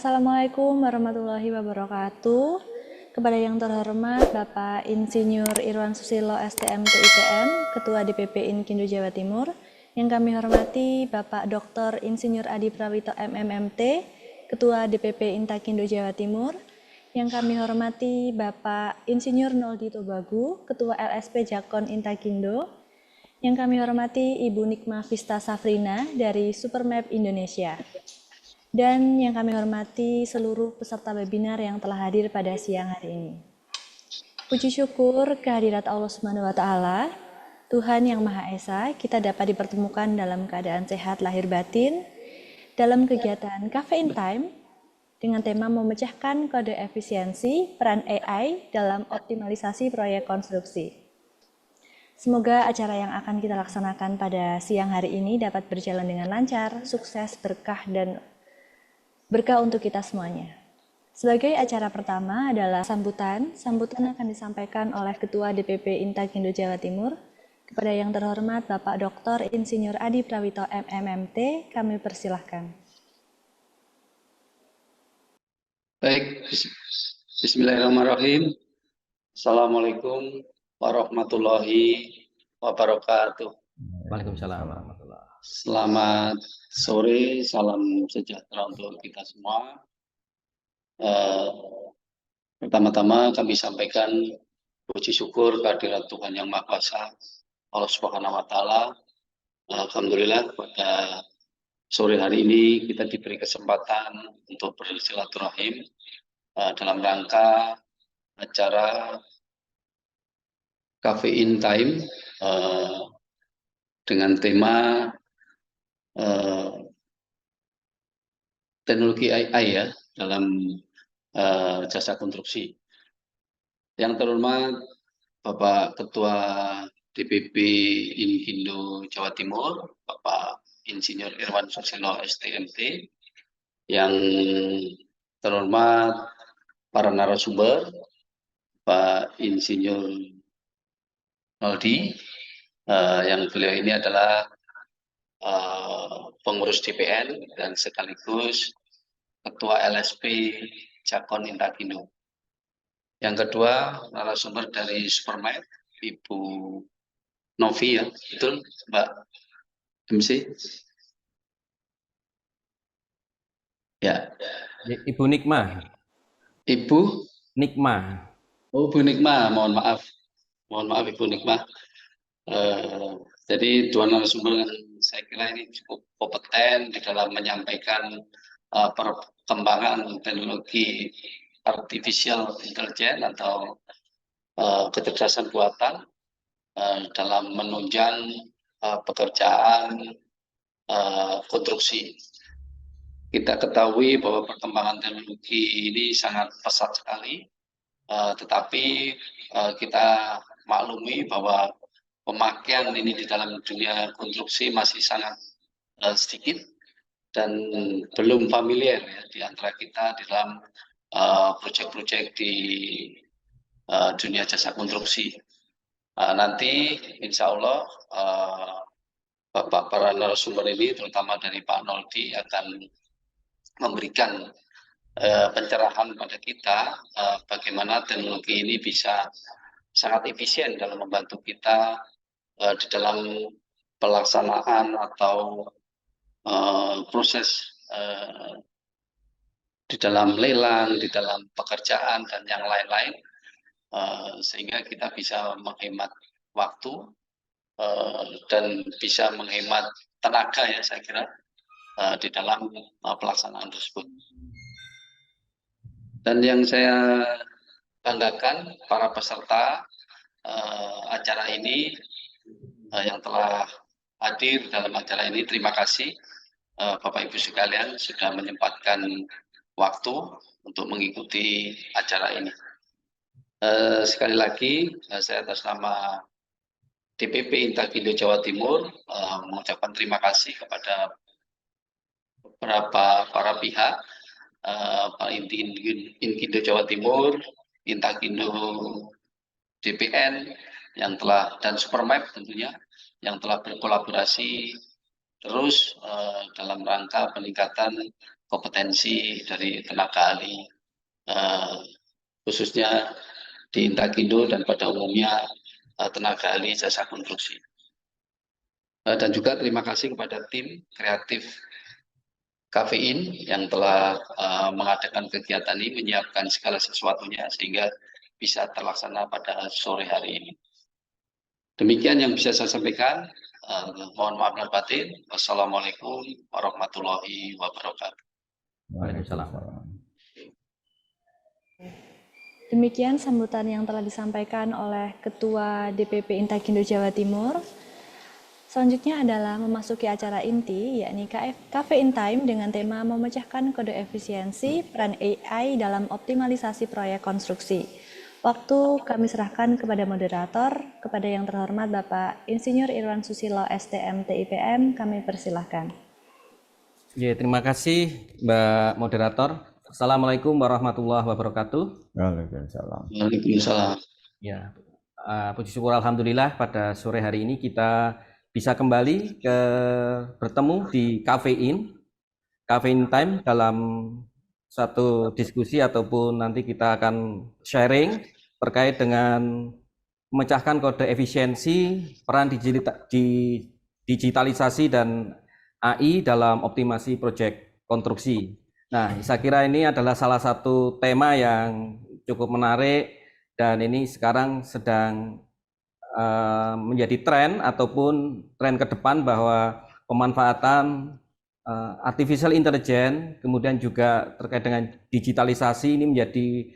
Assalamualaikum warahmatullahi wabarakatuh. Kepada yang terhormat Bapak Insinyur Irwan Susilo STMT IPM, Ketua DPP Inkindo Jawa Timur. Yang kami hormati Bapak Dr. Insinyur Adi Prawito MMMT, Ketua DPP Intakindo Jawa Timur. Yang kami hormati Bapak Insinyur Noldi Tobagu, Ketua LSP Jakon Intakindo. Yang kami hormati Ibu Nikma Vista Safrina dari Supermap Indonesia. Dan yang kami hormati seluruh peserta webinar yang telah hadir pada siang hari ini. Puji syukur kehadirat Allah Subhanahu wa Ta'ala, Tuhan yang Maha Esa, kita dapat dipertemukan dalam keadaan sehat lahir batin dalam kegiatan Cafe in Time dengan tema memecahkan kode efisiensi peran AI dalam optimalisasi proyek konstruksi. Semoga acara yang akan kita laksanakan pada siang hari ini dapat berjalan dengan lancar, sukses, berkah untuk kita semuanya. Sebagai acara pertama adalah sambutan. Sambutan akan disampaikan oleh Ketua DPP Intakindo Jawa Timur. Kepada yang terhormat Bapak Dr. Insinyur Adi Prawito MMMT, kami persilahkan. Baik, Bismillahirrahmanirrahim. Assalamualaikum warahmatullahi wabarakatuh. Waalaikumsalam warahmatullahi wabarakatuh. Selamat sore, salam sejahtera untuk kita semua. Pertama-tama kami sampaikan puji syukur kehadirat Tuhan Yang Maha Kuasa, Allah Subhanahu wa Ta'ala. Alhamdulillah pada sore hari ini kita diberi kesempatan untuk bersilaturahim dalam rangka acara Cafe in Time dengan tema teknologi AI ya dalam jasa konstruksi. Yang terhormat Bapak Ketua DPP Inkindo Jawa Timur, Bapak Insinyur Irwan Susilo STMT, yang terhormat para narasumber, Pak Insinyur Noldi, yang beliau ini adalah pengurus DPN dan sekaligus Ketua LSP Jakon Intakindo. Yang kedua, narasumber dari Supermap, Ibu Novi ya, betul Mbak MC? Ya. Ibu Nikma. Ibu Nikma. Oh, Bu Nikma, mohon maaf Ibu Nikma. Jadi dua narasumber yang saya kira ini cukup kompeten di dalam menyampaikan perkembangan teknologi artificial intelligence atau kecerdasan buatan dalam menunjang pekerjaan konstruksi. Kita ketahui bahwa perkembangan teknologi ini sangat pesat sekali, tetapi kita maklumi bahwa pemakaian ini di dalam dunia konstruksi masih sangat sedikit dan belum familiar ya di antara kita di dalam proyek-proyek di dunia jasa konstruksi. Nanti insya Allah Bapak para narasumber ini terutama dari Pak Noldi akan memberikan pencerahan pada kita bagaimana teknologi ini bisa sangat efisien dalam membantu kita di dalam pelaksanaan atau proses di dalam lelang, di dalam pekerjaan dan yang lain-lain, sehingga kita bisa menghemat waktu dan bisa menghemat tenaga ya saya kira di dalam pelaksanaan tersebut. Dan yang saya banggakan para peserta acara ini yang telah hadir dalam acara ini, terima kasih Bapak Ibu sekalian sudah menyempatkan waktu untuk mengikuti acara ini. Sekali lagi saya atas nama DPP Intakindo Jawa Timur mengucapkan terima kasih kepada beberapa para pihak, Pak Inkindo Jawa Timur, Intakindo DPN yang telah dan Supermap tentunya yang telah berkolaborasi terus dalam rangka peningkatan kompetensi dari tenaga ahli, khususnya di Intakindo dan pada umumnya tenaga ahli jasa konstruksi. Dan juga terima kasih kepada tim kreatif Kafein yang telah mengadakan kegiatan ini, menyiapkan segala sesuatunya sehingga bisa terlaksana pada sore hari ini. Demikian yang bisa saya sampaikan. Mohon maaf lahir batin. Wassalamualaikum warahmatullahi wabarakatuh. Waalaikumsalam. Demikian sambutan yang telah disampaikan oleh Ketua DPP Intakindo Jawa Timur. Selanjutnya adalah memasuki acara inti, yakni Cafe in Time dengan tema memecahkan kode efisiensi peran AI dalam optimalisasi proyek konstruksi. Waktu kami serahkan kepada moderator, kepada yang terhormat Bapak Insinyur Irwan Susilo STM TIPM, kami persilahkan. Ya, terima kasih Mbak Moderator. Assalamualaikum warahmatullahi wabarakatuh. Waalaikumsalam. Waalaikumsalam. Ya, puji syukur alhamdulillah pada sore hari ini kita bisa kembali bertemu di Cafe in Time dalam satu diskusi ataupun nanti kita akan sharing terkait dengan memecahkan kode efisiensi peran digitalisasi dan AI dalam optimasi proyek konstruksi. Nah, saya kira ini adalah salah satu tema yang cukup menarik dan ini sekarang sedang menjadi tren ataupun tren ke depan bahwa pemanfaatan artificial intelligence kemudian juga terkait dengan digitalisasi ini menjadi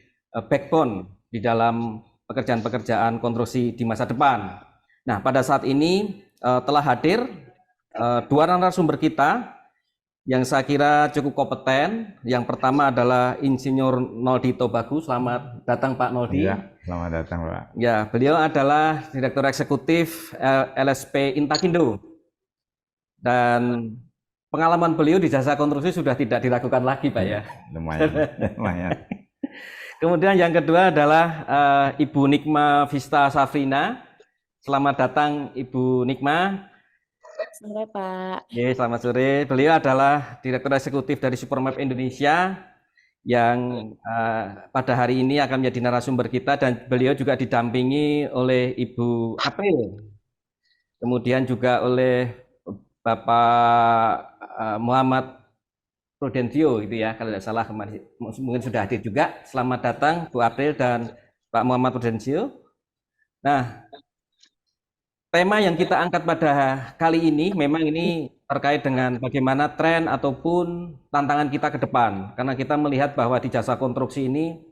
backbone di dalam pekerjaan-pekerjaan konstruksi di masa depan. Nah, pada saat ini telah hadir dua narasumber kita yang saya kira cukup kompeten. Yang pertama adalah Insinyur Noldi Tobagu. Selamat datang Pak Noldi. Ya, selamat datang Pak. Ya, beliau adalah Direktur Eksekutif LSP Intakindo. Dan pengalaman beliau di jasa konstruksi sudah tidak dilakukan lagi Pak ya. Lumayan, lumayan. Kemudian yang kedua adalah Ibu Nikma Vista Safrina. Selamat datang Ibu Nikma. Sore Pak. Ya, selamat sore. Beliau adalah Direktur Eksekutif dari Supermap Indonesia yang pada hari ini akan menjadi narasumber kita dan beliau juga didampingi oleh Ibu April. Kemudian juga oleh Bapak Muhammad Prudencio itu ya, kalau tidak salah kemarin mungkin sudah hadir juga. Selamat datang Bu April dan Pak Muhammad Prudencio. Nah, tema yang kita angkat pada kali ini memang ini terkait dengan bagaimana tren ataupun tantangan kita ke depan. Karena kita melihat bahwa di jasa konstruksi ini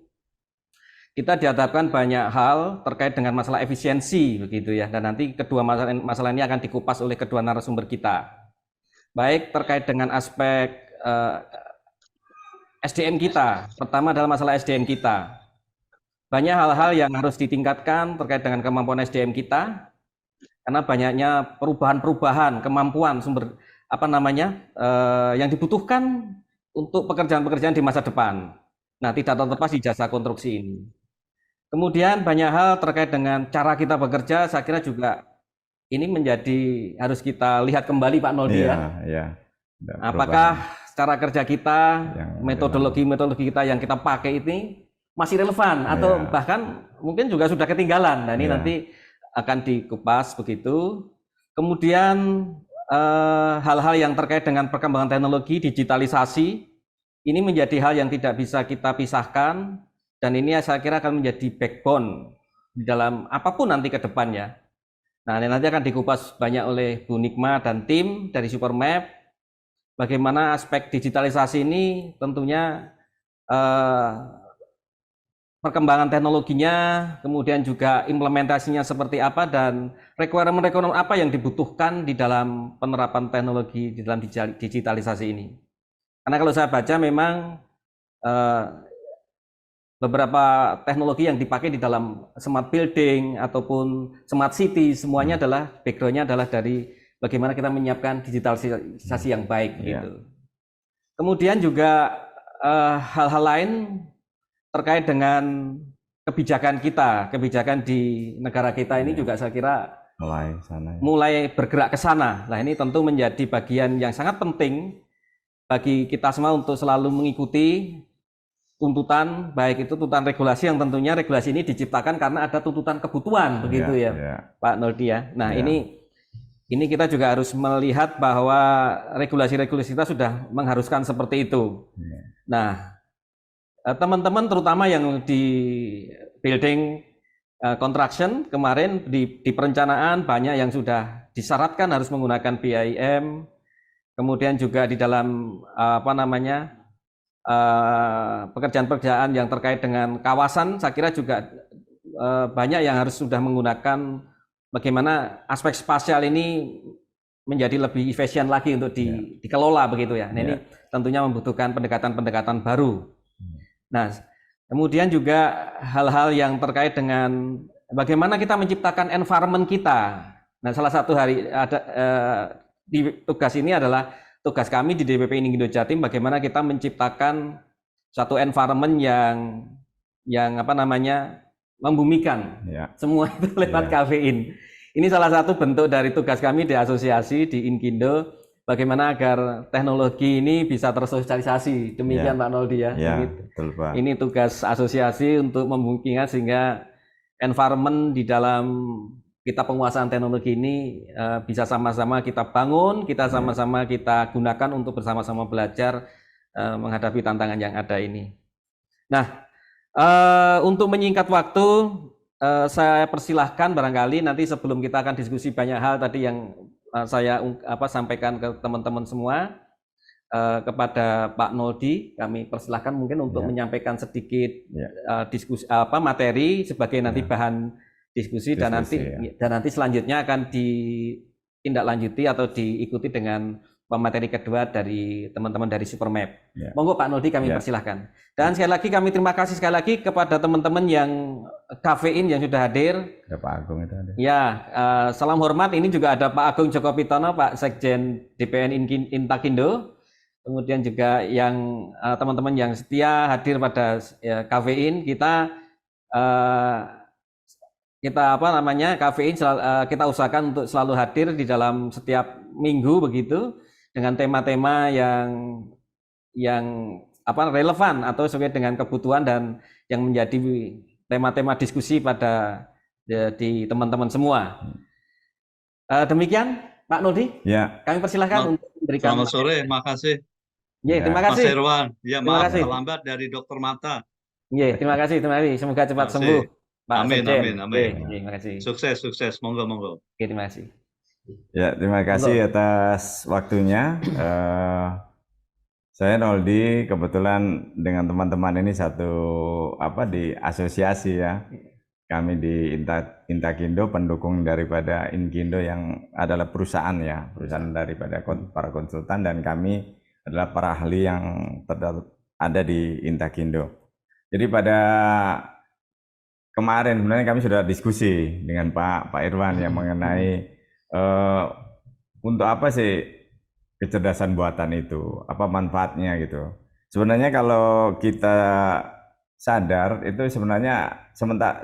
kita dihadapkan banyak hal terkait dengan masalah efisiensi begitu ya. Dan nanti kedua masalah ini akan dikupas oleh kedua narasumber kita. Baik terkait dengan aspek SDM kita. Pertama adalah masalah SDM kita. Banyak hal-hal yang harus ditingkatkan terkait dengan kemampuan SDM kita. Karena banyaknya perubahan-perubahan kemampuan sumber yang dibutuhkan untuk pekerjaan-pekerjaan di masa depan. Nah, tidak terlepas di jasa konstruksi ini. Kemudian banyak hal terkait dengan cara kita bekerja, saya kira juga ini menjadi harus kita lihat kembali Pak Noldi ya. Iya. Apakah cara kerja kita, metodologi kita yang kita pakai ini masih relevan atau bahkan mungkin juga sudah ketinggalan. Nah, ini nanti akan dikupas begitu. Kemudian hal-hal yang terkait dengan perkembangan teknologi, digitalisasi, ini menjadi hal yang tidak bisa kita pisahkan dan ini saya kira akan menjadi backbone di dalam apapun nanti ke depannya. Nah, ini nanti akan dikupas banyak oleh Bu Nikma dan tim dari Supermap. Bagaimana aspek digitalisasi ini tentunya perkembangan teknologinya, kemudian juga implementasinya seperti apa dan requirement apa yang dibutuhkan di dalam penerapan teknologi di dalam digitalisasi ini. Karena kalau saya baca memang beberapa teknologi yang dipakai di dalam smart building ataupun smart city semuanya adalah backgroundnya adalah dari bagaimana kita menyiapkan digitalisasi yang baik gitu. Kemudian juga hal-hal lain terkait dengan kebijakan di negara kita ini juga saya kira mulai bergerak ke sana. Nah, ini tentu menjadi bagian yang sangat penting bagi kita semua untuk selalu mengikuti tuntutan, baik itu tuntutan regulasi yang tentunya regulasi ini diciptakan karena ada tuntutan kebutuhan, begitu ya, Pak Noldi ya. Nah, ini kita juga harus melihat bahwa regulasi-regulasi kita sudah mengharuskan seperti itu. Nah, teman-teman terutama yang di building construction kemarin di perencanaan banyak yang sudah disyaratkan harus menggunakan BIM, kemudian juga di dalam pekerjaan-pekerjaan yang terkait dengan kawasan, saya kira juga banyak yang harus sudah menggunakan bagaimana aspek spasial ini menjadi lebih efisien lagi untuk dikelola begitu ya. Nah, ini tentunya membutuhkan pendekatan-pendekatan baru. Nah, kemudian juga hal-hal yang terkait dengan bagaimana kita menciptakan environment kita. Nah, salah satu di tugas ini adalah tugas kami di DPP Indkindo Jatim bagaimana kita menciptakan suatu environment yang membumikan semua itu lewat kafein. Ini salah satu bentuk dari tugas kami di asosiasi di Indkindo. Bagaimana agar teknologi ini bisa tersosialisasi, demikian Pak Noldi ya. Betul, Pak. Ini tugas asosiasi untuk memungkinkan sehingga environment di dalam kita penguasaan teknologi ini bisa sama-sama kita bangun, kita sama-sama kita gunakan untuk bersama-sama belajar menghadapi tantangan yang ada ini. Nah, untuk menyingkat waktu, saya persilahkan barangkali nanti sebelum kita akan diskusi banyak hal tadi yang saya sampaikan ke teman-teman semua, kepada Pak Noldi kami persilahkan mungkin untuk menyampaikan sedikit diskusi materi sebagai nanti bahan diskusi dan nanti selanjutnya akan ditindaklanjuti atau diikuti dengan pemateri kedua dari teman-teman dari Supermap. Monggo Pak Noldi kami persilahkan. Dan sekali lagi kami terima kasih sekali lagi kepada teman-teman yang kafein yang sudah hadir. Ada Pak Agung itu ada. Ya, salam hormat. Ini juga ada Pak Agung Joko Pitono, Pak Sekjen DPN Intakindo. Kemudian juga yang teman-teman yang setia hadir pada kafein kita kafein kita usahakan untuk selalu hadir di dalam setiap minggu begitu dengan tema-tema yang relevan atau sesuai dengan kebutuhan dan yang menjadi tema-tema diskusi pada di teman-teman semua. Demikian Pak Noldi. Kami persilahkan untuk memberikan. Selamat sore, makasih. Terima kasih. Mas Irwan. Terima kasih. Terlambat dari Dokter Mata. Terima kasih. Semoga cepat sembuh. Pak amin. Terima kasih. Sukses. Monggo. Terima kasih. Terima kasih atas waktunya. Saya Noldi, kebetulan dengan teman-teman ini di asosiasi ya. Kami di Intakindo, pendukung daripada Indkindo yang adalah perusahaan daripada para konsultan, dan kami adalah para ahli yang ada di Intakindo. Jadi pada kemarin sebenarnya kami sudah diskusi dengan Pak Irwan yang mengenai untuk apa sih kecerdasan buatan itu, apa manfaatnya gitu. Sebenarnya kalau kita sadar itu sebenarnya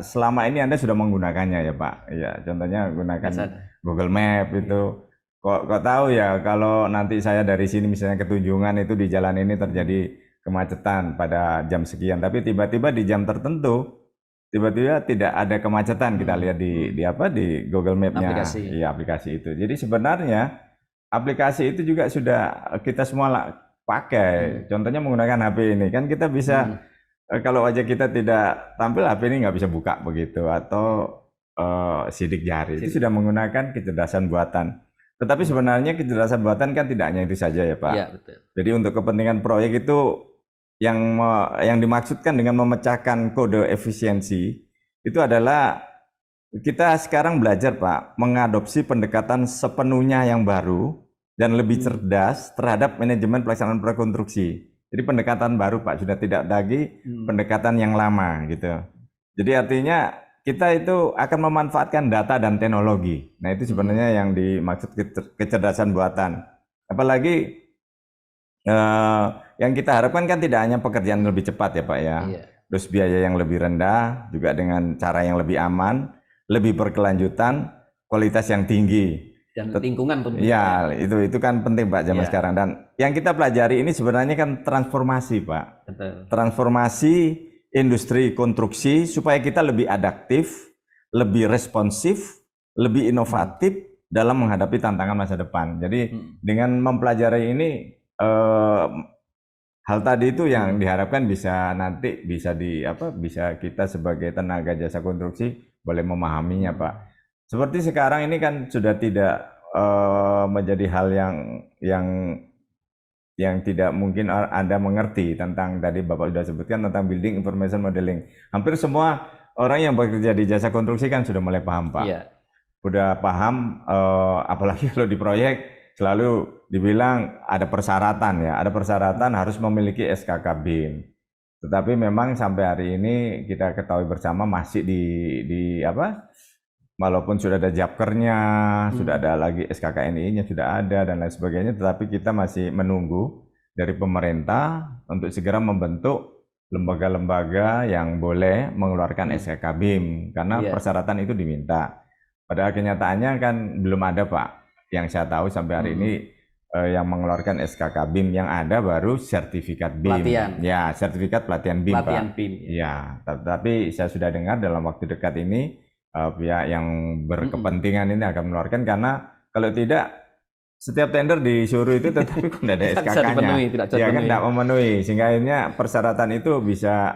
selama ini Anda sudah menggunakannya ya Pak. Ya, contohnya gunakan Google Map itu. Kok tahu ya kalau nanti saya dari sini misalnya ke Tunjungan itu di jalan ini terjadi kemacetan pada jam sekian, tapi tiba-tiba di jam tertentu tiba-tiba tidak ada kemacetan. Kita lihat di Google Map-nya, aplikasi itu. Jadi sebenarnya aplikasi itu juga sudah kita semua pakai. Contohnya menggunakan HP ini kan kita bisa kalau wajah kita tidak tampil, HP ini nggak bisa buka begitu, atau sidik jari. Itu sudah menggunakan kecerdasan buatan. Tetapi sebenarnya kecerdasan buatan kan tidak hanya itu saja ya Pak. Ya, betul. Jadi untuk kepentingan proyek itu yang dimaksudkan dengan memecahkan kode efisiensi itu adalah kita sekarang belajar Pak mengadopsi pendekatan sepenuhnya yang baru dan lebih cerdas terhadap manajemen pelaksanaan prakonstruksi. Jadi pendekatan baru Pak, sudah tidak lagi pendekatan yang lama gitu. Jadi artinya kita itu akan memanfaatkan data dan teknologi. Nah itu sebenarnya yang dimaksud kecerdasan buatan. Apalagi yang kita harapkan kan tidak hanya pekerjaan lebih cepat ya Pak ya. Terus biaya yang lebih rendah, juga dengan cara yang lebih aman, lebih berkelanjutan, kualitas yang tinggi. Dan lingkungan tentunya. Ya, itu kan penting Pak zaman Iya. sekarang. Dan yang kita pelajari ini sebenarnya kan transformasi Pak. Betul. Transformasi industri konstruksi supaya kita lebih adaptif, lebih responsif, lebih inovatif dalam menghadapi tantangan masa depan. Jadi dengan mempelajari ini hal tadi itu yang diharapkan bisa nanti bisa kita sebagai tenaga jasa konstruksi boleh memahaminya Pak. Seperti sekarang ini kan sudah tidak menjadi hal yang tidak mungkin Anda mengerti tentang tadi Bapak sudah sebutkan tentang building information modeling. Hampir semua orang yang bekerja di jasa konstruksi kan sudah mulai paham Pak. Iya. Udah paham, apalagi kalau di proyek selalu dibilang ada persyaratan ya, ada persyaratan harus memiliki SKK BIM. Tetapi memang sampai hari ini kita ketahui bersama masih walaupun sudah ada Japkernya, sudah ada lagi SKKNI-nya sudah ada dan lain sebagainya, tetapi kita masih menunggu dari pemerintah untuk segera membentuk lembaga-lembaga yang boleh mengeluarkan SKK BIM karena persyaratan itu diminta. Pada kenyataannya kan belum ada Pak. Yang saya tahu sampai hari ini yang mengeluarkan SKK BIM yang ada baru sertifikat BIM. Pelatihan. Ya, sertifikat pelatihan BIM Pelatihan Pak. BIM. Ya, tapi saya sudah dengar dalam waktu dekat ini pihak yang berkepentingan ini akan mengeluarkan karena kalau tidak setiap tender disuruh itu tetapi kok tidak ada SKK-nya. Ya kan tidak memenuhi sehingga akhirnya persyaratan itu bisa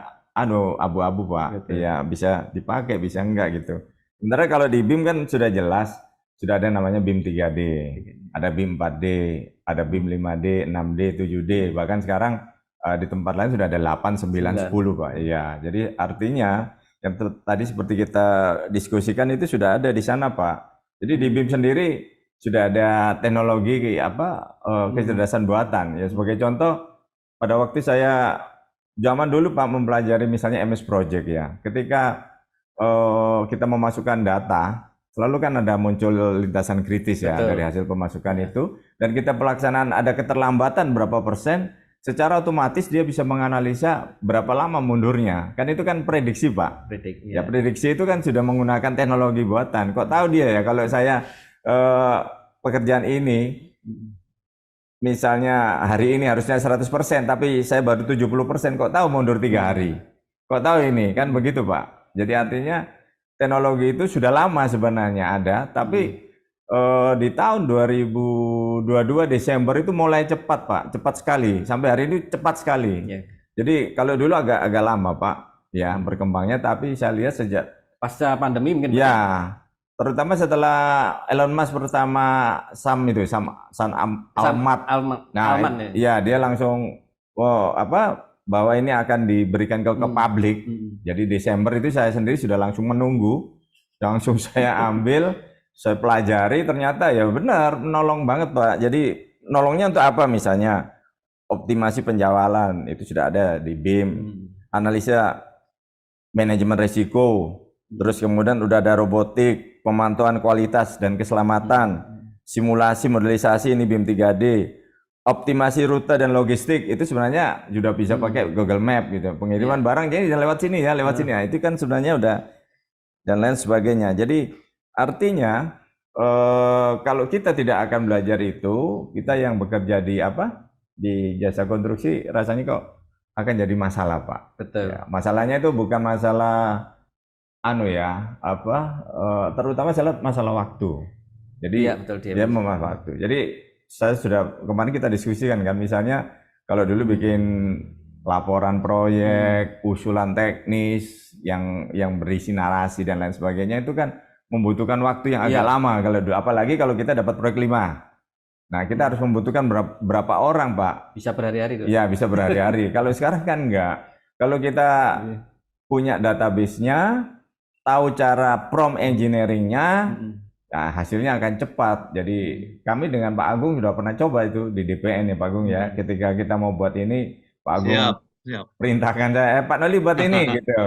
abu-abu Pak. Ya, bisa dipakai, bisa enggak gitu. Sebenarnya kalau di BIM kan sudah jelas, sudah ada namanya BIM 3D, ada BIM 4D, ada BIM 5D, 6D, 7D, bahkan sekarang di tempat lain sudah ada 8, 9, 10 Pak. Iya, jadi artinya yang tadi seperti kita diskusikan itu sudah ada di sana Pak. Jadi di BIM sendiri sudah ada teknologi kecerdasan buatan. Ya sebagai contoh, pada waktu saya zaman dulu Pak mempelajari misalnya MS Project ya, ketika kita memasukkan data, selalu kan ada muncul lintasan kritis ya dari hasil pemasukan itu, dan kita pelaksanaan ada keterlambatan berapa persen, secara otomatis dia bisa menganalisa berapa lama mundurnya. Kan itu kan prediksi Pak. Ya prediksi itu kan sudah menggunakan teknologi buatan. Kok tahu dia ya kalau saya pekerjaan ini misalnya hari ini harusnya 100%, tapi saya baru 70%, kok tahu mundur 3 hari? Kok tahu ini? Kan begitu Pak. Jadi artinya teknologi itu sudah lama sebenarnya ada, tapi di tahun 2022 Desember itu mulai cepat Pak, cepat sekali. Sampai hari ini cepat sekali. Jadi kalau dulu agak lama Pak, ya berkembangnya. Tapi saya lihat sejak pasca pandemi mungkin. Ya, terutama setelah Elon Musk pertama Sam Altman. Nah, ya dia langsung bahwa ini akan diberikan ke publik. Jadi Desember itu saya sendiri sudah langsung menunggu, langsung saya ambil, saya pelajari, ternyata ya benar menolong banget Pak. Jadi nolongnya untuk apa? Misalnya optimasi penjualan itu sudah ada di BIM, analisa manajemen risiko, terus kemudian udah ada robotik, pemantauan kualitas dan keselamatan, simulasi modelisasi ini BIM 3D. Optimasi rute dan logistik itu sebenarnya sudah bisa pakai Google Map gitu. Pengiriman barang jadi lewat sini ya, lewat sini. Nah, itu kan sebenarnya udah dan lain sebagainya. Jadi artinya kalau kita tidak akan belajar itu, kita yang bekerja di jasa konstruksi rasanya kok akan jadi masalah Pak. Betul. Ya, masalahnya itu bukan masalah terutama masalah waktu. Jadi dia memakan waktu. Jadi saya sudah kemarin kita diskusikan kan, misalnya kalau dulu bikin laporan proyek, usulan teknis yang berisi narasi dan lain sebagainya itu kan membutuhkan waktu yang agak lama kalau dulu, apalagi kalau kita dapat proyek 5. Nah, kita harus membutuhkan berapa orang, Pak? Bisa berhari-hari tuh. Ya, bisa berhari-hari. Kalau sekarang kan enggak. Kalau kita punya database-nya, tahu cara prompt engineering-nya, nah, hasilnya akan cepat. Jadi kami dengan Pak Agung sudah pernah coba itu di DPN ya Pak Agung ya. Ketika kita mau buat ini, Pak Agung perintahkan saya, Pak Noli buat ini gitu.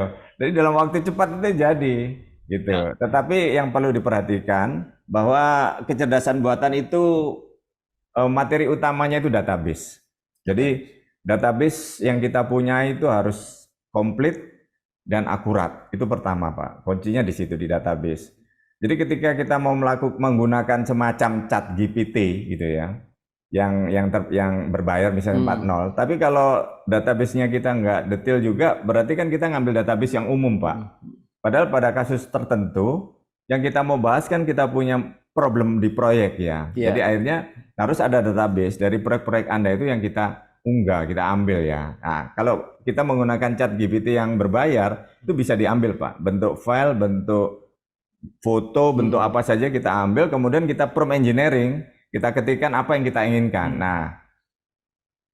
Jadi dalam waktu cepat itu jadi gitu. Tetapi yang perlu diperhatikan bahwa kecerdasan buatan itu materi utamanya itu database. Jadi database yang kita punya itu harus komplit dan akurat. Itu pertama Pak. Kuncinya di situ di database. Jadi ketika kita mau menggunakan semacam chat GPT gitu ya, yang berbayar misalnya 4.0, tapi kalau database-nya kita nggak detail juga, berarti kan kita ngambil database yang umum, Pak. Padahal pada kasus tertentu yang kita mau bahas kan kita punya problem di proyek ya. Jadi akhirnya harus ada database dari proyek-proyek Anda itu yang kita unggah, kita ambil ya. Nah, kalau kita menggunakan chat GPT yang berbayar, itu bisa diambil, Pak. Bentuk file, bentuk foto, bentuk apa saja kita ambil, kemudian kita prompt engineering, kita ketikkan apa yang kita inginkan. Nah,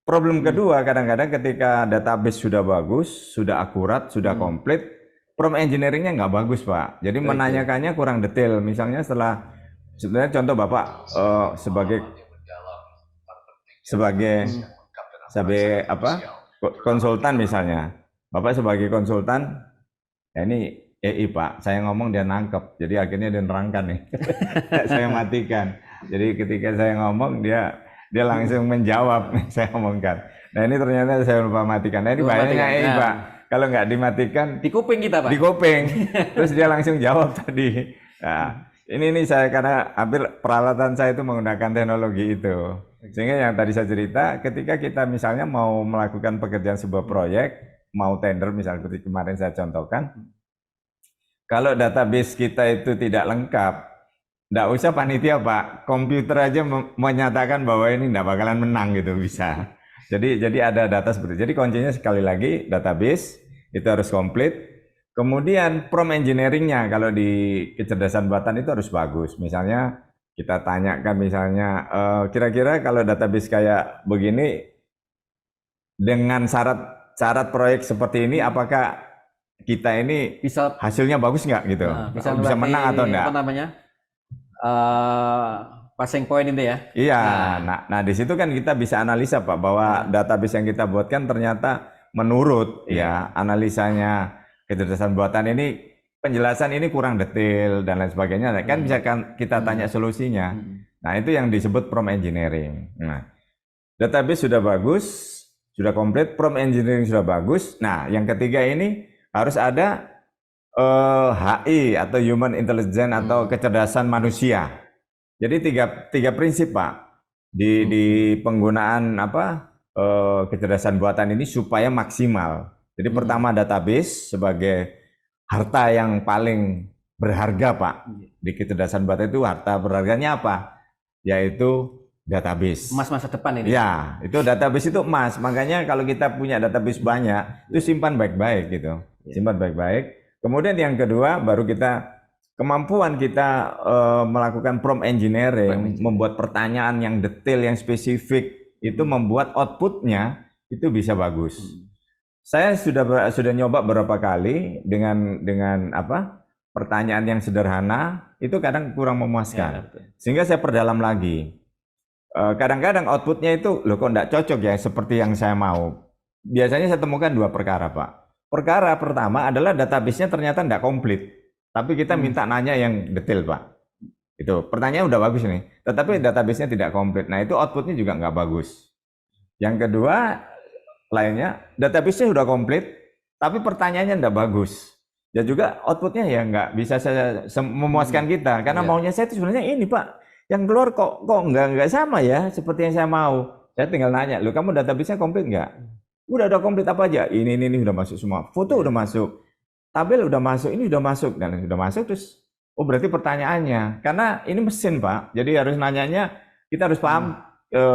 problem kedua kadang-kadang ketika database sudah bagus, sudah akurat, sudah komplit, prompt engineeringnya nggak bagus, Pak. Jadi menanyakannya kurang detail. Misalnya sebenarnya contoh Bapak sebagai apa konsultan misalnya, Bapak sebagai konsultan, ya ini EI Pak, saya ngomong dia nangkep, jadi akhirnya dia nerangkan nih, saya matikan. Jadi ketika saya ngomong dia langsung menjawab saya omongkan. Nah ini ternyata saya lupa matikan. Nah ini bahayanya EI Pak, kalau nggak dimatikan Di kuping kita, Pak. di kuping, terus dia langsung jawab tadi. Nah, ini saya karena hampir peralatan saya itu menggunakan teknologi itu. Sehingga yang tadi saya cerita, ketika kita misalnya mau melakukan pekerjaan sebuah proyek, mau tender misalnya seperti kemarin saya contohkan, kalau database kita itu tidak lengkap, nggak usah panitia Pak, komputer aja menyatakan bahwa ini nggak bakalan menang gitu bisa. Jadi ada data seperti itu. Jadi kuncinya sekali lagi database itu harus komplit. Kemudian prompt engineeringnya kalau di kecerdasan buatan itu harus bagus. Misalnya kita tanyakan misalnya kira-kira kalau database kayak begini dengan syarat proyek seperti ini, apakah kita ini Bisa hasilnya bagus nggak gitu? Bisa menang atau enggak? Apa namanya? Passing point itu ya. Iya. Nah di situ kan kita bisa analisa Pak bahwa database yang kita buatkan ternyata menurut ya analisanya kecerdasan buatan ini penjelasan ini kurang detail dan lain sebagainya. Kan bisa kita tanya solusinya. Nah itu yang disebut prompt engineering. Nah database sudah bagus, sudah komplit, prompt engineering sudah bagus. Nah yang ketiga ini harus ada HI atau human intelligence atau kecerdasan manusia. Jadi tiga prinsip Pak di penggunaan kecerdasan buatan ini supaya maksimal. Jadi pertama database sebagai harta yang paling berharga Pak. Di kecerdasan buatan itu harta berharganya apa? Yaitu database. Emas masa depan ini. Ya, itu database itu emas. Makanya kalau kita punya database banyak, itu simpan baik-baik gitu. Simpan baik-baik. Kemudian yang kedua baru kemampuan kita melakukan prompt engineering, membuat pertanyaan yang detail, yang spesifik, itu membuat outputnya itu bisa bagus. Saya sudah nyoba beberapa kali dengan pertanyaan yang sederhana, itu kadang kurang memuaskan. Sehingga saya perdalam lagi. Kadang-kadang outputnya itu loh kok enggak cocok ya seperti yang saya mau. Biasanya saya temukan dua perkara Pak. Perkara pertama adalah database-nya ternyata enggak komplit. Tapi kita minta nanya yang detail Pak. Itu pertanyaan udah bagus nih. Tetapi database-nya tidak komplit. Nah itu outputnya juga enggak bagus. Yang kedua lainnya database-nya sudah komplit. Tapi pertanyaannya enggak bagus. Dan juga outputnya ya enggak bisa memuaskan kita. Karena maunya saya itu sebenarnya ini Pak. Yang keluar kok enggak sama ya seperti yang saya mau. Saya tinggal nanya, "Loh kamu database-nya komplit enggak?" Udah komplit apa aja? Ini udah masuk semua. Foto udah masuk. Tabel udah masuk, ini udah masuk dan sudah masuk terus. Oh, berarti pertanyaannya. Karena ini mesin, Pak. Jadi harus nanyanya kita harus paham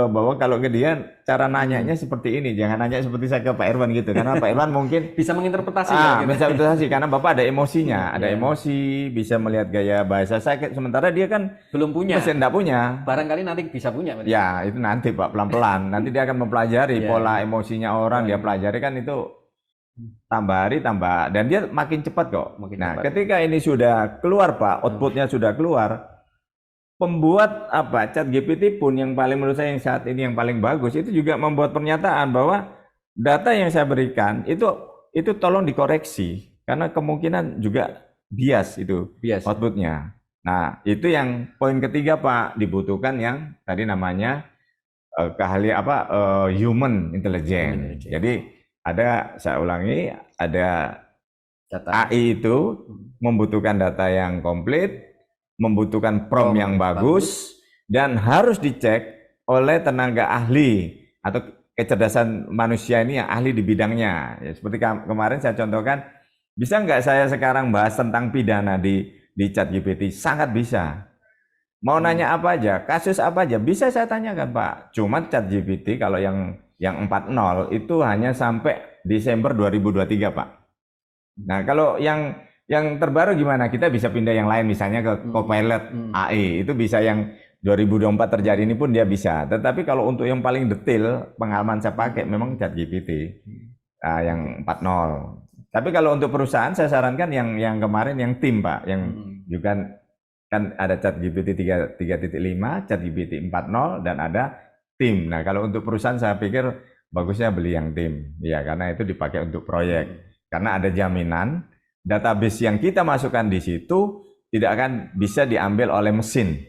bahwa kalau ke dia cara nanyanya seperti ini. Jangan nanya seperti saya ke Pak Irwan gitu. Karena Pak Irwan mungkin bisa menginterpretasi bisa interpretasi karena Bapak ada emosinya, ada emosi, bisa melihat gaya bahasa saya sementara dia kan belum punya. Mesin enggak punya. Barangkali nanti bisa punya. Ya, itu nanti Pak pelan-pelan. Nanti dia akan mempelajari pola emosinya orang, dia pelajari kan itu tambah hari tambah dan dia makin cepat kok. Ketika ini sudah keluar Pak, outputnya sudah keluar. Pembuat chat GPT pun yang paling menurut saya yang saat ini yang paling bagus itu juga membuat pernyataan bahwa data yang saya berikan itu tolong dikoreksi karena kemungkinan juga bias outputnya. Nah itu yang poin ketiga Pak, dibutuhkan yang tadi namanya keahlian human intelligence. Jadi saya ulangi, ada data. AI itu membutuhkan data yang komplit, membutuhkan prompt yang bagus dan harus dicek oleh tenaga ahli atau kecerdasan manusia ini yang ahli di bidangnya. Ya, seperti kemarin saya contohkan, bisa nggak saya sekarang bahas tentang pidana di ChatGPT? Sangat bisa. Mau nanya apa aja, kasus apa aja, bisa saya tanyakan Pak. Cuma ChatGPT kalau yang 4.0 itu hanya sampai Desember 2023 Pak. Nah kalau yang terbaru gimana? Kita bisa pindah yang lain, misalnya ke Copilot AI, itu bisa yang 2024 terjadi ini pun dia bisa. Tetapi kalau untuk yang paling detail, pengalaman saya pakai memang ChatGPT yang 4.0. Tapi kalau untuk perusahaan saya sarankan yang kemarin yang tim Pak, yang juga kan ada ChatGPT 3.5, ChatGPT 4.0 dan ada tim. Nah, kalau untuk perusahaan saya pikir bagusnya beli yang tim. Ya, karena itu dipakai untuk proyek. Karena ada jaminan database yang kita masukkan di situ tidak akan bisa diambil oleh mesin.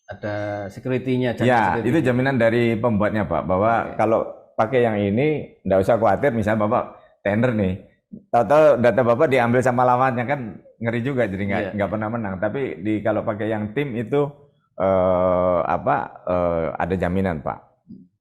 Ada security-nya. Ya, itu jaminan dari pembuatnya, Pak, bahwa kalau pakai yang ini enggak usah khawatir, misalnya Bapak tender nih, tahu-tahu data Bapak diambil sama lawannya, kan ngeri juga, jadi nggak pernah menang. Tapi kalau pakai yang tim itu ada jaminan Pak.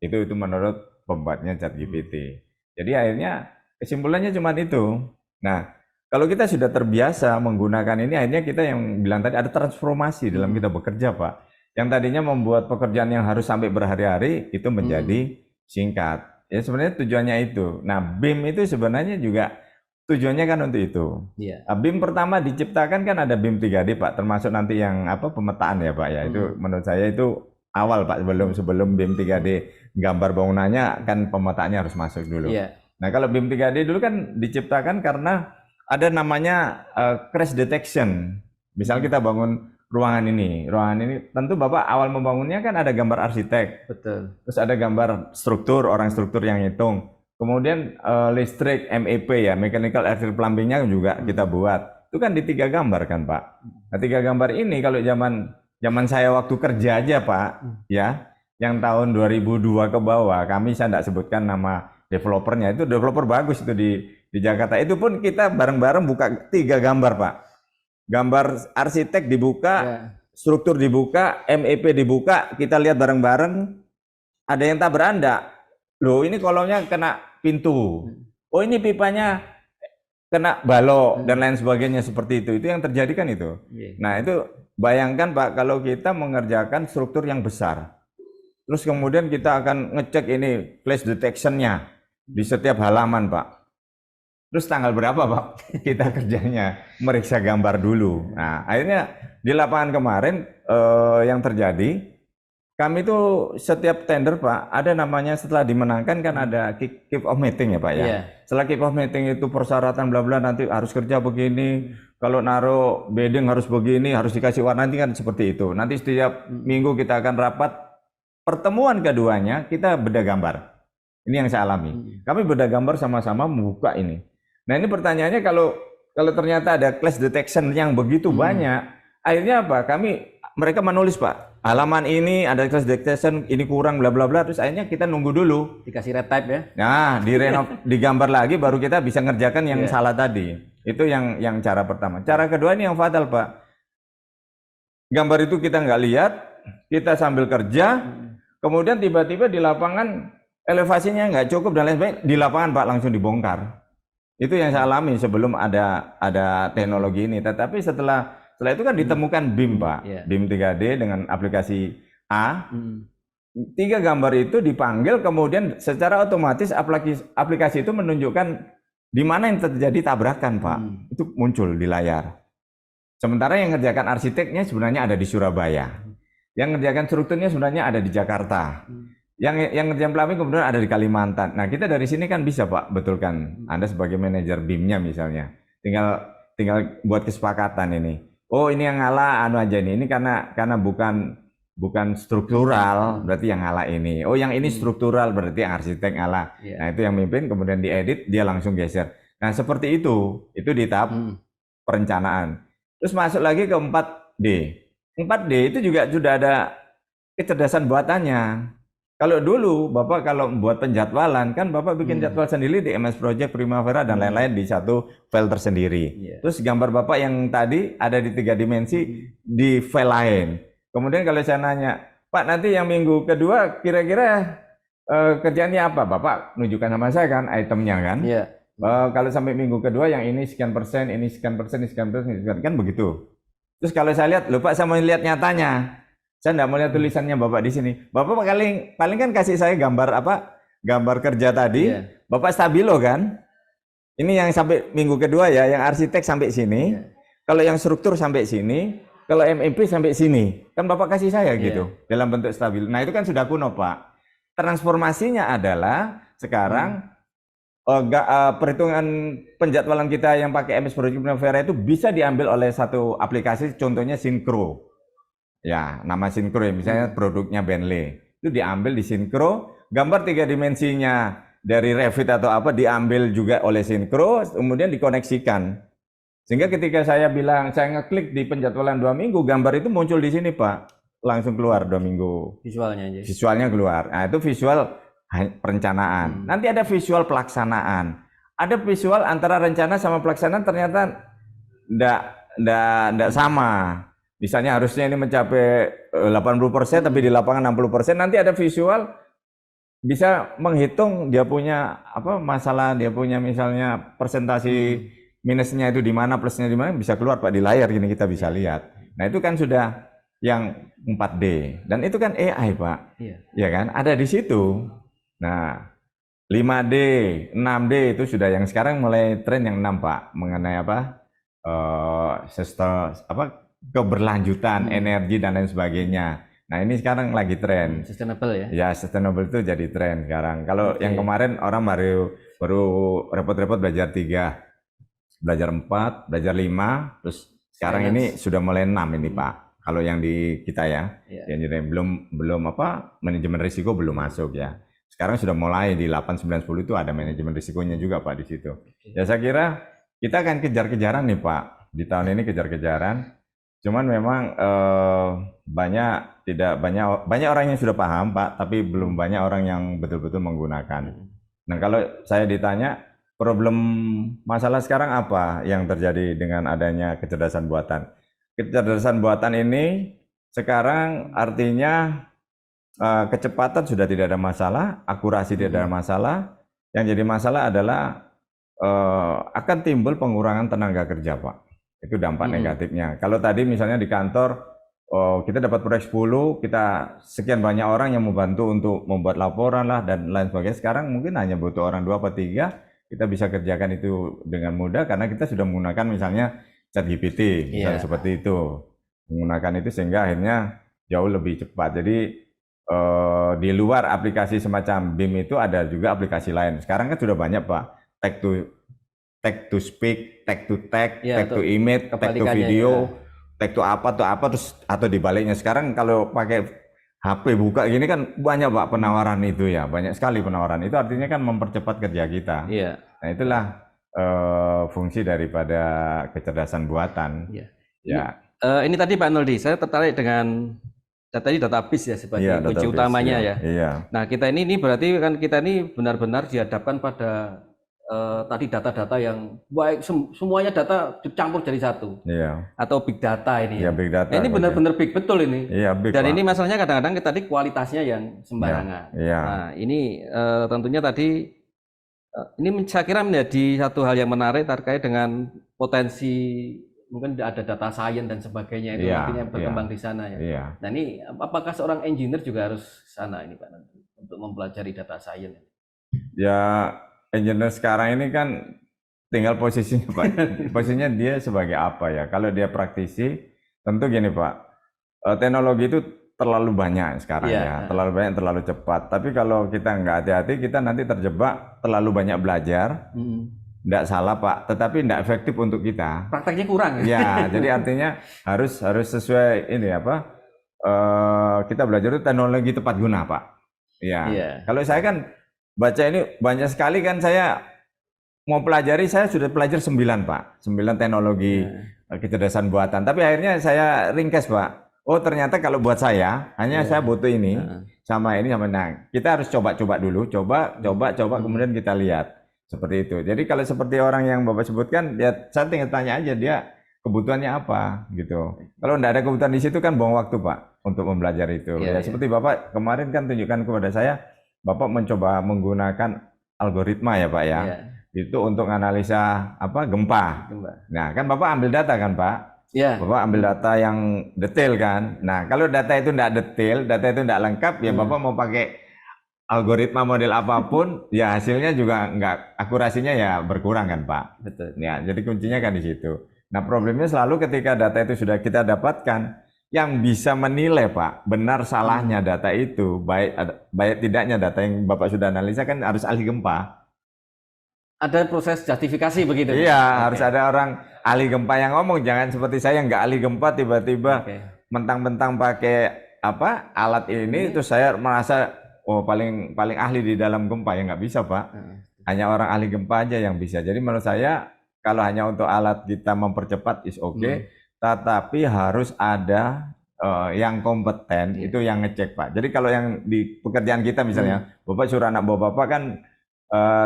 Itu menurut pembuatnya ChatGPT. Jadi akhirnya kesimpulannya cuma itu. Nah, kalau kita sudah terbiasa menggunakan ini, akhirnya kita yang bilang tadi ada transformasi dalam kita bekerja Pak. Yang tadinya membuat pekerjaan yang harus sampai berhari-hari itu menjadi singkat. Ya sebenarnya tujuannya itu. Nah, BIM itu sebenarnya juga tujuannya kan untuk itu. BIM pertama diciptakan kan ada BIM 3D Pak, termasuk nanti yang pemetaan ya Pak ya. Itu menurut saya itu awal Pak, sebelum BIM 3D gambar bangunannya kan pemetaannya harus masuk dulu. Nah, kalau BIM 3D dulu kan diciptakan karena ada namanya crash detection. Misal kita bangun ruangan ini tentu Bapak awal membangunnya kan ada gambar arsitek. Betul. Terus ada gambar struktur, orang struktur yang hitung. Kemudian listrik MEP ya, mechanical electrical plumbingnya juga kita buat. Itu kan di 3 gambar kan Pak. Nah 3 gambar ini kalau zaman saya waktu kerja aja Pak, ya, yang tahun 2002 ke bawah, saya tidak sebutkan nama developernya, itu developer bagus itu di Jakarta. Itu pun kita bareng-bareng buka 3 gambar Pak. Gambar arsitek dibuka, struktur dibuka, MEP dibuka, kita lihat bareng-bareng. Ada yang tak beranda. Loh, ini kolomnya kena pintu. Oh, ini pipanya kena balok dan lain sebagainya seperti itu. Itu yang terjadi kan itu. Nah, itu bayangkan Pak, kalau kita mengerjakan struktur yang besar. Terus kemudian kita akan ngecek ini flash detection-nya di setiap halaman Pak. Terus tanggal berapa Pak kita kerjanya? Meriksa gambar dulu. Nah, akhirnya di lapangan kemarin yang terjadi, kami itu setiap tender Pak, ada namanya setelah dimenangkan kan ada kick off meeting ya Pak ya. Setelah kick off meeting itu persyaratan bla bla, nanti harus kerja begini, kalau naruh bedding harus begini, harus dikasih warna, nanti kan seperti itu. Nanti setiap minggu kita akan rapat. Pertemuan keduanya kita bedah gambar. Ini yang saya alami. Kami bedah gambar sama-sama membuka ini. Nah, ini pertanyaannya kalau ternyata ada clash detection yang begitu banyak, akhirnya apa? Mereka menulis Pak, halaman ini ada clash detection, ini kurang bla bla bla, terus akhirnya kita nunggu dulu. Dikasih red type ya. Nah, digambar lagi baru kita bisa ngerjakan yang salah tadi. Itu yang cara pertama. Cara kedua ini yang fatal Pak. Gambar itu kita nggak lihat, kita sambil kerja, kemudian tiba-tiba di lapangan elevasinya nggak cukup dan lain sebagainya, di lapangan Pak langsung dibongkar. Itu yang saya alami sebelum ada teknologi ini. Tetapi setelah itu kan ditemukan BIM Pak, BIM 3D dengan aplikasi A. 3 gambar itu dipanggil, kemudian secara otomatis aplikasi itu menunjukkan di mana yang terjadi tabrakan Pak. Itu muncul di layar. Sementara yang ngerjakan arsiteknya sebenarnya ada di Surabaya. Yang ngerjakan strukturnya sebenarnya ada di Jakarta. Yang ngerjain plumbing kemudian ada di Kalimantan. Nah, kita dari sini kan bisa Pak betulkan. Anda sebagai manajer BIM-nya misalnya, tinggal buat kesepakatan ini. Oh, ini yang ngalah aja nih. Ini karena bukan struktural, berarti yang ngalah ini. Oh, yang ini struktural, berarti yang arsitek ngalah. Nah, itu yang mimpin, kemudian diedit, dia langsung geser. Nah, seperti itu di tahap perencanaan. Terus masuk lagi ke 4D. 4D itu juga sudah ada kecerdasan buatannya. Kalau dulu Bapak kalau membuat penjadwalan kan Bapak bikin jadwal sendiri di MS Project, Primavera dan lain-lain di satu file tersendiri. Iya. Terus gambar Bapak yang tadi ada di 3 dimensi di file lain. Kemudian kalau saya nanya, Pak nanti yang minggu kedua kira-kira kerjaannya apa? Bapak nunjukkan sama saya kan itemnya kan. Iya. Kalau sampai minggu kedua yang ini sekian persen, ini sekian persen, ini sekian persen, kan begitu. Terus kalau saya lihat, lupa saya mau lihat nyatanya. Saya enggak mau lihat tulisannya Bapak di sini. Bapak paling kan kasih saya gambar apa? Gambar kerja tadi. Iya. Bapak stabilo kan? Ini yang sampai minggu kedua ya, yang arsitek sampai sini. Kalau yang struktur sampai sini, kalau MEP sampai sini. Kan Bapak kasih saya gitu dalam bentuk stabilo. Nah, itu kan sudah kuno, Pak. Transformasinya adalah sekarang perhitungan penjadwalan kita yang pakai MS Project Primavera itu bisa diambil oleh satu aplikasi, contohnya Synchro. Ya, nama Synchro ya, misalnya produknya Bentley. Itu diambil di Synchro, gambar 3 dimensinya dari Revit atau apa diambil juga oleh Synchro, kemudian dikoneksikan. Sehingga ketika saya bilang, saya ngeklik di penjadwalan 2 minggu, gambar itu muncul di sini, Pak. Langsung keluar 2 minggu. Visualnya aja. Visualnya keluar. Nah, itu visual perencanaan. Nanti ada visual pelaksanaan. Ada visual antara rencana sama pelaksanaan ternyata enggak sama. Misalnya harusnya ini mencapai 80% tapi di lapangan 60%. Nanti ada visual bisa menghitung dia punya apa masalah, dia punya misalnya persentasi minusnya itu di mana, plusnya di mana, bisa keluar Pak di layar gini kita bisa lihat. Nah, itu kan sudah yang 4D dan itu kan AI, Pak. Iya. Ya kan? Ada di situ. Nah, 5D, 6D itu sudah yang sekarang mulai tren yang 6, Pak, mengenai apa? Sistem apa? Keberlanjutan energi dan lain sebagainya. Nah, ini sekarang lagi tren. Sustainable ya. Ya, sustainable itu jadi tren sekarang. Kalau yang kemarin orang baru repot-repot belajar 3, belajar 4, belajar 5, terus sekarang ini sudah mulai 6 ini, Pak. Kalau yang di kita ya. Yang jadi belum apa? Manajemen risiko belum masuk ya. Sekarang sudah mulai di 8, 9, 10 itu ada manajemen risikonya juga, Pak, di situ. Ya, saya kira kita akan kejar-kejaran nih, Pak. Di tahun ini kejar-kejaran. Cuman memang banyak orang yang sudah paham, Pak, tapi belum banyak orang yang betul-betul menggunakan. Nah, kalau saya ditanya problem masalah sekarang apa yang terjadi dengan adanya kecerdasan buatan? Kecerdasan buatan ini sekarang artinya kecepatan sudah tidak ada masalah, akurasi tidak ada masalah. Yang jadi masalah adalah akan timbul pengurangan tenaga kerja, Pak. Itu dampak negatifnya. Kalau tadi misalnya di kantor kita dapat proyek 10, kita sekian banyak orang yang membantu untuk membuat laporan lah dan lain sebagainya. Sekarang mungkin hanya butuh orang 2 atau 3, kita bisa kerjakan itu dengan mudah karena kita sudah menggunakan misalnya ChatGPT, misalnya seperti itu. Menggunakan itu sehingga akhirnya jauh lebih cepat. Jadi di luar aplikasi semacam BIM itu ada juga aplikasi lain. Sekarang kan sudah banyak, Pak. Text to speak, text to text, text to image, text to video, text to apa terus atau dibaliknya. Sekarang kalau pakai HP buka gini kan banyak, Pak, penawaran itu ya, banyak sekali penawaran. Itu artinya kan mempercepat kerja kita. Iya. Nah, itulah fungsi daripada kecerdasan buatan. Iya. Ya. Ini tadi Pak Noldi, saya tertarik dengan tadi database ya sebagai kunci database, utamanya ya. Iya. Nah, kita ini berarti kan kita ini benar-benar dihadapkan pada tadi data-data yang baik, semuanya data dicampur jadi satu. Iya. Atau big data ini. Iya, big data. Ini benar-benar big betul ini. Iya, big. Dan Pak. ini masalahnya kadang-kadang tadi kualitasnya yang sembarangan. Iya. Nah, ini tentunya tadi ini saya kira menjadi satu hal yang menarik terkait dengan potensi mungkin ada data science dan sebagainya itu nantinya berkembang di sana ya. Iya. Nah, ini apakah seorang engineer juga harus sana ini Pak nanti untuk mempelajari data science? Ya, engineer sekarang ini kan tinggal posisinya, Pak. Posisinya dia sebagai apa ya? Kalau dia praktisi, tentu gini, Pak. Teknologi itu terlalu banyak sekarang ya, terlalu banyak, terlalu cepat. Tapi kalau kita nggak hati-hati, kita nanti terjebak terlalu banyak belajar. Nggak salah, Pak, tetapi nggak efektif untuk kita. Prakteknya kurang. Ya, jadi artinya harus sesuai ini apa? Kita belajar itu teknologi tepat guna, Pak. Ya. Kalau saya kan baca ini banyak sekali kan saya mau pelajari, saya sudah pelajar 9, Pak. 9 teknologi kecerdasan buatan. Tapi akhirnya saya ringkas, Pak. Oh, ternyata kalau buat saya, hanya saya butuh ini. sama ini sama. Nah, kita harus coba-coba dulu, coba kemudian kita lihat seperti itu. Jadi kalau seperti orang yang Bapak sebutkan, ya saya tinggal tanya aja dia kebutuhannya apa gitu. Kalau enggak ada kebutuhan di situ kan buang waktu Pak untuk mempelajari itu. Iya, Ya iya. seperti Bapak kemarin kan tunjukkan kepada saya, Bapak mencoba menggunakan algoritma ya Pak ya. Iya. Itu untuk analisa apa gempa. Nah, kan Bapak ambil data kan Pak? Iya. Bapak ambil data yang detail kan. Nah, kalau data itu tidak detail, data itu tidak lengkap, ya Bapak mau pakai algoritma model apapun, ya hasilnya juga nggak, akurasinya ya berkurang kan Pak. Betul. Ya, jadi kuncinya kan di situ. Nah, problemnya selalu ketika data itu sudah kita dapatkan, yang bisa menilai Pak, benar salahnya data itu, baik tidaknya data yang Bapak sudah analisa kan harus ahli gempa. Ada proses justifikasi begitu. Iya, Oke. harus ada orang ahli gempa yang ngomong, jangan seperti saya yang nggak ahli gempa tiba-tiba Oke. mentang-mentang pakai apa alat ini terus saya merasa oh paling ahli di dalam gempa, ya nggak bisa Pak. Hanya orang ahli gempa aja yang bisa. Jadi menurut saya kalau hanya untuk alat kita mempercepat is oke, tetapi harus ada yang kompeten itu yang ngecek Pak. Jadi kalau yang di pekerjaan kita misalnya, Bapak suruh anak buah Bapak kan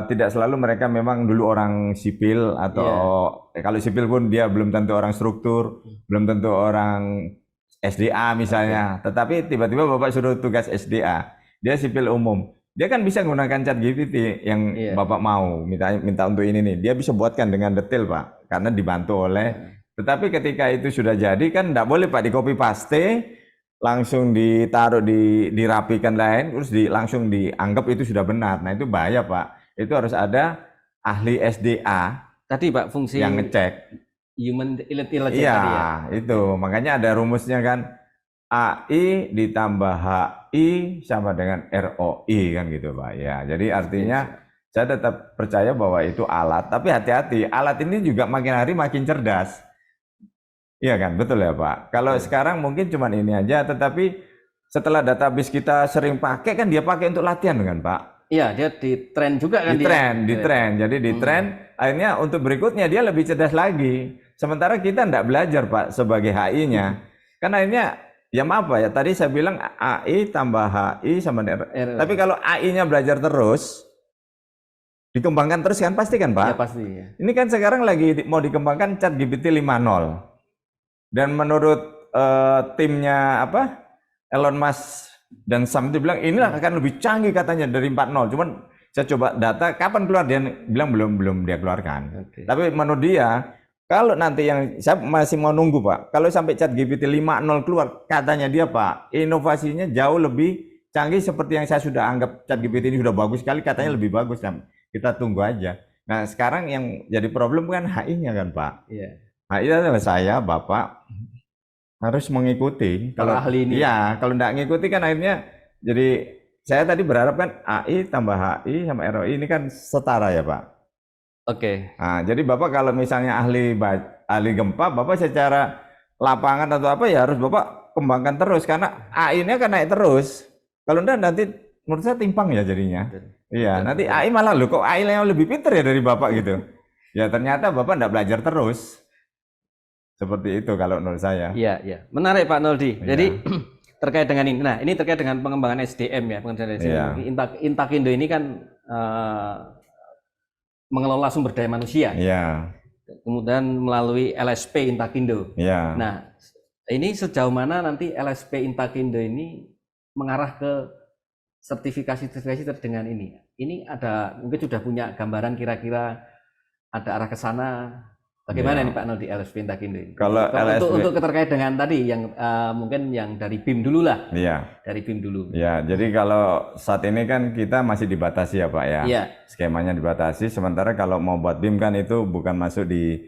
tidak selalu mereka memang dulu orang sipil atau kalau sipil pun dia belum tentu orang struktur, belum tentu orang SDA misalnya. Tetapi tiba-tiba Bapak suruh tugas SDA, dia sipil umum, dia kan bisa menggunakan ChatGPT yang Bapak mau minta untuk ini nih, dia bisa buatkan dengan detail Pak, karena dibantu oleh. Tetapi ketika itu sudah jadi kan tidak boleh Pak di copy paste, langsung ditaruh dirapikan lain, terus langsung dianggap itu sudah benar. Nah itu bahaya Pak. Itu harus ada ahli SDA Tadi Pak fungsi yang ngecek. human intelligence Iya, tadi ya. itu makanya ada rumusnya kan, AI ditambah HI sama dengan ROI kan gitu Pak. Ya, jadi artinya saya tetap percaya bahwa itu alat, tapi hati-hati, alat ini juga makin hari makin cerdas. Iya kan, betul ya Pak. Kalau sekarang mungkin cuma ini aja, tetapi setelah database kita sering pakai kan dia pakai untuk latihan kan Pak. Iya, dia di tren juga kan Di tren. Jadi di tren, akhirnya untuk berikutnya dia lebih cerdas lagi. Sementara kita tidak belajar Pak sebagai HI-nya. Karena akhirnya ya maaf Pak ya, tadi saya bilang AI tambah HI sama dengan tapi kalau AI-nya belajar terus, dikembangkan terus kan pasti kan Pak. Ya pasti ya. Ini kan sekarang lagi mau dikembangkan ChatGPT 5.0. Dan menurut timnya apa Elon Musk dan Sam itu bilang inilah akan lebih canggih katanya dari 4.0. Cuman saya coba data kapan keluar, dia bilang belum dia keluarkan. Tapi menurut dia kalau nanti yang saya masih mau nunggu Pak, kalau sampai ChatGPT 5.0 keluar, katanya dia Pak inovasinya jauh lebih canggih seperti yang saya sudah anggap ChatGPT ini sudah bagus sekali, katanya lebih bagus. Kita tunggu aja. Nah sekarang yang jadi problem kan HI-nya kan Pak. Iya. HI adalah saya Bapak harus mengikuti. Kalau ahli ini. Iya, kalau tidak ngikuti kan akhirnya jadi saya tadi berharap kan AI tambah HI sama ROI ini kan setara ya Pak. Oke. Nah, jadi Bapak kalau misalnya ahli gempa, Bapak secara lapangan atau apa ya harus Bapak kembangkan terus karena AI-nya kan naik terus. Kalau enggak nanti menurut saya timpang ya jadinya. Iya, nanti AI malah loh kok AI yang lebih pintar ya dari Bapak gitu. Ya ternyata Bapak enggak belajar terus. Seperti itu kalau menurut saya. Iya, iya. Menarik Pak Noldi. Iya. Jadi terkait dengan ini. Nah, ini terkait dengan pengembangan SDM ya, pengembangan SDM. Iya. Intakindo ini kan mengelola sumber daya manusia. Iya. Kemudian melalui LSP Intakindo. Iya. Nah, ini sejauh mana nanti LSP Intakindo ini mengarah ke sertifikasi terkait dengan ini? Ini ada mungkin sudah punya gambaran kira-kira ada arah ke sana. Bagaimana Iya. nih Pak Noldi LSP Intakindo ini? Kalau LSP untuk terkait dengan tadi yang mungkin yang dari BIM dulu lah. Iya. Dari BIM dulu. Ya, jadi kalau saat ini kan kita masih dibatasi ya Pak ya. Iya. Skemanya dibatasi. Sementara kalau mau buat BIM kan itu bukan masuk di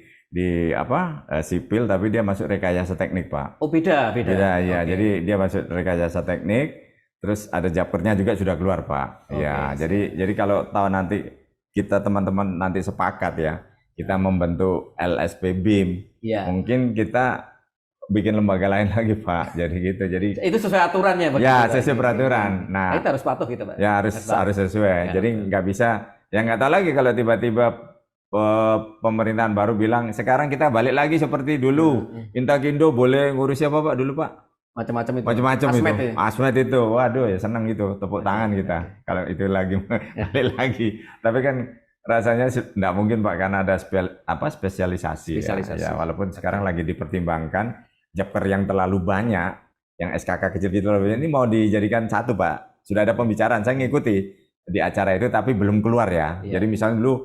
sipil, tapi dia masuk rekayasa teknik Pak. Oh beda. Beda ya. Oke. Jadi dia masuk rekayasa teknik. Terus ada Japkernya juga sudah keluar Pak. Oke, Ya, jadi kalau tahu nanti kita teman-teman nanti sepakat ya, kita membentuk LSP BIM. Iya. Mungkin kita bikin lembaga lain lagi Pak. Jadi gitu. Jadi Itu sesuai aturannya begitu, ya Pak? sesuai peraturan. Nah, Kita harus patuh gitu Pak. ya harus sesuai. Ya, Jadi betul. nggak bisa. Ya nggak tahu lagi kalau tiba-tiba pemerintahan baru bilang sekarang kita balik lagi seperti dulu. Intakindo boleh ngurus siapa Pak dulu Pak? Macam-macam itu. Macam-macam itu. Asmed ya. Asmed itu. Waduh ya senang itu. Tepuk tangan kita. Kalau itu lagi balik lagi. Tapi kan rasanya enggak mungkin Pak karena ada spesialisasi. Spesialisasi. Ya, walaupun sekarang lagi dipertimbangkan joker yang terlalu banyak, yang SKK kecil itu ini mau dijadikan satu Pak. Sudah ada pembicaraan, saya ngikuti di acara itu tapi belum keluar ya. Iya. Jadi misalnya dulu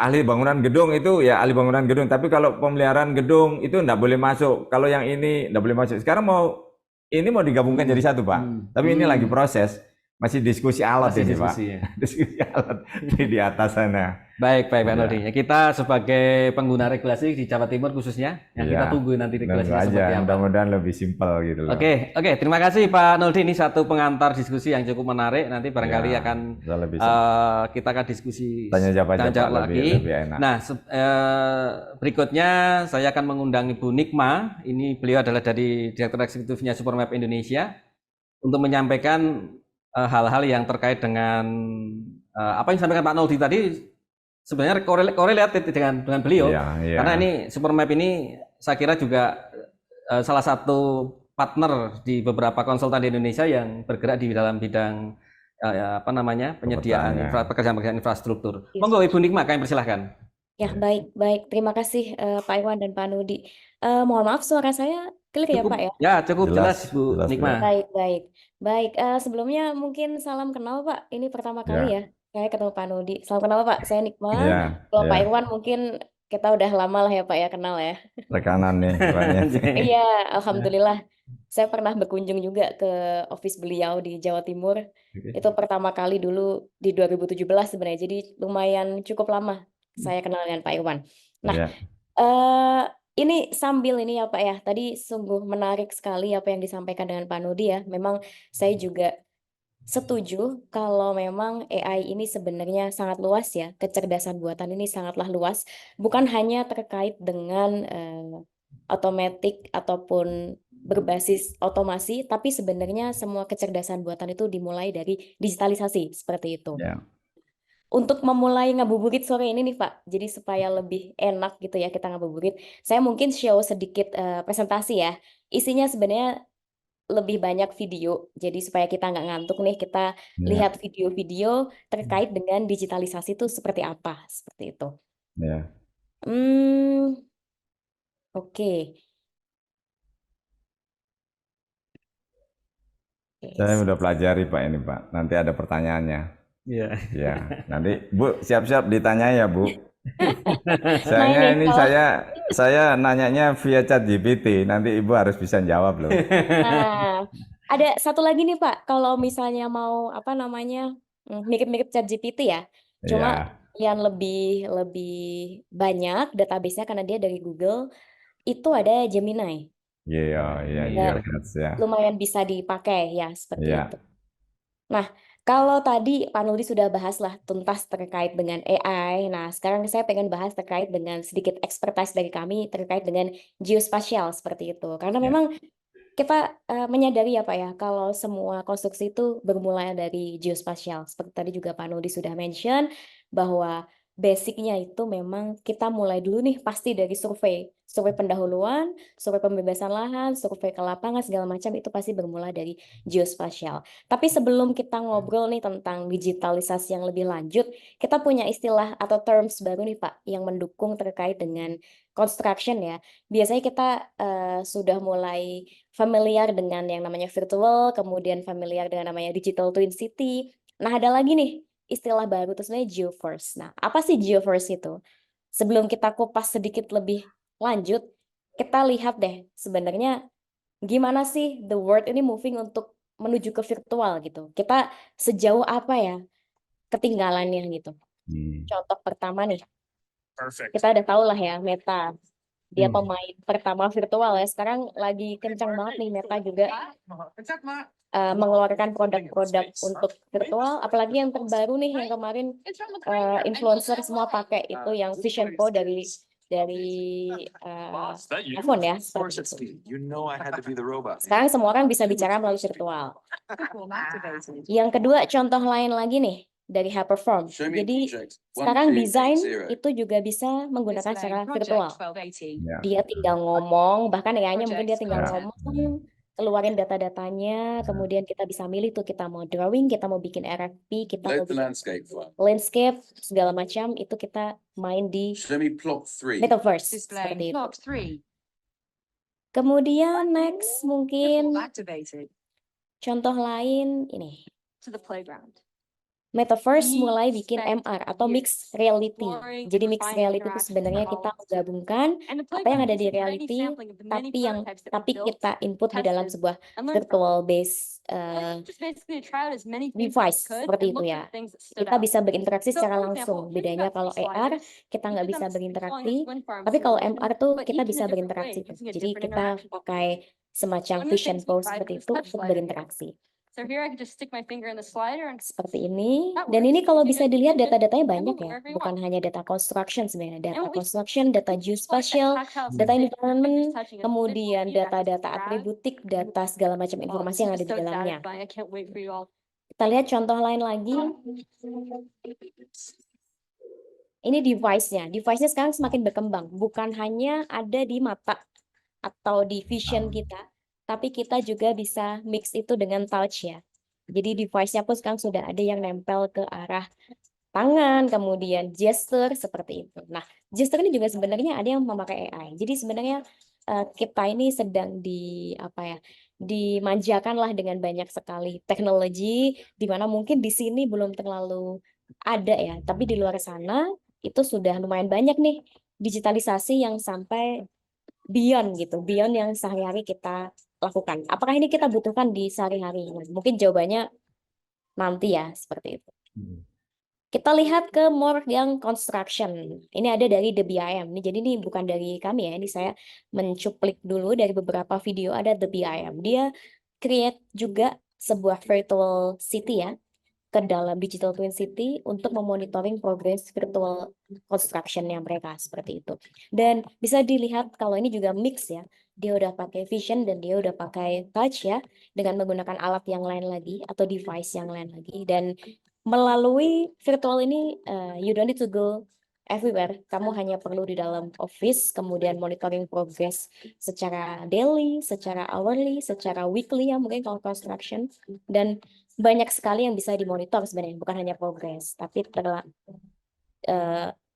ahli bangunan gedung itu ya ahli bangunan gedung, tapi kalau pemeliharaan gedung itu enggak boleh masuk. Kalau yang ini enggak boleh masuk. Sekarang ini mau digabungkan jadi satu Pak. Tapi ini lagi proses, masih diskusi alat Masih ini diskusi, Pak. ya. Diskusi alat di atas sana. Baik Pak Iya. Nodi. Ya, kita sebagai pengguna regulasi di Jawa Timur khususnya, yang kita Iya. tunggu nanti Tentu regulasinya aja, seperti apa. mudah-mudahan lebih simpel gitu loh. Oke, terima kasih Pak Noldi. Ini satu pengantar diskusi yang cukup menarik. Nanti barangkali Ya, akan bisa lebih kita akan diskusi tanya jawab tanya jawab lagi. lebih enak. Nah, berikutnya saya akan mengundang Ibu Nikma. Ini beliau adalah dari Direktur Eksekutifnya Supermap Indonesia untuk menyampaikan hal-hal yang terkait dengan apa yang disampaikan Pak Noldi tadi. Sebenarnya korelatif dengan beliau. Iya, iya. Karena ini Supermap ini saya kira juga salah satu partner di beberapa konsultan di Indonesia yang bergerak di dalam bidang penyediaan pekerjaan infrastruktur. Yes. Monggo Ibu Nikma, kami persilahkan. Ya, baik. Terima kasih Pak Iwan dan Pak Nudi. Mohon maaf suara saya clear ya Pak ya? Ya, cukup jelas Bu jelas, Nikma. Baik. Sebelumnya mungkin salam kenal Pak. Ini pertama kali ya saya ketemu Pak Nudi. Salam kenal Pak, saya Nikma. Kalau Pak Iwan mungkin kita udah lama lah ya Pak ya kenal ya. Rekanan nih. Iya, alhamdulillah. Saya pernah berkunjung juga ke office beliau di Jawa Timur. Itu pertama kali dulu di 2017 sebenarnya. Jadi lumayan cukup lama saya kenal dengan Pak Iwan. Nah, ini sambil ini ya Pak ya. Tadi sungguh menarik sekali apa yang disampaikan dengan Pak Nudi ya. Memang saya juga setuju kalau memang AI ini sebenarnya sangat luas ya. Kecerdasan buatan ini sangatlah luas. Bukan hanya terkait dengan otomatik ataupun berbasis otomasi, tapi sebenarnya semua kecerdasan buatan itu dimulai dari digitalisasi seperti itu. Ya. Untuk memulai ngabuburit sore ini nih Pak, jadi supaya lebih enak gitu ya kita ngabuburit, saya mungkin show sedikit presentasi ya. Isinya sebenarnya lebih banyak video, jadi supaya kita nggak ngantuk nih, kita lihat video-video terkait dengan digitalisasi itu seperti apa, seperti itu. Ya. Oke. Saya udah pelajari Pak ini Pak. Nanti ada pertanyaannya. Iya. Ya. Nanti Bu siap-siap ditanya ya Bu. Saya nanyanya via chat GPT. Nanti Ibu harus bisa jawab loh. Nah, ada satu lagi nih Pak, kalau misalnya mau mirip-mirip ChatGPT ya, cuma yang lebih banyak database-nya karena dia dari Google, itu ada Gemini. Iya. Lumayan bisa dipakai ya seperti Iya. itu. Nah, kalau tadi Pak Nuri sudah bahas lah tuntas terkait dengan AI. Nah, sekarang saya pengen bahas terkait dengan sedikit expertise dari kami terkait dengan geospasial seperti itu. Karena memang kita menyadari ya Pak ya, kalau semua konstruksi itu bermula dari geospasial. Seperti tadi juga Pak Nudi sudah mention bahwa basicnya itu memang kita mulai dulu nih pasti dari survei pendahuluan, survei pembebasan lahan, survei ke lapangan segala macam itu pasti bermula dari geospasial. Tapi sebelum kita ngobrol nih tentang digitalisasi yang lebih lanjut, kita punya istilah atau terms baru nih Pak yang mendukung terkait dengan construction ya. Biasanya kita sudah mulai familiar dengan yang namanya virtual, kemudian familiar dengan namanya digital twin city. Nah, ada lagi nih istilah baru itu sebenarnya geoverse. Nah, apa sih geoverse itu? Sebelum kita kupas sedikit lebih lanjut, kita lihat deh sebenarnya gimana sih the world ini moving untuk menuju ke virtual gitu. Kita sejauh apa ya ketinggalannya gitu. Contoh pertama nih, kita udah tahu lah ya Meta. Dia pemain pertama virtual ya. Sekarang lagi kencang banget nih Meta juga mengeluarkan produk-produk untuk virtual. Apalagi yang terbaru nih yang kemarin influencer semua pakai itu yang Vision Pro dari iPhone ya. Sekarang semua orang bisa bicara melalui virtual. Yang kedua contoh lain lagi nih, dari Hyperform. Jadi sekarang desain itu juga bisa menggunakan secara virtual. Ya. Dia tinggal ngomong, bahkan AI-nya mungkin dia tinggal Ya. ngomong, keluarin data-datanya, kemudian kita bisa milih tuh kita mau drawing, kita mau bikin RFP, kita mau bikin landscape, segala macam, itu kita main di Metaverse seperti itu. Kemudian next mungkin contoh lain ini. Metaverse mulai bikin MR atau mixed reality. Jadi mixed reality itu sebenarnya kita menggabungkan apa yang ada di reality, tapi kita input di dalam sebuah virtual base device seperti itu ya. Kita bisa berinteraksi secara langsung. Bedanya kalau AR kita nggak bisa berinteraksi, tapi kalau MR tuh kita bisa berinteraksi. Jadi kita pakai semacam vision pro seperti itu untuk berinteraksi. Seperti ini. Dan ini kalau bisa dilihat data-datanya banyak ya. Bukan hanya data construction sebenarnya. Data construction, data geospatial, data environment, kemudian data-data atributik, data segala macam informasi yang ada di dalamnya. Kita lihat contoh lain lagi. Ini device-nya. Device-nya sekarang semakin berkembang. Bukan hanya ada di mata atau di vision kita, tapi kita juga bisa mix itu dengan touch ya. Jadi device-nya pun sekarang sudah ada yang nempel ke arah tangan, kemudian gesture seperti itu. Nah, gesture ini juga sebenarnya ada yang memakai AI. Jadi sebenarnya kita ini sedang dimanjakan lah dengan banyak sekali teknologi, di mana mungkin di sini belum terlalu ada ya, tapi di luar sana itu sudah lumayan banyak nih digitalisasi yang sampai beyond gitu, beyond yang sehari-hari kita lakukan. Apakah ini kita butuhkan di sehari-hari? Mungkin jawabannya nanti ya, seperti itu. Kita lihat ke more yang construction. Ini ada dari The BIM. Jadi ini bukan dari kami ya, ini saya mencuplik dulu dari beberapa video ada The BIM. Dia create juga sebuah virtual city ya, ke dalam Digital Twin City untuk memonitoring progress virtual construction-nya mereka seperti itu. Dan bisa dilihat kalau ini juga mix ya. Dia udah pakai vision dan dia udah pakai touch ya, dengan menggunakan alat yang lain lagi atau device yang lain lagi. Dan melalui virtual ini you don't need to go everywhere. Kamu hanya perlu di dalam office, kemudian monitoring progress secara daily, secara hourly, secara weekly ya mungkin kalau construction. Dan banyak sekali yang bisa dimonitor sebenarnya, bukan hanya progress, tapi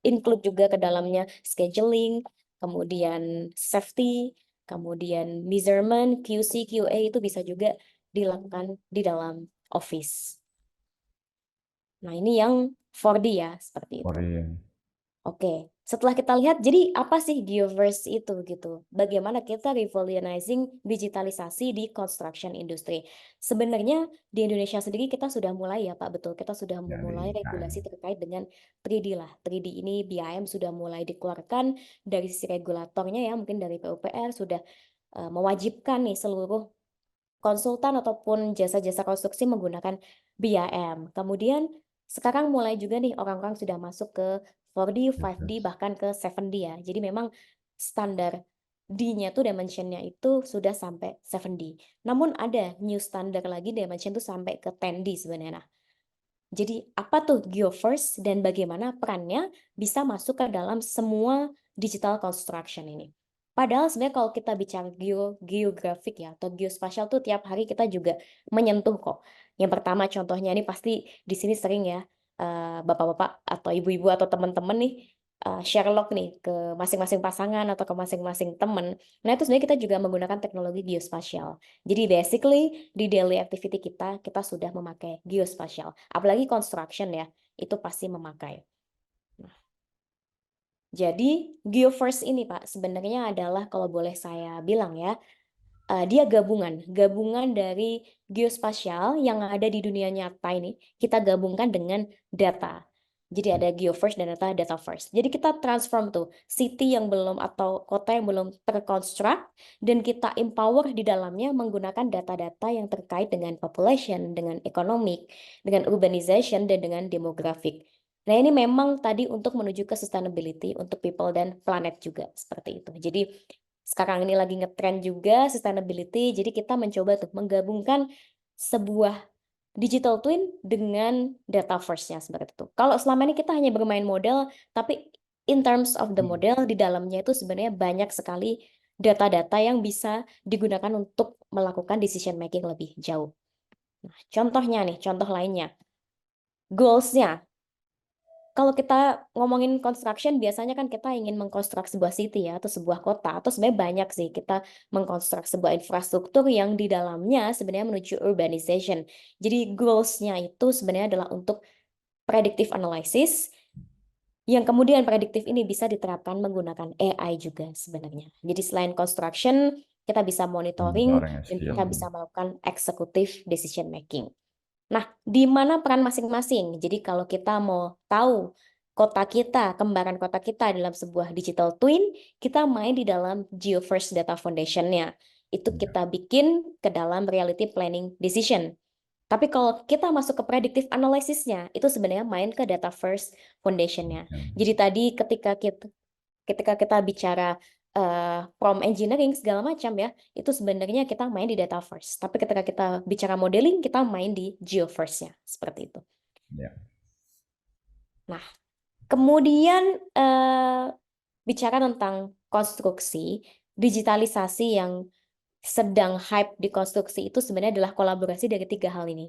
include juga ke dalamnya scheduling, kemudian safety, kemudian measurement, QC, QA itu bisa juga dilakukan di dalam office. Nah, ini yang 4D ya, seperti itu. Oke, setelah kita lihat, jadi apa sih Geoverse itu gitu? Bagaimana kita revolutionizing digitalisasi di construction industry? Sebenarnya di Indonesia sendiri kita sudah mulai ya Pak, betul. Kita sudah memulai regulasi terkait dengan 3D lah. 3D ini BIM sudah mulai dikeluarkan dari sisi regulatornya ya, mungkin dari PUPR sudah mewajibkan nih seluruh konsultan ataupun jasa-jasa konstruksi menggunakan BIM. Kemudian sekarang mulai juga nih orang-orang sudah masuk ke 4D, 5D, bahkan ke 7D ya. Jadi memang standar D-nya tuh dimensionnya itu sudah sampai 7D. Namun ada new standard lagi dimension tuh sampai ke 10D sebenarnya. Nah, jadi apa tuh Geoverse dan bagaimana perannya bisa masuk ke dalam semua digital construction ini? Padahal sebenarnya kalau kita bicara geografik ya atau geospasial tuh tiap hari kita juga menyentuh kok. Yang pertama contohnya ini pasti di sini sering ya bapak-bapak atau ibu-ibu atau teman-teman nih share log nih ke masing-masing pasangan atau ke masing-masing teman. Nah itu sebenarnya kita juga menggunakan teknologi geospasial. Jadi basically di daily activity kita sudah memakai geospasial. Apalagi construction ya, itu pasti memakai. Jadi Geoverse ini Pak sebenarnya adalah kalau boleh saya bilang ya, dia gabungan dari geospasial yang ada di dunia nyata ini, kita gabungkan dengan data. Jadi ada Geoverse dan data first. Jadi kita transform tuh city yang belum atau kota yang belum terkonstruk dan kita empower di dalamnya menggunakan data-data yang terkait dengan population, dengan economic, dengan urbanization dan dengan demographic. Nah, ini memang tadi untuk menuju ke sustainability untuk people dan planet juga seperti itu. Jadi sekarang ini lagi ngetrend juga sustainability. Jadi kita mencoba tuh menggabungkan sebuah digital twin dengan data first-nya seperti itu. Kalau selama ini kita hanya bermain model, tapi in terms of the model di dalamnya itu sebenarnya banyak sekali data-data yang bisa digunakan untuk melakukan decision making lebih jauh. Nah, contohnya nih, contoh lainnya, goals-nya. Kalau kita ngomongin construction, biasanya kan kita ingin mengkonstruk sebuah city ya, atau sebuah kota, atau sebenarnya banyak sih kita mengkonstruk sebuah infrastruktur yang di dalamnya sebenarnya menuju urbanization. Jadi goals-nya itu sebenarnya adalah untuk predictive analysis, yang kemudian prediktif ini bisa diterapkan menggunakan AI juga sebenarnya. Jadi selain construction, kita bisa monitoring Monitoring dan skill. kita bisa melakukan executive decision making. Nah, di mana peran masing-masing? Jadi kalau kita mau tahu kota kita, kembaran kota kita dalam sebuah digital twin, kita main di dalam GeoFirst Data Foundation-nya. Itu kita bikin ke dalam reality planning decision. Tapi kalau kita masuk ke predictive analysis-nya, itu sebenarnya main ke data first foundation-nya. Jadi tadi ketika kita bicara prompt engineering segala macam ya, itu sebenarnya kita main di data first. Tapi ketika kita bicara modeling, kita main di geo first-nya, seperti itu. Ya. Nah, kemudian bicara tentang konstruksi, digitalisasi yang sedang hype di konstruksi itu sebenarnya adalah kolaborasi dari 3 hal ini.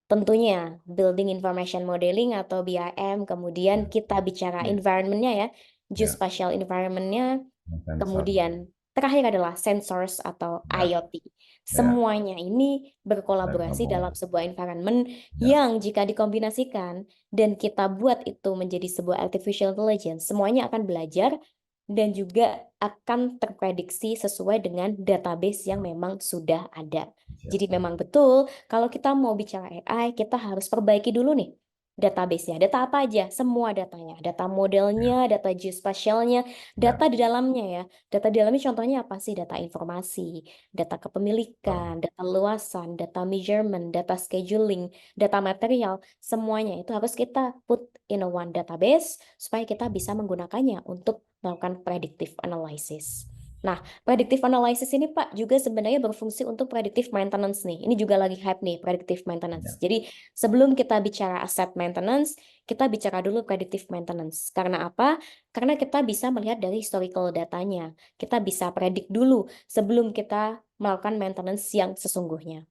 Tentunya Building Information Modeling atau BIM, kemudian kita bicara Ya. environment-nya ya, Ya. geospatial environment-nya, Sensor. kemudian terakhir adalah sensors atau Ya. IoT. Semuanya ini berkolaborasi Bergabung. dalam sebuah environment Ya. yang jika dikombinasikan dan kita buat itu menjadi sebuah artificial intelligence, semuanya akan belajar dan juga akan terprediksi sesuai dengan database yang memang sudah ada. Jadi memang betul, kalau kita mau bicara AI, kita harus perbaiki dulu nih database-nya. Data apa aja? Semua datanya. Data modelnya, data geospatialnya, data di dalamnya ya. Data di dalamnya contohnya apa sih? Data informasi, data kepemilikan, data luasan, data measurement, data scheduling, data material. Semuanya itu harus kita put in a one database supaya kita bisa menggunakannya untuk melakukan predictive analysis. Nah, predictive analysis ini Pak juga sebenarnya berfungsi untuk predictive maintenance nih. Ini juga lagi hype nih, predictive maintenance. Jadi sebelum kita bicara asset maintenance, kita bicara dulu predictive maintenance. Karena apa? Karena kita bisa melihat dari historical datanya. Kita bisa predik dulu sebelum kita melakukan maintenance yang sesungguhnya.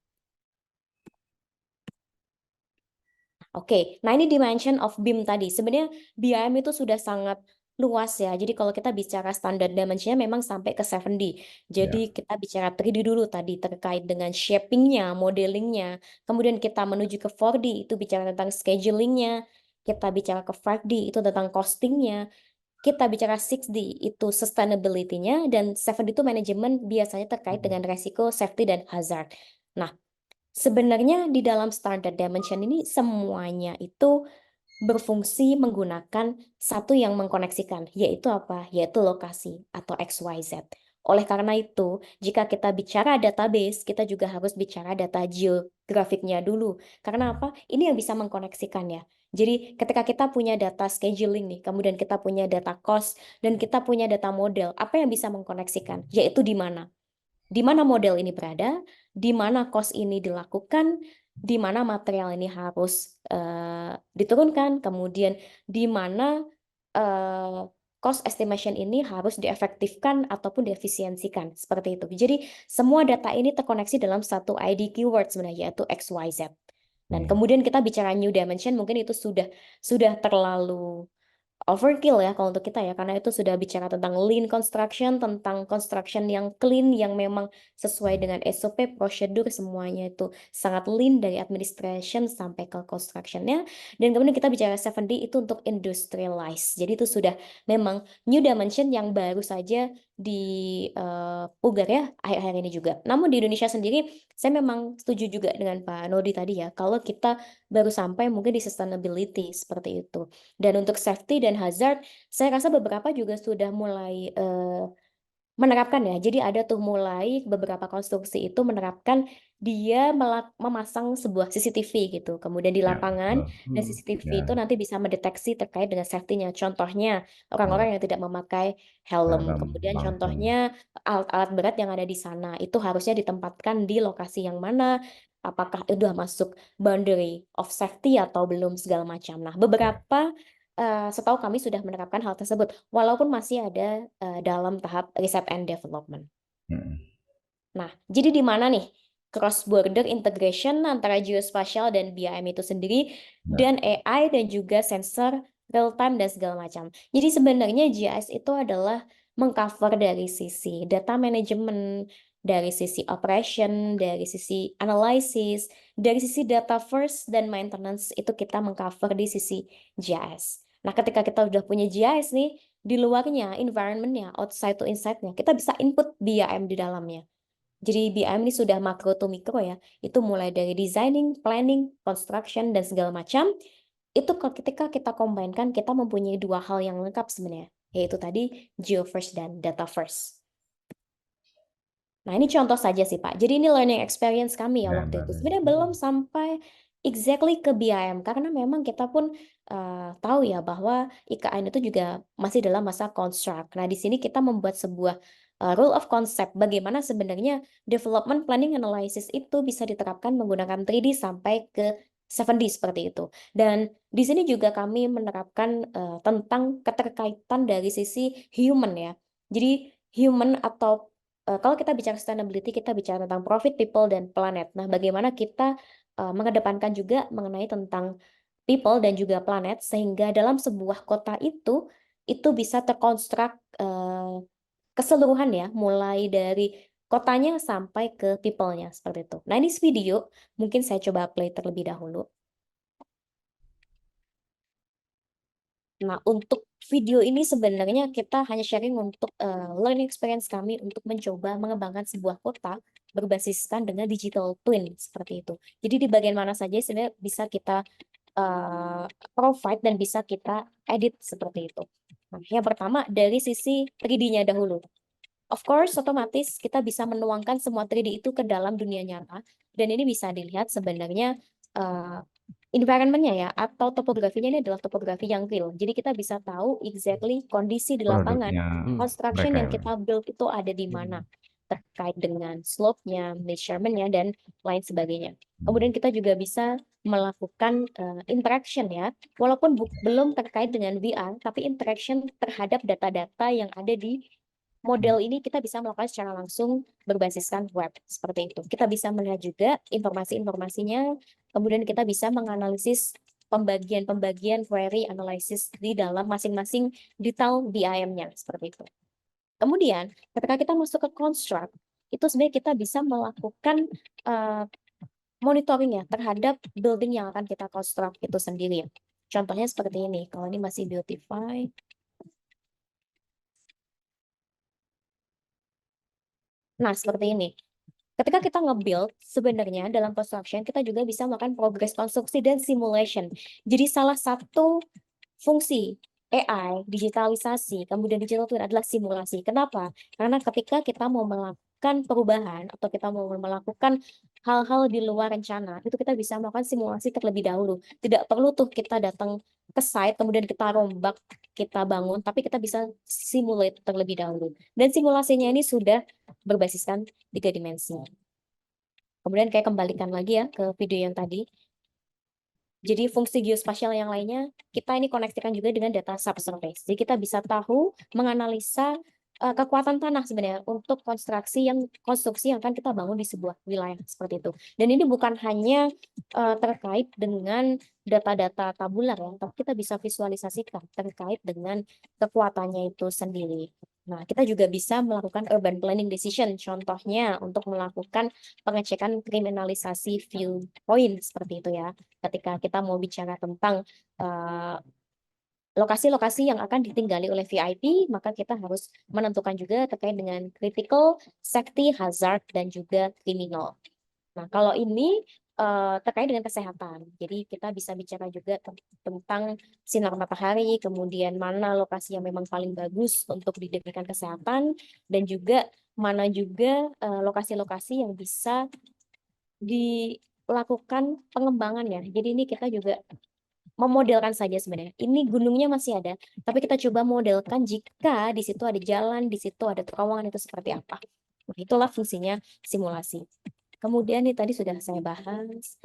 Oke, nah ini dimension of BIM tadi. Sebenarnya BIM itu sudah sangat luas ya. Jadi kalau kita bicara standar dimensionnya memang sampai ke 7D. Jadi kita bicara 3D dulu tadi terkait dengan shapingnya, modelingnya. Kemudian kita menuju ke 4D, itu bicara tentang schedulingnya. Kita bicara ke 5D, itu tentang costingnya. Kita bicara 6D, itu sustainability-nya. Dan 7D itu manajemen biasanya terkait dengan resiko, safety, dan hazard. Nah, sebenarnya di dalam standard dimension ini semuanya itu berfungsi menggunakan satu yang mengkoneksikan, yaitu apa? Yaitu lokasi atau XYZ. Oleh karena itu, jika kita bicara database, kita juga harus bicara data geografiknya dulu. Karena apa? Ini yang bisa mengkoneksikan ya. Jadi ketika kita punya data scheduling nih, kemudian kita punya data cost, dan kita punya data model, apa yang bisa mengkoneksikan? Yaitu di mana? Di mana model ini berada, di mana cost ini dilakukan, di mana material ini harus diturunkan, kemudian di mana cost estimation ini harus diefektifkan ataupun diefisiensikan, seperti itu. Jadi semua data ini terkoneksi dalam satu ID keyword sebenarnya, yaitu XYZ. Dan kemudian kita bicara new dimension, mungkin itu sudah terlalu overkill ya kalau untuk kita ya, karena itu sudah bicara tentang lean construction, tentang construction yang clean, yang memang sesuai dengan SOP, prosedur, semuanya itu sangat lean dari administration sampai ke construction-nya. Dan kemudian kita bicara 7D itu untuk industrialize. Jadi itu sudah memang new dimension yang baru saja dipugar ya akhir-akhir ini juga. Namun di Indonesia sendiri, saya memang setuju juga dengan Pak Nodi tadi ya, kalau kita baru sampai mungkin di sustainability seperti itu. Dan untuk safety dan hazard, saya rasa beberapa juga sudah mulai menerapkan ya. Jadi ada tuh mulai beberapa konstruksi itu menerapkan dia memasang sebuah CCTV gitu. Kemudian di lapangan dan CCTV itu nanti bisa mendeteksi terkait dengan safety-nya. Contohnya orang-orang yang tidak memakai helm. Kemudian contohnya alat-alat berat yang ada di sana itu harusnya ditempatkan di lokasi yang mana. apakah udah masuk boundary of safety atau belum segala macam. Nah, beberapa setahu kami sudah menerapkan hal tersebut, walaupun masih ada dalam tahap riset and development. Mm. Nah, jadi di mana nih cross border integration antara geospatial dan BIM itu sendiri dan AI dan juga sensor real time dan segala macam. Jadi sebenarnya GIS itu adalah mengcover dari sisi data management, dari sisi operation, dari sisi analysis, dari sisi data first dan maintenance itu kita mengcover di sisi GIS. Nah, ketika kita udah punya GIS nih, di luarnya, environment-nya, outside to inside-nya, kita bisa input BIM di dalamnya. Jadi BIM ini sudah makro to mikro ya, itu mulai dari designing, planning, construction, dan segala macam. Itu ketika kita combine-kan, kita mempunyai dua hal yang lengkap sebenarnya, yaitu tadi geo first dan data first. Nah, ini contoh saja sih Pak. Jadi ini learning experience kami ya waktu itu. Sebenarnya belum sampai exactly ke BIM, karena memang kita pun tahu ya bahwa IKN itu juga masih dalam masa construct. Nah, di sini kita membuat sebuah rule of concept bagaimana sebenarnya development planning analysis itu bisa diterapkan menggunakan 3D sampai ke 7D seperti itu. Dan di sini juga kami menerapkan tentang keterkaitan dari sisi human ya. Jadi human atau kalau kita bicara sustainability, kita bicara tentang profit, people, dan planet. Nah, bagaimana kita mengedepankan juga mengenai tentang people dan juga planet, sehingga dalam sebuah kota itu bisa terkonstruk keseluruhan ya, mulai dari kotanya sampai ke people-nya, seperti itu. Nah, ini video, mungkin saya coba play terlebih dahulu. Nah, untuk video ini sebenarnya kita hanya sharing untuk learning experience kami untuk mencoba mengembangkan sebuah kota berbasiskan dengan digital twin seperti itu. Jadi di bagian mana saja sebenarnya bisa kita provide dan bisa kita edit seperti itu. Nah, yang pertama dari sisi 3D-nya dahulu. Of course, otomatis kita bisa menuangkan semua 3D itu ke dalam dunia nyata, dan ini bisa dilihat sebenarnya environment-nya ya, atau topografinya ini adalah topografi yang real. Jadi kita bisa tahu exactly kondisi di lapangan, Produknya construction mereka yang ya. kita build itu ada di mana, terkait dengan slope-nya, measurement-nya, dan lain sebagainya. Kemudian kita juga bisa melakukan interaction ya, walaupun belum terkait dengan VR, tapi interaction terhadap data-data yang ada di model ini kita bisa melakukan secara langsung berbasiskan web, seperti itu. Kita bisa melihat juga informasi-informasinya, kemudian kita bisa menganalisis pembagian-pembagian query analysis di dalam masing-masing detail BIM-nya, seperti itu. Kemudian, ketika kita masuk ke construct, itu sebenarnya kita bisa melakukan monitoring ya terhadap building yang akan kita construct itu sendiri. Contohnya seperti ini, kalau ini masih beautify. Nah, seperti ini. Ketika kita nge-build, sebenarnya dalam construction kita juga bisa melakukan progress konstruksi dan simulation. Jadi salah satu fungsi AI, digitalisasi, kemudian digital twin adalah simulasi. Kenapa? Karena ketika kita mau melakukan perubahan atau kita mau melakukan hal-hal di luar rencana, itu kita bisa melakukan simulasi terlebih dahulu. Tidak perlu tuh kita datang ke site, kemudian kita rombak, kita bangun, tapi kita bisa simulate terlebih dahulu. Dan simulasinya ini sudah berbasiskan 3 dimensi. Kemudian kayak kembalikan lagi ya ke video yang tadi. Jadi fungsi geospasial yang lainnya, kita ini koneksikan juga dengan data subsurface. Jadi kita bisa tahu, menganalisa kekuatan tanah sebenarnya untuk konstruksi yang akan kita bangun di sebuah wilayah seperti itu. Dan ini bukan hanya terkait dengan data-data tabular ya, tapi kita bisa visualisasikan terkait dengan kekuatannya itu sendiri. Nah, kita juga bisa melakukan urban planning decision, contohnya untuk melakukan pengecekan kriminalisasi viewpoint seperti itu ya. Ketika kita mau bicara tentang lokasi-lokasi yang akan ditinggali oleh VIP, maka kita harus menentukan juga terkait dengan critical, safety, hazard, dan juga criminal. Nah, kalau ini terkait dengan kesehatan. Jadi kita bisa bicara juga tentang sinar matahari, kemudian mana lokasi yang memang paling bagus untuk didirikan kesehatan, dan juga mana juga lokasi-lokasi yang bisa dilakukan pengembangan ya. Jadi ini kita juga memodelkan saja sebenarnya. Ini gunungnya masih ada, tapi kita coba modelkan jika di situ ada jalan, di situ ada terowongan, itu seperti apa. Nah, itulah fungsinya simulasi. Kemudian nih tadi sudah saya bahas.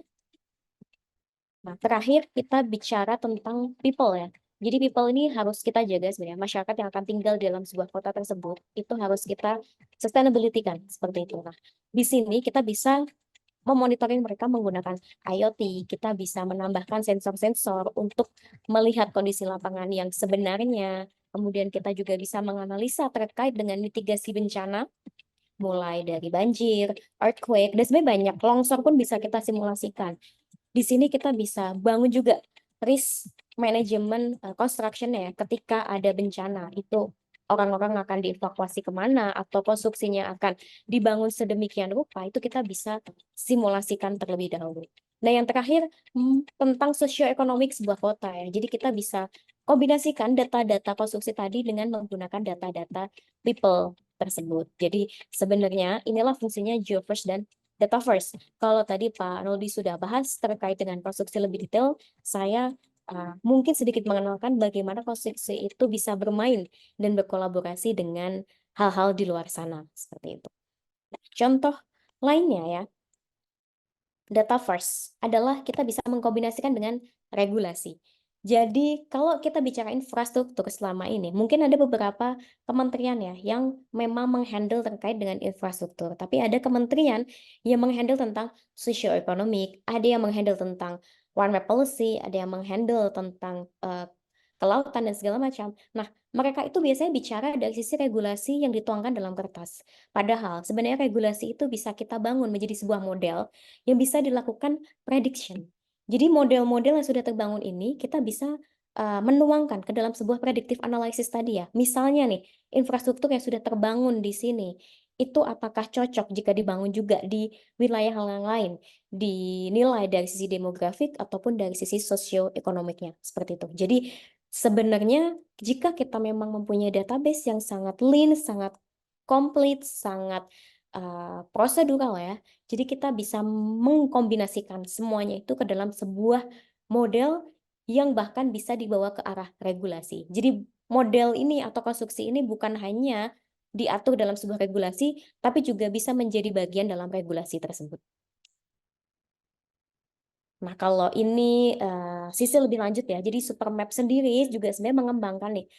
Nah, terakhir kita bicara tentang people ya. Jadi people ini harus kita jaga sebenarnya. Masyarakat yang akan tinggal di dalam sebuah kota tersebut itu harus kita sustainability kan, seperti itu. Nah, di sini kita bisa memonitoring mereka menggunakan IoT. Kita bisa menambahkan sensor-sensor untuk melihat kondisi lapangan yang sebenarnya. Kemudian kita juga bisa menganalisa terkait dengan mitigasi bencana, mulai dari banjir, earthquake, dan sebenarnya banyak. Longsor pun bisa kita simulasikan. Di sini kita bisa bangun juga risk management construction ya. Ketika ada bencana, itu orang-orang akan dievakuasi kemana atau konstruksinya akan dibangun sedemikian rupa, itu kita bisa simulasikan terlebih dahulu. Nah, yang terakhir tentang sosioekonomik sebuah kota ya. Jadi kita bisa kombinasikan data-data konstruksi tadi dengan menggunakan data-data people tersebut. Jadi sebenarnya inilah fungsinya GeoFirst dan Data First. Kalau tadi Pak Noldi sudah bahas terkait dengan konstruksi lebih detail, saya mungkin sedikit mengenalkan bagaimana konstruksi itu bisa bermain dan berkolaborasi dengan hal-hal di luar sana, seperti itu. Contoh lainnya ya, data first adalah kita bisa mengkombinasikan dengan regulasi. Jadi kalau kita bicara infrastruktur selama ini, mungkin ada beberapa kementerian ya yang memang menghandle terkait dengan infrastruktur. Tapi ada kementerian yang menghandle tentang socio-ekonomik, ada yang menghandle tentang One Map Policy, ada yang menghandle tentang kelautan dan segala macam. Nah, mereka itu biasanya bicara dari sisi regulasi yang dituangkan dalam kertas. Padahal sebenarnya regulasi itu bisa kita bangun menjadi sebuah model yang bisa dilakukan prediction. Jadi model-model yang sudah terbangun ini kita bisa menuangkan ke dalam sebuah predictive analysis tadi ya. Misalnya nih, infrastruktur yang sudah terbangun di sini, itu apakah cocok jika dibangun juga di wilayah yang lain, dinilai dari sisi demografik ataupun dari sisi sosioekonomiknya, seperti itu. Jadi sebenarnya jika kita memang mempunyai database yang sangat lean, sangat komplit, sangat prosedural ya, jadi kita bisa mengkombinasikan semuanya itu ke dalam sebuah model yang bahkan bisa dibawa ke arah regulasi. Jadi model ini atau konstruksi ini bukan hanya diatur dalam sebuah regulasi, tapi juga bisa menjadi bagian dalam regulasi tersebut. Nah, kalau ini sisi lebih lanjut ya, jadi Supermap sendiri juga sebenarnya mengembangkan nih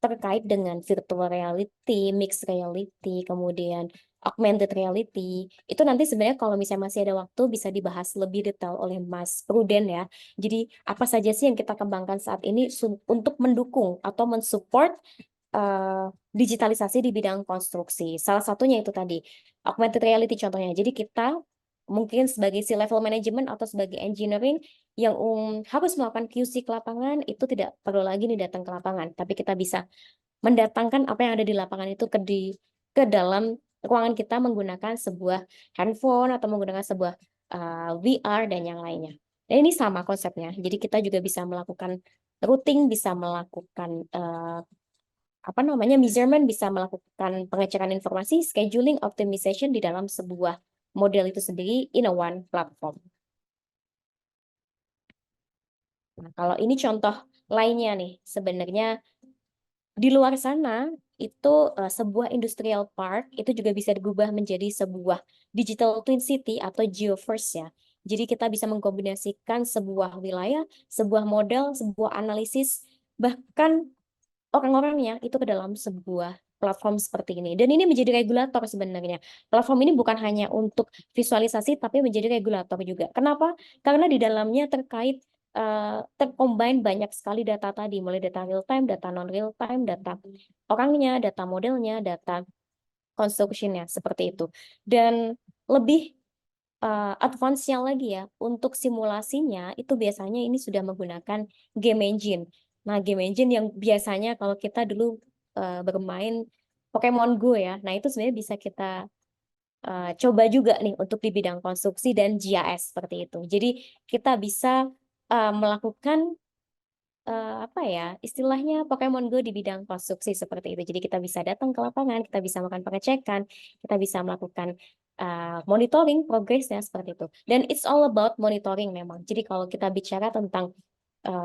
terkait dengan virtual reality, mixed reality, kemudian augmented reality. Itu nanti sebenarnya kalau misalnya masih ada waktu bisa dibahas lebih detail oleh Mas Pruden ya. Jadi apa saja sih yang kita kembangkan saat ini untuk mendukung atau mensupport digitalisasi di bidang konstruksi. Salah satunya itu tadi, augmented reality contohnya. Jadi kita mungkin sebagai si level management atau sebagai engineering yang harus melakukan QC ke lapangan, itu tidak perlu lagi nih datang ke lapangan, tapi kita bisa mendatangkan apa yang ada di lapangan itu ke dalam ruangan kita menggunakan sebuah handphone atau menggunakan sebuah VR dan yang lainnya. Dan ini sama konsepnya. Jadi kita juga bisa melakukan routing, bisa melakukan measurement, bisa melakukan pengecekan informasi, scheduling, optimization di dalam sebuah model itu sendiri in a one platform. Nah, kalau ini contoh lainnya nih, sebenarnya di luar sana itu sebuah industrial park itu juga bisa diubah menjadi sebuah digital twin city atau geoverse ya. Jadi kita bisa mengkombinasikan sebuah wilayah, sebuah model, sebuah analisis, bahkan orang-orangnya itu ke dalam sebuah platform seperti ini. Dan ini menjadi regulator sebenarnya. Platform ini bukan hanya untuk visualisasi, tapi menjadi regulator juga. Kenapa? Karena di dalamnya tercombine banyak sekali data tadi, mulai data real time, data non real time, data orangnya, data modelnya, data construction-nya, seperti itu. Dan lebih advance-nya lagi ya, untuk simulasinya itu biasanya ini sudah menggunakan game engine. Nah, game engine yang biasanya kalau kita dulu bermain Pokemon Go ya, nah itu sebenarnya bisa kita coba juga nih untuk di bidang konstruksi dan GIS seperti itu. Jadi kita bisa melakukan istilahnya Pokemon Go di bidang konstruksi seperti itu. Jadi kita bisa datang ke lapangan, kita bisa melakukan pengecekan, kita bisa melakukan monitoring progresnya seperti itu. Dan it's all about monitoring memang. Jadi kalau kita bicara tentang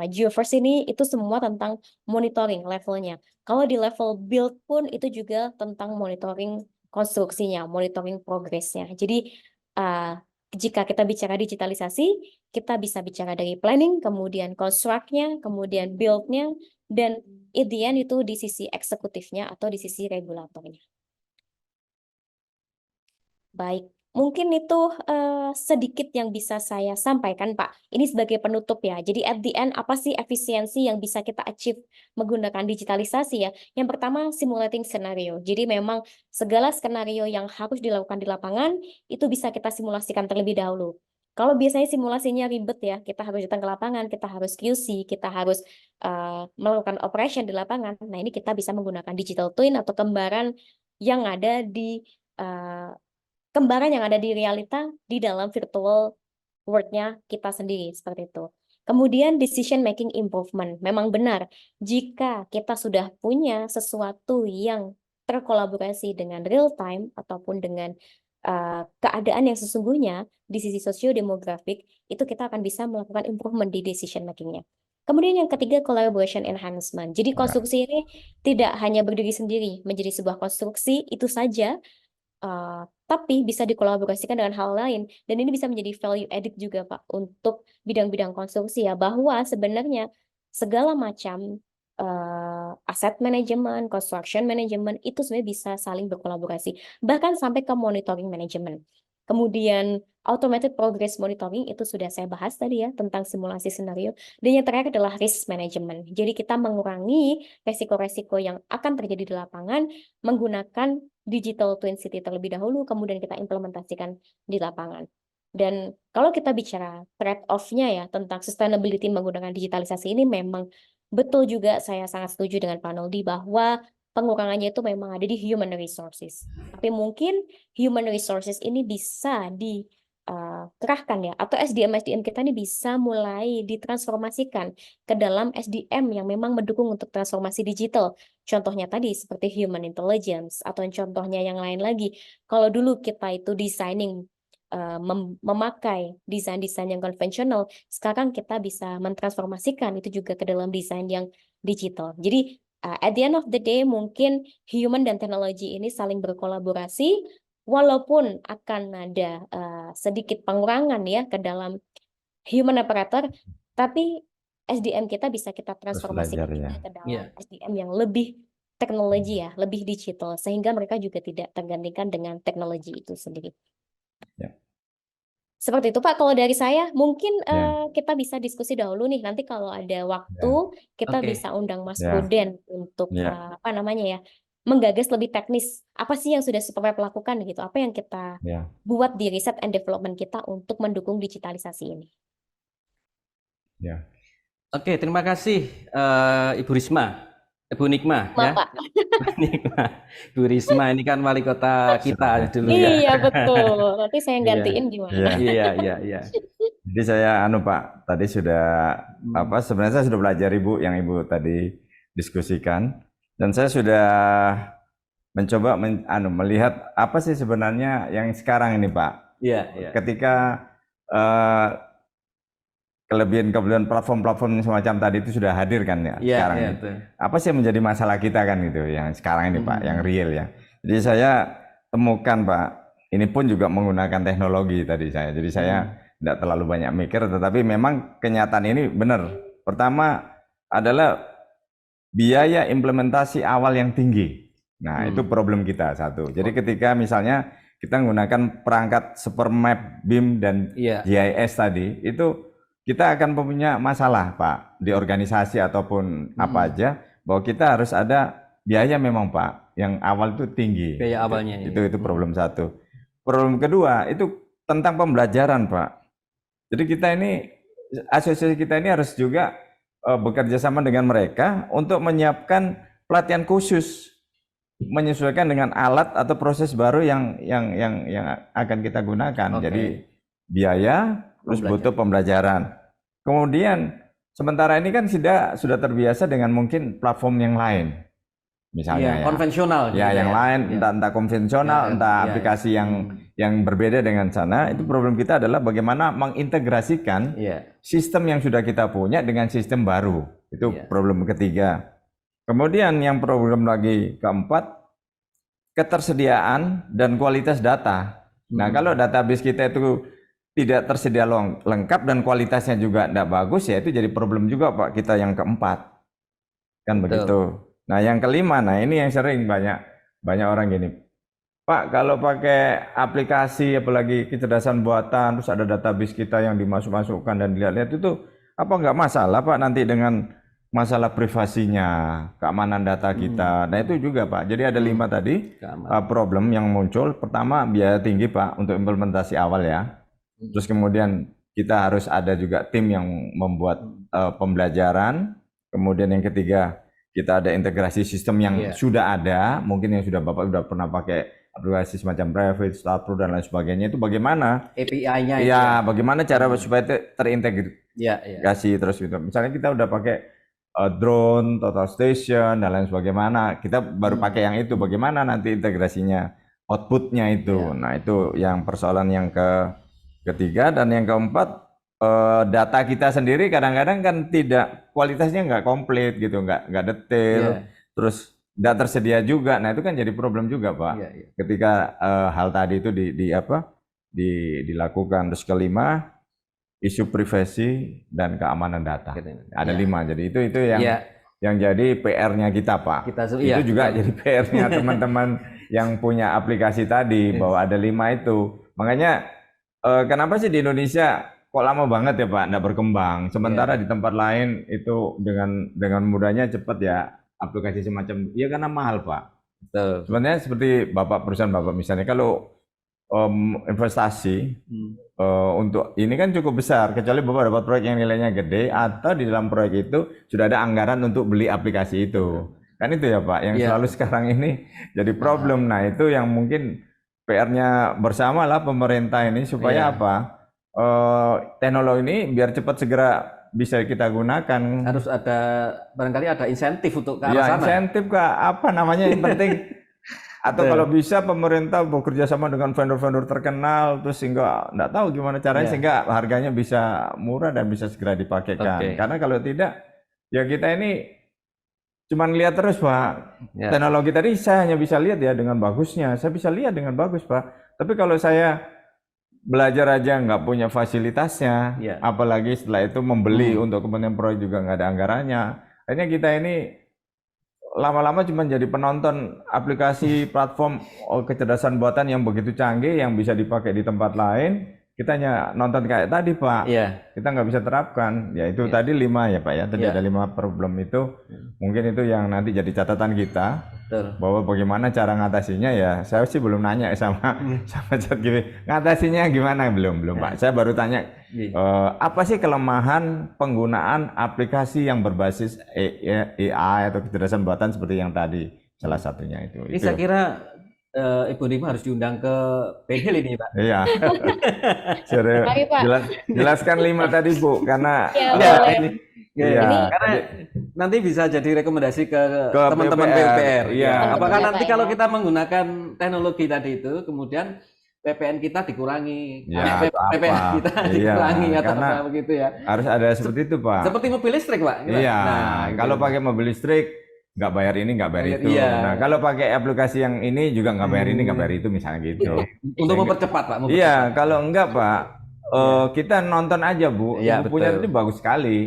GeoFirst ini itu semua tentang monitoring levelnya. Kalau di level build pun itu juga tentang monitoring konstruksinya, monitoring progresnya. Jadi jika kita bicara digitalisasi, kita bisa bicara dari planning, kemudian construct-nya, kemudian build-nya, dan at the end itu di sisi eksekutifnya atau di sisi regulatornya. Baik, mungkin itu sedikit yang bisa saya sampaikan, Pak. Ini sebagai penutup ya. Jadi at the end, apa sih efisiensi yang bisa kita achieve menggunakan digitalisasi ya? Yang pertama, simulating scenario. Jadi memang segala skenario yang harus dilakukan di lapangan, itu bisa kita simulasikan terlebih dahulu. Kalau biasanya simulasinya ribet ya, kita harus datang ke lapangan, kita harus QC, kita harus melakukan operation di lapangan. Nah, ini kita bisa menggunakan digital twin atau kembaran yang ada di realita di dalam virtual world-nya kita sendiri, seperti itu. Kemudian decision making improvement. Memang benar, jika kita sudah punya sesuatu yang terkolaborasi dengan real time ataupun dengan keadaan yang sesungguhnya di sisi sosio-demografik, itu kita akan bisa melakukan improvement di decision making-nya. Kemudian yang ketiga, collaboration enhancement. Jadi konstruksi ini tidak hanya berdiri sendiri menjadi sebuah konstruksi itu saja, tapi bisa dikolaborasikan dengan hal lain, dan ini bisa menjadi value added juga Pak untuk bidang-bidang konstruksi ya, bahwa sebenarnya segala macam aset manajemen, construction management itu sebenarnya bisa saling berkolaborasi, bahkan sampai ke monitoring management. Kemudian automated progress monitoring itu sudah saya bahas tadi ya, tentang simulasi skenario. Dan yang terakhir adalah risk management. Jadi kita mengurangi resiko-resiko yang akan terjadi di lapangan menggunakan digital twin city terlebih dahulu, kemudian kita implementasikan di lapangan. Dan kalau kita bicara trade-off-nya ya tentang sustainability menggunakan digitalisasi ini, memang betul juga, saya sangat setuju dengan Pak Noldi bahwa pengurangannya itu memang ada di human resources. Tapi mungkin human resources ini bisa dikerahkan ya, atau SDM kita ini bisa mulai ditransformasikan ke dalam SDM yang memang mendukung untuk transformasi digital. Contohnya tadi seperti human intelligence, atau contohnya yang lain lagi. Kalau dulu kita itu designing memakai desain-desain yang konvensional, sekarang kita bisa mentransformasikan itu juga ke dalam desain yang digital. Jadi at the end of the day, mungkin human dan teknologi ini saling berkolaborasi, walaupun akan ada sedikit pengurangan ya ke dalam human operator, tapi SDM kita bisa kita transformasikan belajar, ya. ke dalam Iya. SDM yang lebih teknologi ya, lebih digital, sehingga mereka juga tidak tergantikan dengan teknologi itu sendiri. Ya. Seperti itu Pak, kalau dari saya mungkin Ya. kita bisa diskusi dahulu nih, nanti kalau ada waktu kita Oke. bisa undang Mas Ya. Ruden untuk Ya. apa namanya ya, menggagas lebih teknis, apa sih yang sudah Superweb lakukan gitu, apa yang kita Ya. buat di riset and development kita untuk mendukung digitalisasi ini. Ya. Oke, terima kasih Ibu Risma, Ibu Nikma ya. Pak. Nikma. Ibu Risma ini kan wali kota kita dulu ya. Iya betul, nanti saya Iya. gantiin gimana? Iya. Iya. Jadi saya Pak, tadi sudah sebenarnya saya sudah belajar Ibu yang Ibu tadi diskusikan, dan saya sudah mencoba melihat apa sih sebenarnya yang sekarang ini Pak. Iya. Ketika kelebihan platform-platform semacam tadi itu sudah hadir kan ya sekarang ini. Betul. Apa sih yang menjadi masalah kita kan gitu yang sekarang ini Pak, yang real ya. Jadi saya temukan Pak, ini pun juga menggunakan teknologi tadi saya. Jadi saya tidak terlalu banyak mikir, tetapi memang kenyataan ini benar. Pertama adalah biaya implementasi awal yang tinggi. Nah, itu problem kita satu. Jadi ketika misalnya kita menggunakan perangkat Supermap, BIM dan GIS tadi, itu kita akan punya masalah Pak di organisasi ataupun apa aja, bahwa kita harus ada biaya memang Pak yang awal itu tinggi. Biaya awalnya. Itu problem satu. Problem kedua itu tentang pembelajaran Pak. Jadi kita ini, asosiasi kita ini harus juga bekerja sama dengan mereka untuk menyiapkan pelatihan khusus menyesuaikan dengan alat atau proses baru yang akan kita gunakan. Jadi biaya terus butuh pembelajaran. Kemudian sementara ini kan sudah terbiasa dengan mungkin platform yang lain, misalnya konvensional. Yang lain entah konvensional, entah aplikasi yang berbeda dengan sana. Itu problem kita adalah bagaimana mengintegrasikan sistem yang sudah kita punya dengan sistem baru. Itu problem ketiga. Kemudian yang problem lagi keempat, ketersediaan dan kualitas data. Nah, kalau database kita itu tidak tersedia lengkap dan kualitasnya juga tidak bagus, ya itu jadi problem juga Pak kita yang keempat. Kan Betul. begitu. Nah, yang kelima, nah ini yang sering banyak orang gini. Pak, kalau pakai aplikasi apalagi kecerdasan buatan, terus ada database kita yang dimasukkan dan dilihat-lihat itu apa nggak masalah Pak nanti dengan masalah privasinya, keamanan data kita. Nah, itu juga Pak. Jadi ada 5 tadi Keamanan. problem yang muncul. Pertama, biaya tinggi Pak untuk implementasi awal ya. Terus kemudian kita harus ada juga tim yang membuat pembelajaran. Kemudian yang ketiga, kita ada integrasi sistem yang Iya. sudah ada, mungkin yang Bapak sudah pernah pakai aplikasi semacam Revit, Starpro dan lain sebagainya. Itu bagaimana? API-nya itu Ya, bagaimana cara supaya terintegrasi ya. terus gitu. Misalnya kita udah pakai drone, total station dan lain sebagainya. Kita baru pakai yang itu. Bagaimana nanti integrasinya, outputnya itu. Iya. Nah, itu yang persoalan yang ketiga. Dan yang keempat, data kita sendiri kadang-kadang kan tidak, kualitasnya nggak komplit gitu, nggak detail. Iya. Terus nggak tersedia juga. Nah, itu kan jadi problem juga Pak. Iya, iya. Ketika hal tadi itu dilakukan. Terus kelima, isu privasi dan keamanan data. Ada Iya. 5. Jadi itu yang Iya. yang jadi PR-nya kita Pak. Kita Itu juga jadi PR-nya teman-teman yang punya aplikasi tadi, bahwa ada 5 itu. Makanya kenapa sih di Indonesia kok lama banget ya Pak nggak berkembang, sementara di tempat lain itu dengan mudahnya cepat ya aplikasi semacam, ya karena mahal Pak. Betul. Sebenarnya seperti perusahaan Bapak misalnya, kalau investasi untuk ini kan cukup besar, kecuali Bapak dapat proyek yang nilainya gede atau di dalam proyek itu sudah ada anggaran untuk beli aplikasi itu. Kan itu ya Pak, yang Iya. selalu sekarang ini jadi problem. Nah, itu yang mungkin PR-nya bersama lah pemerintah ini, supaya Iya. apa? Teknologi ini biar cepat segera bisa kita gunakan. Harus ada, barangkali ada insentif untuk ke arah Ya, sana. insentif Kak, apa namanya yang penting. Atau Betul. kalau bisa pemerintah bekerja sama dengan vendor-vendor terkenal, terus sehingga nggak tahu gimana caranya Iya. sehingga harganya bisa murah dan bisa segera dipakaikan. Oke. Karena kalau tidak, ya kita ini cuman lihat terus Pak. Ya. Teknologi tadi saya hanya bisa lihat ya dengan bagusnya, saya bisa lihat dengan bagus Pak. Tapi kalau saya belajar aja nggak punya fasilitasnya, Ya. apalagi setelah itu membeli untuk kepentingan proyek juga nggak ada anggarannya. Akhirnya kita ini lama-lama cuma jadi penonton aplikasi platform kecerdasan buatan yang begitu canggih yang bisa dipakai di tempat lain. Kita hanya nonton kayak tadi Pak. Iya. Kita nggak bisa terapkan. Ya itu Iya. tadi 5 ya Pak ya. Tadi Iya. ada 5 problem itu. Mungkin itu yang nanti jadi catatan kita, Betul. bahwa bagaimana cara ngatasinya ya. Saya sih belum nanya sama ChatGPT. Ngatasinya gimana, belum Pak. Saya baru tanya apa sih kelemahan penggunaan aplikasi yang berbasis AI atau kecerdasan buatan seperti yang tadi, salah satunya itu. Ini saya kira Ibu Nima harus diundang ke panel ini Pak. Iya. Serius. Mari, Pak. Jelaskan 5 tadi Bu, karena Ya, Iya, boleh. ini. Iya. Karena nanti bisa jadi rekomendasi ke Ke teman-teman PUPR. PUPR. Iya. Apakah Teman-teman nanti Pak, kalau ya. kita menggunakan teknologi tadi itu, kemudian PPN kita dikurangi, Ya, atau PPN apa. kita Iya, dikurangi atau karena apa begitu ya? harus ada seperti itu Pak. Seperti mobil listrik Pak. Iya. Nah, Kalau gitu. pakai mobil listrik nggak bayar ini, nggak bayar Bayar, itu. iya. Nah, kalau pakai aplikasi yang ini juga nggak bayar ini, nggak bayar itu, misalnya gitu. Untuk mempercepat Pak. Iya, kalau enggak Pak, kita nonton aja Bu. Iya, Yang punya betul. itu bagus sekali.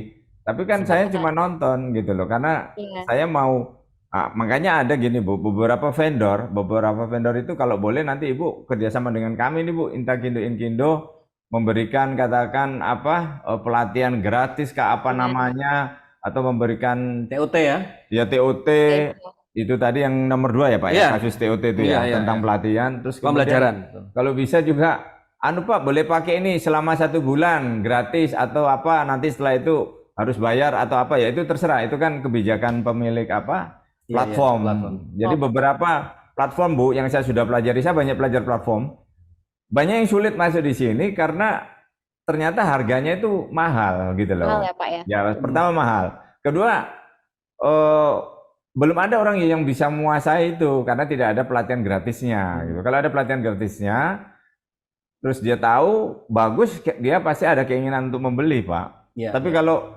Tapi kan saya cuma nonton gitu loh, karena Iya. saya mau. Makanya ada gini Bu, beberapa vendor itu kalau boleh nanti Ibu kerjasama dengan kami nih Bu, Intakindo Inkindo, memberikan katakan pelatihan gratis ke apa namanya, atau memberikan TOT ya. ya TOT. Itu tadi yang nomor 2 ya Pak Iya. ya, kasus TOT itu Iya, ya, iya, tentang iya. pelatihan. Terus kemudian Pembelajaran. kalau bisa juga, Pak boleh pakai ini selama 1 bulan gratis atau apa, nanti setelah itu harus bayar atau apa ya, itu terserah. Itu kan kebijakan pemilik platform. platform. Jadi beberapa platform Bu yang saya sudah pelajari, saya banyak belajar platform. Banyak yang sulit masuk di sini karena ternyata harganya itu mahal gitu loh. Mahal ya Pak ya. Ya, pertama mahal. Kedua, belum ada orang yang bisa menguasai itu karena tidak ada pelatihan gratisnya gitu. Kalau ada pelatihan gratisnya, terus dia tahu bagus, dia pasti ada keinginan untuk membeli Pak. Iya. Tapi kalau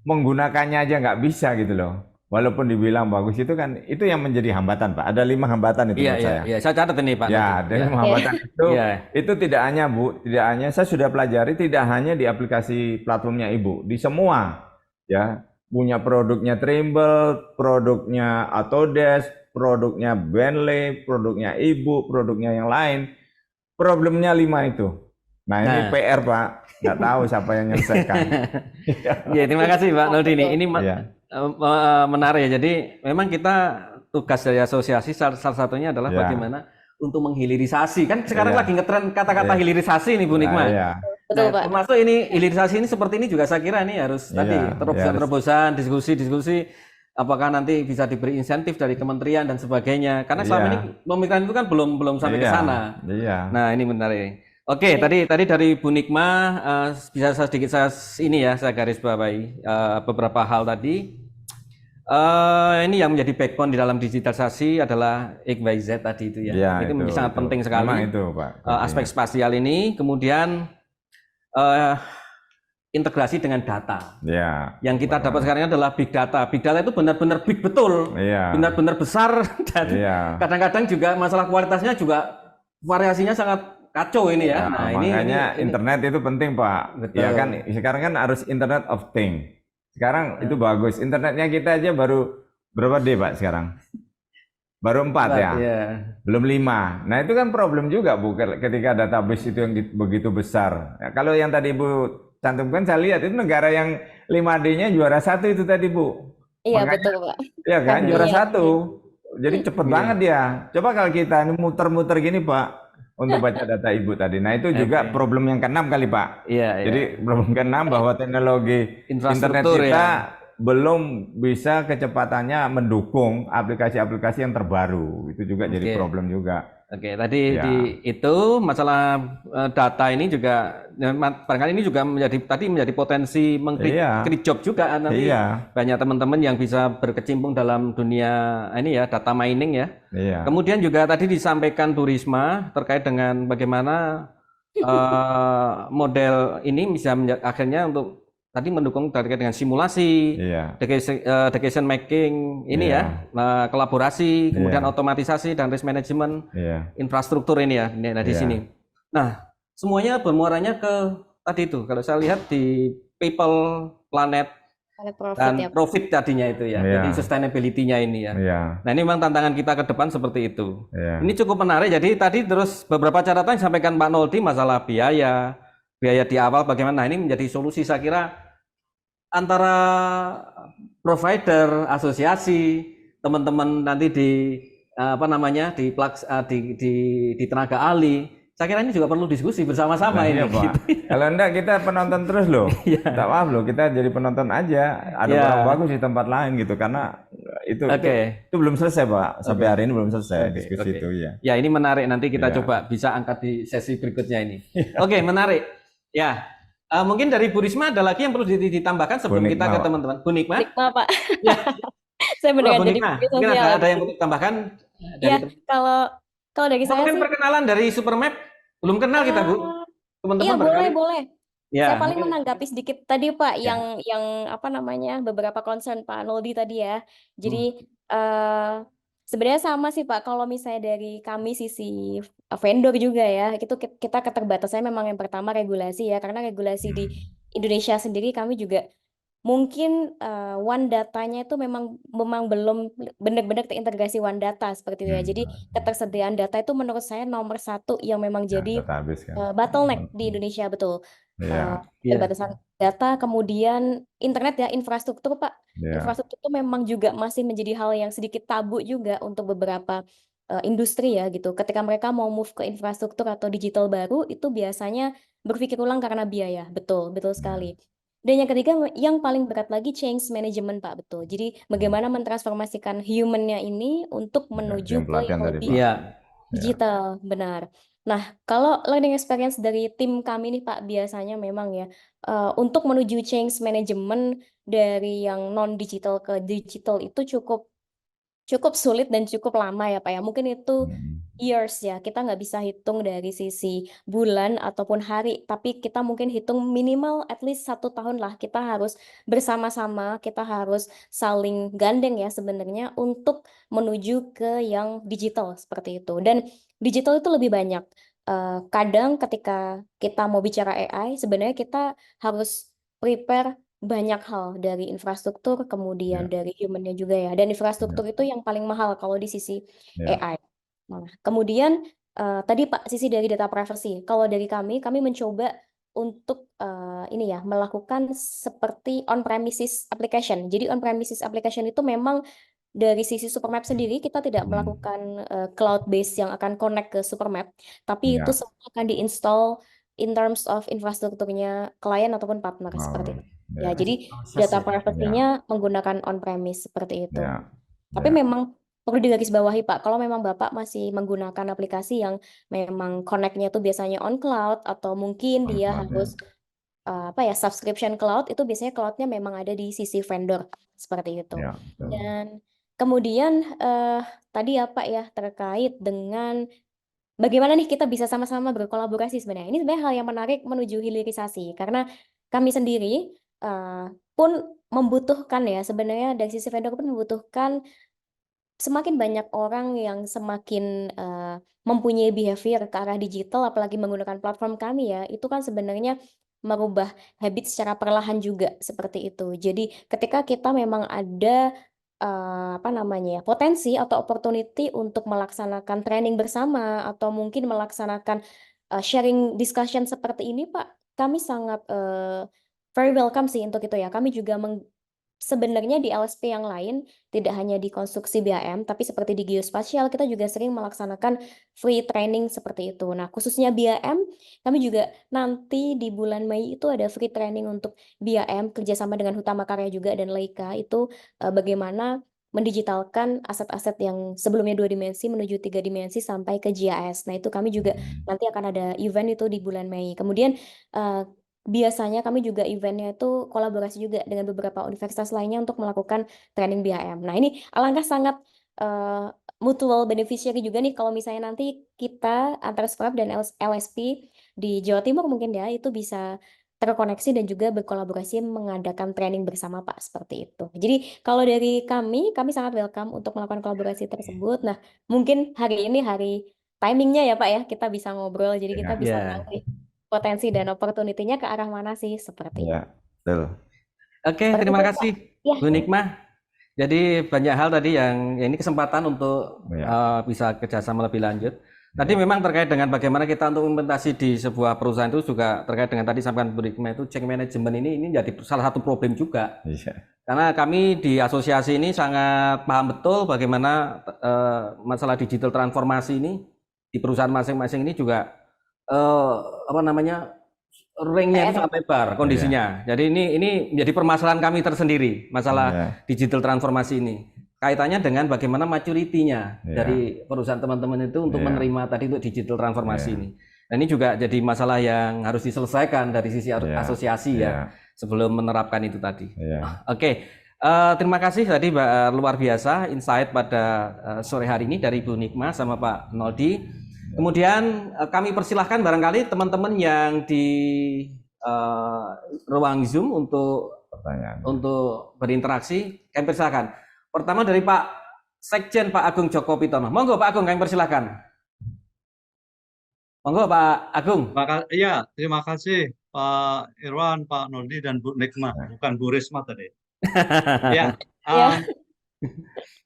menggunakannya aja nggak bisa gitu loh. walaupun dibilang bagus itu kan itu yang menjadi hambatan Pak. Ada 5 hambatan itu Iya, menurut iya, saya. iya. Saya catat ini Pak. Ya, nanti. ada Ya. 5 hambatan Iya. itu tidak hanya Bu, tidak hanya saya sudah pelajari tidak hanya di aplikasi platformnya Ibu, di semua ya punya produknya Trimble, produknya Autodesk, produknya Bentley, produknya Ibu, produknya yang lain. Problemnya 5 itu. Nah, ini Nah. PR Pak, nggak tahu siapa yang menyelesaikan. Ya, terima kasih Pak Nurdin. Ini Iya. menarik ya. Jadi memang kita tugas dari asosiasi salah satunya adalah Ya. bagaimana untuk menghilirisasi. Kan sekarang Iya. lagi ngetren kata-kata Iya. hilirisasi nih Bu Nah, Nikma. iya. Betul, Nah, Pak. termasuk ini hilirisasi ini seperti ini juga saya kira ini harus Iya, tadi iya, terobosan-terobosan, diskusi-diskusi apakah nanti bisa diberi insentif dari kementerian dan sebagainya. Karena selama Iya. ini pemikiran itu kan belum sampai ke Iya. sana. Iya. Nah, ini menarik. Oke, tadi dari Bu Nikma bisa sedikit saya garis bawahi beberapa hal tadi. Ini yang menjadi backbone di dalam digitalisasi adalah XYZ tadi itu ya. Iya, itu menjadi sangat penting sekali. Memang itu Pak. Aspek spasial ini, kemudian integrasi dengan data. Iya. Yang kita dapat sekarang adalah big data. Big data itu benar-benar big betul, Iya. benar-benar besar dan Iya. kadang-kadang juga masalah kualitasnya juga variasinya sangat kacau ini ya. Nah, Nah, makanya ini. internet itu penting Pak. Betul. Ya kan sekarang kan harus Internet of Things. Sekarang itu bagus. Internetnya kita aja baru berapa D Pak sekarang? Baru 4 ya. Iya. Belum 5. Nah, itu kan problem juga Bu ketika database itu yang begitu besar. Ya, kalau yang tadi Bu cantumkan saya lihat itu negara yang 5D-nya juara 1 itu tadi Bu. Iya, Makanya- betul, Pak. Iya kan Iya. juara 1. Jadi cepet Iya. banget dia. Coba kalau kita ini muter-muter gini Pak untuk baca data Ibu tadi. Nah, itu juga Oke. problem yang ke-6 kali Pak. Iya, iya. Jadi problem ke-6 bahwa teknologi internet Infrastruktur kita ya. belum bisa kecepatannya mendukung aplikasi-aplikasi yang terbaru. Itu juga jadi Oke. problem juga. Oke, tadi Ya. itu masalah data ini juga barangkali ini juga menjadi potensi Iya. meng-create job juga nanti Iya, banyak teman-teman yang bisa berkecimpung dalam dunia ini ya data mining ya. iya. Kemudian juga tadi disampaikan Bu Risma terkait dengan bagaimana model ini bisa akhirnya untuk tadi mendukung terkait dengan simulasi, Iya. decision making ini Iya. ya, kolaborasi, kemudian Iya. otomatisasi dan risk management Iya. infrastruktur ini ya, di Iya. sini. Nah, semuanya bermuaranya ke tadi itu. Kalau saya lihat di people, planet, Planet Profit dan ya, Pak. profit tadinya itu ya. Iya. Jadi sustainability-nya ini ya. Iya. Nah, ini memang tantangan kita ke depan seperti itu. Iya. Ini cukup menarik. Jadi tadi terus beberapa catatan yang disampaikan Pak Noldi masalah biaya di awal bagaimana. Nah, ini menjadi solusi saya kira antara provider, asosiasi, teman-teman nanti di di tenaga ahli. Saya kira ini juga perlu diskusi bersama-sama Nah, ini. iya, Pak. Kalau enggak kita penonton terus loh. Iya. Tak maaf loh, kita jadi penonton aja. Ada Iya. orang bagus di tempat lain gitu karena itu Oke. itu belum selesai Pak. Sampai Oke. hari ini belum selesai Oke, diskusi oke. itu ya. Ya, ini menarik. Nanti kita Iya. coba bisa angkat di sesi berikutnya ini. Oke, menarik. Ya, mungkin dari Bu Risma ada lagi yang perlu ditambahkan sebelum Bu kita Nikma, ke Pak. teman-teman. Bu Nikma? Nikma, Pak. Ya. Saya Bu mendengar jadi Nikma, media mungkin sosial. ada yang perlu ditambahkan dari Ya, teman- kalau dari saya mungkin sih, perkenalan dari Supermap. Belum kenal kita, Bu. Teman-teman iya barangkali. boleh. Ya, Saya paling mungkin- menanggapi sedikit tadi Pak, Ya. yang apa namanya beberapa concern Pak Noldi tadi ya. Jadi sebenarnya sama sih Pak. Kalau misalnya dari kami sisi vendor juga ya, itu kita keterbatasannya memang yang pertama regulasi ya, karena regulasi di Indonesia sendiri kami juga mungkin one datanya itu memang belum benar-benar terintegrasi one data seperti itu ya. Jadi ketersediaan data itu menurut saya nomor satu yang memang jadi Database kan. bottleneck di Indonesia, betul. Iya. Iya. Keterbatasan data, kemudian internet ya, infrastruktur Pak. Iya. Infrastruktur itu memang juga masih menjadi hal yang sedikit tabu juga untuk beberapa industri ya gitu. Ketika mereka mau move ke infrastruktur atau digital baru, itu biasanya berpikir ulang karena biaya. Betul sekali. Dan yang ketiga, yang paling berat lagi change management Pak, betul. Jadi bagaimana mentransformasikan human-nya ini untuk menuju yang ke pelatihan yang tadi, lebih Pak. Iya. digital, benar. Nah, kalau learning experience dari tim kami nih Pak, biasanya memang ya, untuk menuju change management dari yang non-digital ke digital itu cukup cukup sulit dan cukup lama ya Pak ya. Mungkin itu Hmm. years ya. Kita nggak bisa hitung dari sisi bulan ataupun hari, tapi kita mungkin hitung minimal at least 1 tahun lah. Kita harus bersama-sama, kita harus saling gandeng ya sebenarnya untuk menuju ke yang digital seperti itu. Dan digital itu lebih banyak. Kadang ketika kita mau bicara AI, sebenarnya kita harus prepare banyak hal dari infrastruktur, kemudian Ya, dari humannya juga ya. Dan ya, infrastruktur itu yang paling mahal kalau di sisi ya, AI. Nah, kemudian tadi Pak, sisi dari data privacy. Kalau dari kami mencoba untuk ini ya melakukan seperti on-premises application. Jadi on-premises application itu memang dari sisi Supermap sendiri kita tidak hmm, melakukan cloud base yang akan connect ke Supermap, tapi itu ya, semua akan diinstal in terms of infrastrukturnya klien ataupun partner oh, seperti itu. Ya, ya, jadi Proses data ya. ya, privacy-nya menggunakan on-premise seperti itu. ya, Tapi ya, memang perlu digarisbawahi Pak, kalau memang Bapak masih menggunakan aplikasi yang memang connect-nya itu biasanya on cloud atau mungkin dia manfaat ya, harus apa ya subscription cloud itu biasanya cloud-nya memang ada di sisi vendor seperti itu. ya, betul. Dan kemudian tadi ya Pak ya terkait dengan bagaimana nih kita bisa sama-sama berkolaborasi sebenarnya. Ini sebenarnya hal yang menarik menuju hilirisasi karena kami sendiri pun membutuhkan ya sebenarnya dari sisi vendor pun membutuhkan semakin banyak orang yang semakin mempunyai behavior ke arah digital, apalagi menggunakan platform kami ya, itu kan sebenarnya merubah habit secara perlahan juga seperti itu. Jadi ketika kita memang ada apa namanya ya, potensi atau opportunity untuk melaksanakan training bersama atau mungkin melaksanakan sharing discussion seperti ini, Pak, kami sangat very welcome sih untuk itu ya. Kami juga sebenarnya di LSP yang lain, tidak hanya di konstruksi BAM, tapi seperti di geospasial, kita juga sering melaksanakan free training seperti itu. Nah, khususnya BAM, kami juga nanti di bulan Mei itu ada free training untuk BAM, kerjasama dengan Hutama Karya juga dan Leica, itu bagaimana mendigitalkan aset-aset yang sebelumnya 2 dimensi menuju 3 dimensi sampai ke GIS. Nah, itu kami juga Hmm, nanti akan ada event itu di bulan Mei. Kemudian eh, biasanya kami juga eventnya itu kolaborasi juga dengan beberapa universitas lainnya untuk melakukan training BHM. Nah, ini alangkah sangat eh, mutual beneficiary juga nih kalau misalnya nanti kita antara Sprap dan LSP di Jawa Timur mungkin ya itu bisa terkoneksi dan juga berkolaborasi mengadakan training bersama Pak seperti itu. Jadi kalau dari kami sangat welcome untuk melakukan kolaborasi tersebut. Nah, mungkin hari ini hari timingnya ya Pak ya kita bisa ngobrol jadi kita ya, bisa tahu Ya. nih potensi dan opportunity-nya ke arah mana sih seperti itu. ya, betul. Oke, Seperti terima itu, Pak. kasih Ya, Bu Nikmah. Jadi banyak hal tadi yang ya ini kesempatan untuk Ya, bisa kerjasama lebih lanjut. Tadi ya, memang terkait dengan bagaimana kita untuk implementasi di sebuah perusahaan itu juga terkait dengan tadi sampaikan Bu Nikmah itu change management ini jadi salah satu problem juga. iya, Karena kami di asosiasi ini sangat paham betul bagaimana masalah digital transformasi ini di perusahaan masing-masing ini juga apa namanya ringnya itu PR. sangat lebar iya, kondisinya. Jadi ini menjadi permasalahan kami tersendiri masalah iya, digital transformasi ini. Kaitannya dengan bagaimana maturity-nya iya, dari perusahaan teman-teman itu untuk iya, menerima tadi untuk digital transformasi iya, ini. Dan ini juga jadi masalah yang harus diselesaikan dari sisi iya, asosiasi iya, ya sebelum menerapkan itu tadi. iya, Oke, terima kasih tadi luar biasa insight pada sore hari ini dari Bu Nikmah sama Pak Noldi. Kemudian kami persilahkan barangkali teman-teman yang di ruang Zoom pertanyaan. untuk berinteraksi. Kami persilahkan. Pertama dari Pak Sekjen Pak Agung Joko Pitono. Monggo Pak Agung, kami persilahkan. Monggo Pak Agung. Iya, terima kasih Pak Irwan, Pak Noldi, dan Bu Nikmah. Bukan Bu Risma tadi. Ya, Ya,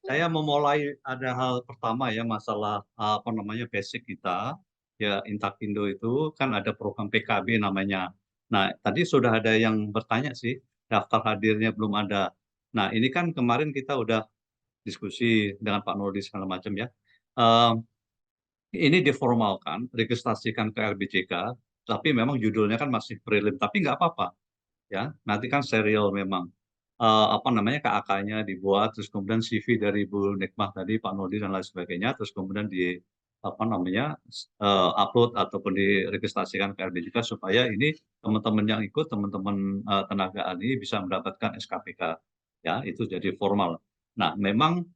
saya memulai ada hal pertama ya masalah apa namanya basic kita ya Intakindo itu kan ada program PKB namanya. Nah tadi sudah ada yang bertanya sih daftar hadirnya belum ada. Nah ini kan kemarin kita udah diskusi dengan Pak Nurdi segala macam ya. Ehm, ini diformalkan, registrasikan ke RBJK, tapi memang judulnya kan masih prelim, tapi nggak apa-apa ya. Nanti kan serial memang apa namanya KAK-nya dibuat, terus kemudian CV dari Bu Nikmah tadi, Pak Nurdi dan lain sebagainya, terus kemudian di apa namanya upload ataupun diregistrasikan ke RBJK supaya ini teman-teman yang ikut, teman-teman tenaga ahli bisa mendapatkan SKPK, ya itu jadi formal. Nah memang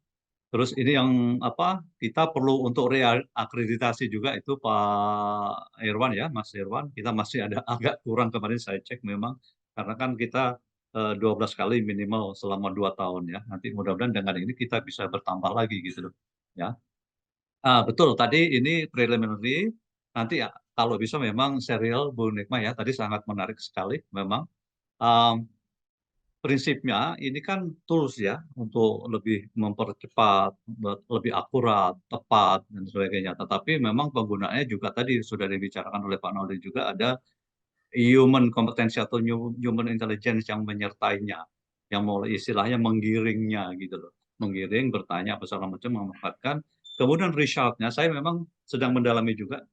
Terus ini yang apa, kita perlu untuk reakreditasi juga itu Pak Irwan ya, Mas Irwan, kita masih ada agak kurang kemarin saya cek memang, karena kan kita 12 kali minimal selama 2 tahun ya. Nanti mudah-mudahan dengan ini kita bisa bertambah lagi gitu loh, ya. Betul tadi ini preliminary, nanti ya kalau bisa memang serial Bu Nikma ya, tadi sangat menarik sekali memang. Mmm, Prinsipnya ini kan tools ya untuk lebih mempercepat, lebih akurat, tepat dan sebagainya. Tetapi memang penggunaannya juga tadi sudah dibicarakan oleh Pak Naudi juga ada human kompetensi atau human intelligence yang menyertainya, yang mulai istilahnya menggiringnya gitu loh. Menggiring, bertanya apa segala macam, memanfaatkan. Kemudian result-nya saya memang sedang mendalami juga,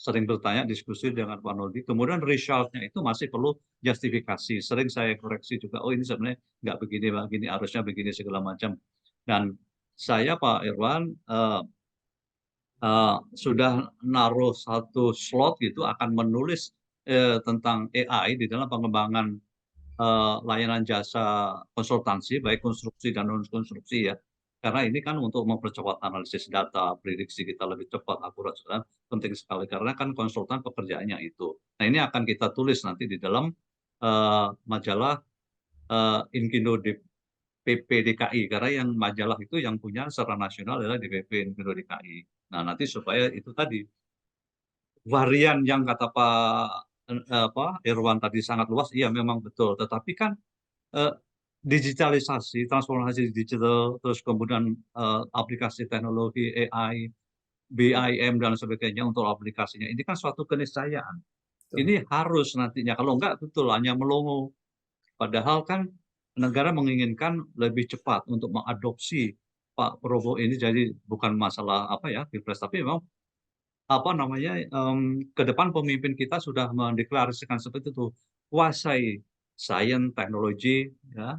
sering bertanya, diskusi dengan Pak Nodi. Kemudian result-nya itu masih perlu justifikasi. Sering saya koreksi juga, oh ini sebenarnya nggak begini, begini, harusnya begini segala macam. Dan saya Pak Irwan sudah naruh satu slot gitu akan menulis tentang AI di dalam pengembangan layanan jasa konsultansi, baik konstruksi dan non-konstruksi ya. Karena ini kan untuk mempercepat analisis data, prediksi kita lebih cepat, akurat, penting sekali. Karena kan konsultan pekerjaannya itu. Nah ini akan kita tulis nanti di dalam majalah Inkindo PP DKI. Karena yang majalah itu yang punya secara nasional adalah DPP Inkindo DKI. Nah nanti supaya itu tadi varian yang kata Pak Irwan tadi sangat luas, iya memang betul. Tetapi kan digitalisasi, transformasi digital, terus kemudian aplikasi teknologi AI, BIM dan sebagainya untuk aplikasinya. Ini kan suatu keniscayaan. Ini harus nantinya, kalau enggak betul hanya melongo. Padahal kan negara menginginkan lebih cepat untuk mengadopsi Pak Prabowo ini, jadi bukan masalah apa ya, pilpres, tapi memang apa namanya, ke depan pemimpin kita sudah mendeklarasikan seperti itu, kuasai sains, teknologi, ya,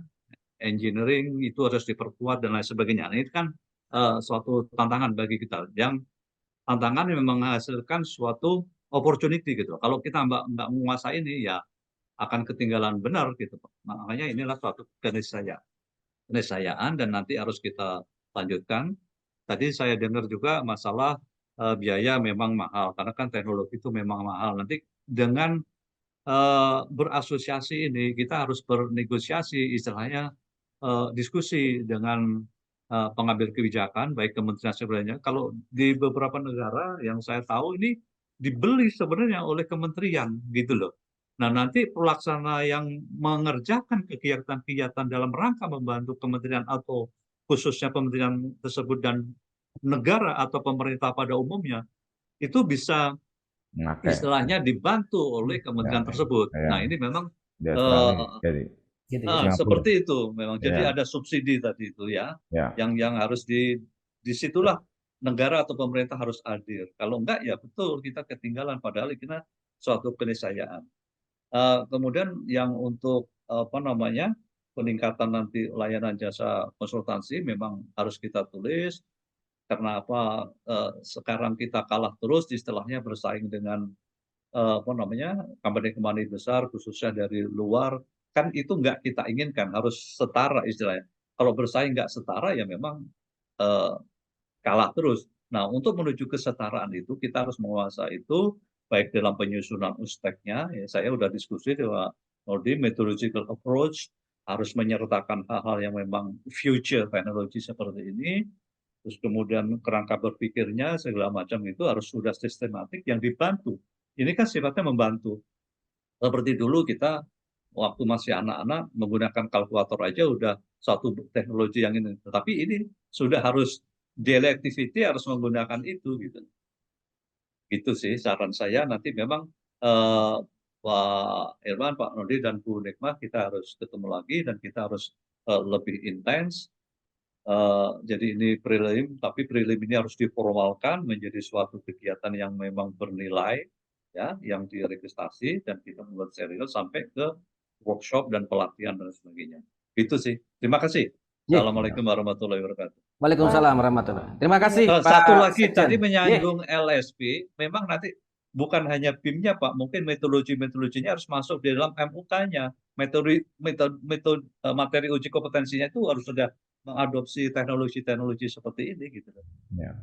engineering itu harus diperkuat dan lain sebagainya. Nah, itu kan suatu tantangan bagi kita. Yang tantangan yang menghasilkan suatu opportunity gitu. Kalau kita nggak menguasai ini, ya akan ketinggalan benar gitu. Makanya inilah suatu keniscayaan dan nanti harus kita lanjutkan. Tadi saya dengar juga masalah biaya memang mahal, karena kan teknologi itu memang mahal. Nanti dengan berasosiasi ini kita harus bernegosiasi, istilahnya diskusi dengan pengambil kebijakan, baik kementerian sebenarnya. Kalau di beberapa negara yang saya tahu ini dibeli sebenarnya oleh kementerian gitu loh. Nah nanti pelaksana yang mengerjakan kegiatan-kegiatan dalam rangka membantu kementerian atau khususnya kementerian tersebut dan negara atau pemerintah pada umumnya itu bisa Memakai. istilahnya dibantu oleh kementerian Ya, tersebut. ya. Nah ini memang Di Australia, jadi Gitu ya. Singapura. seperti itu memang. Jadi Ya, ada subsidi tadi itu ya, ya. yang harus disitulah negara atau pemerintah harus hadir. Kalau enggak ya betul kita ketinggalan. Padahal kita suatu keniscayaan. Kemudian yang untuk apa namanya peningkatan nanti layanan jasa konsultansi memang harus kita tulis. Karena apa sekarang kita kalah terus istilahnya bersaing dengan apa namanya company-company besar khususnya dari luar, kan itu nggak kita inginkan, harus setara istilahnya. Kalau bersaing nggak setara ya memang eh, kalah terus. Nah untuk menuju kesetaraan itu kita harus menguasai itu baik dalam penyusunan usteknya, ya saya udah diskusi dengan Nodi, methodological approach harus menyertakan hal-hal yang memang future technology seperti ini, terus kemudian kerangka berpikirnya segala macam itu harus sudah sistematik yang dibantu. Ini kan sifatnya membantu. Seperti dulu kita waktu masih anak-anak menggunakan kalkulator aja udah satu teknologi yang ini. Tetapi ini sudah harus daily activity harus menggunakan itu gitu. Gitu sih saran saya. Nanti memang Pak Irwan, Pak Nodi dan Bu Nikmah kita harus ketemu lagi dan kita harus lebih intens. Jadi ini prelim, tapi prelim ini harus diformalkan menjadi suatu kegiatan yang memang bernilai, ya, yang diregistrasi dan kita membuat serial sampai ke workshop dan pelatihan dan sebagainya. Itu sih. Terima kasih. Ye. Assalamualaikum warahmatullahi wabarakatuh. Waalaikumsalam warahmatullahi. Terima kasih Pak Satu lagi Sekjen. tadi Ye. menyinggung LSP, memang nanti bukan hanya BIM-nya Pak, mungkin metodologinya harus masuk di dalam MUK-nya. Materi uji kompetensinya itu harus sudah mengadopsi teknologi-teknologi seperti ini gitu. Ya.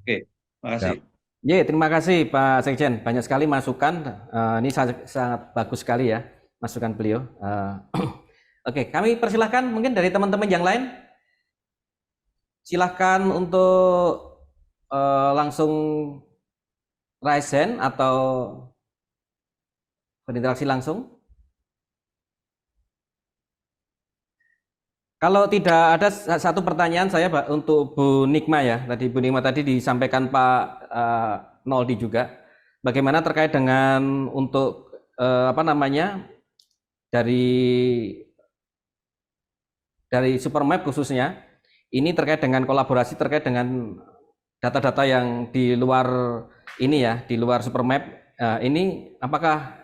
Oke, makasih. Ya, terima kasih Pak Sekjen. Banyak sekali masukan. Ini sangat bagus sekali ya masukan beliau. Oke, kami persilahkan mungkin dari teman-teman yang lain. Silahkan untuk langsung raise hand atau berinteraksi langsung. Kalau tidak ada satu pertanyaan saya Pak untuk Bu Nikma ya. Tadi Bu Nikma tadi disampaikan Pak Noldi juga. Bagaimana terkait dengan untuk apa namanya dari Supermap khususnya ini terkait dengan kolaborasi terkait dengan data-data yang di luar ini ya, di luar Supermap. Ini apakah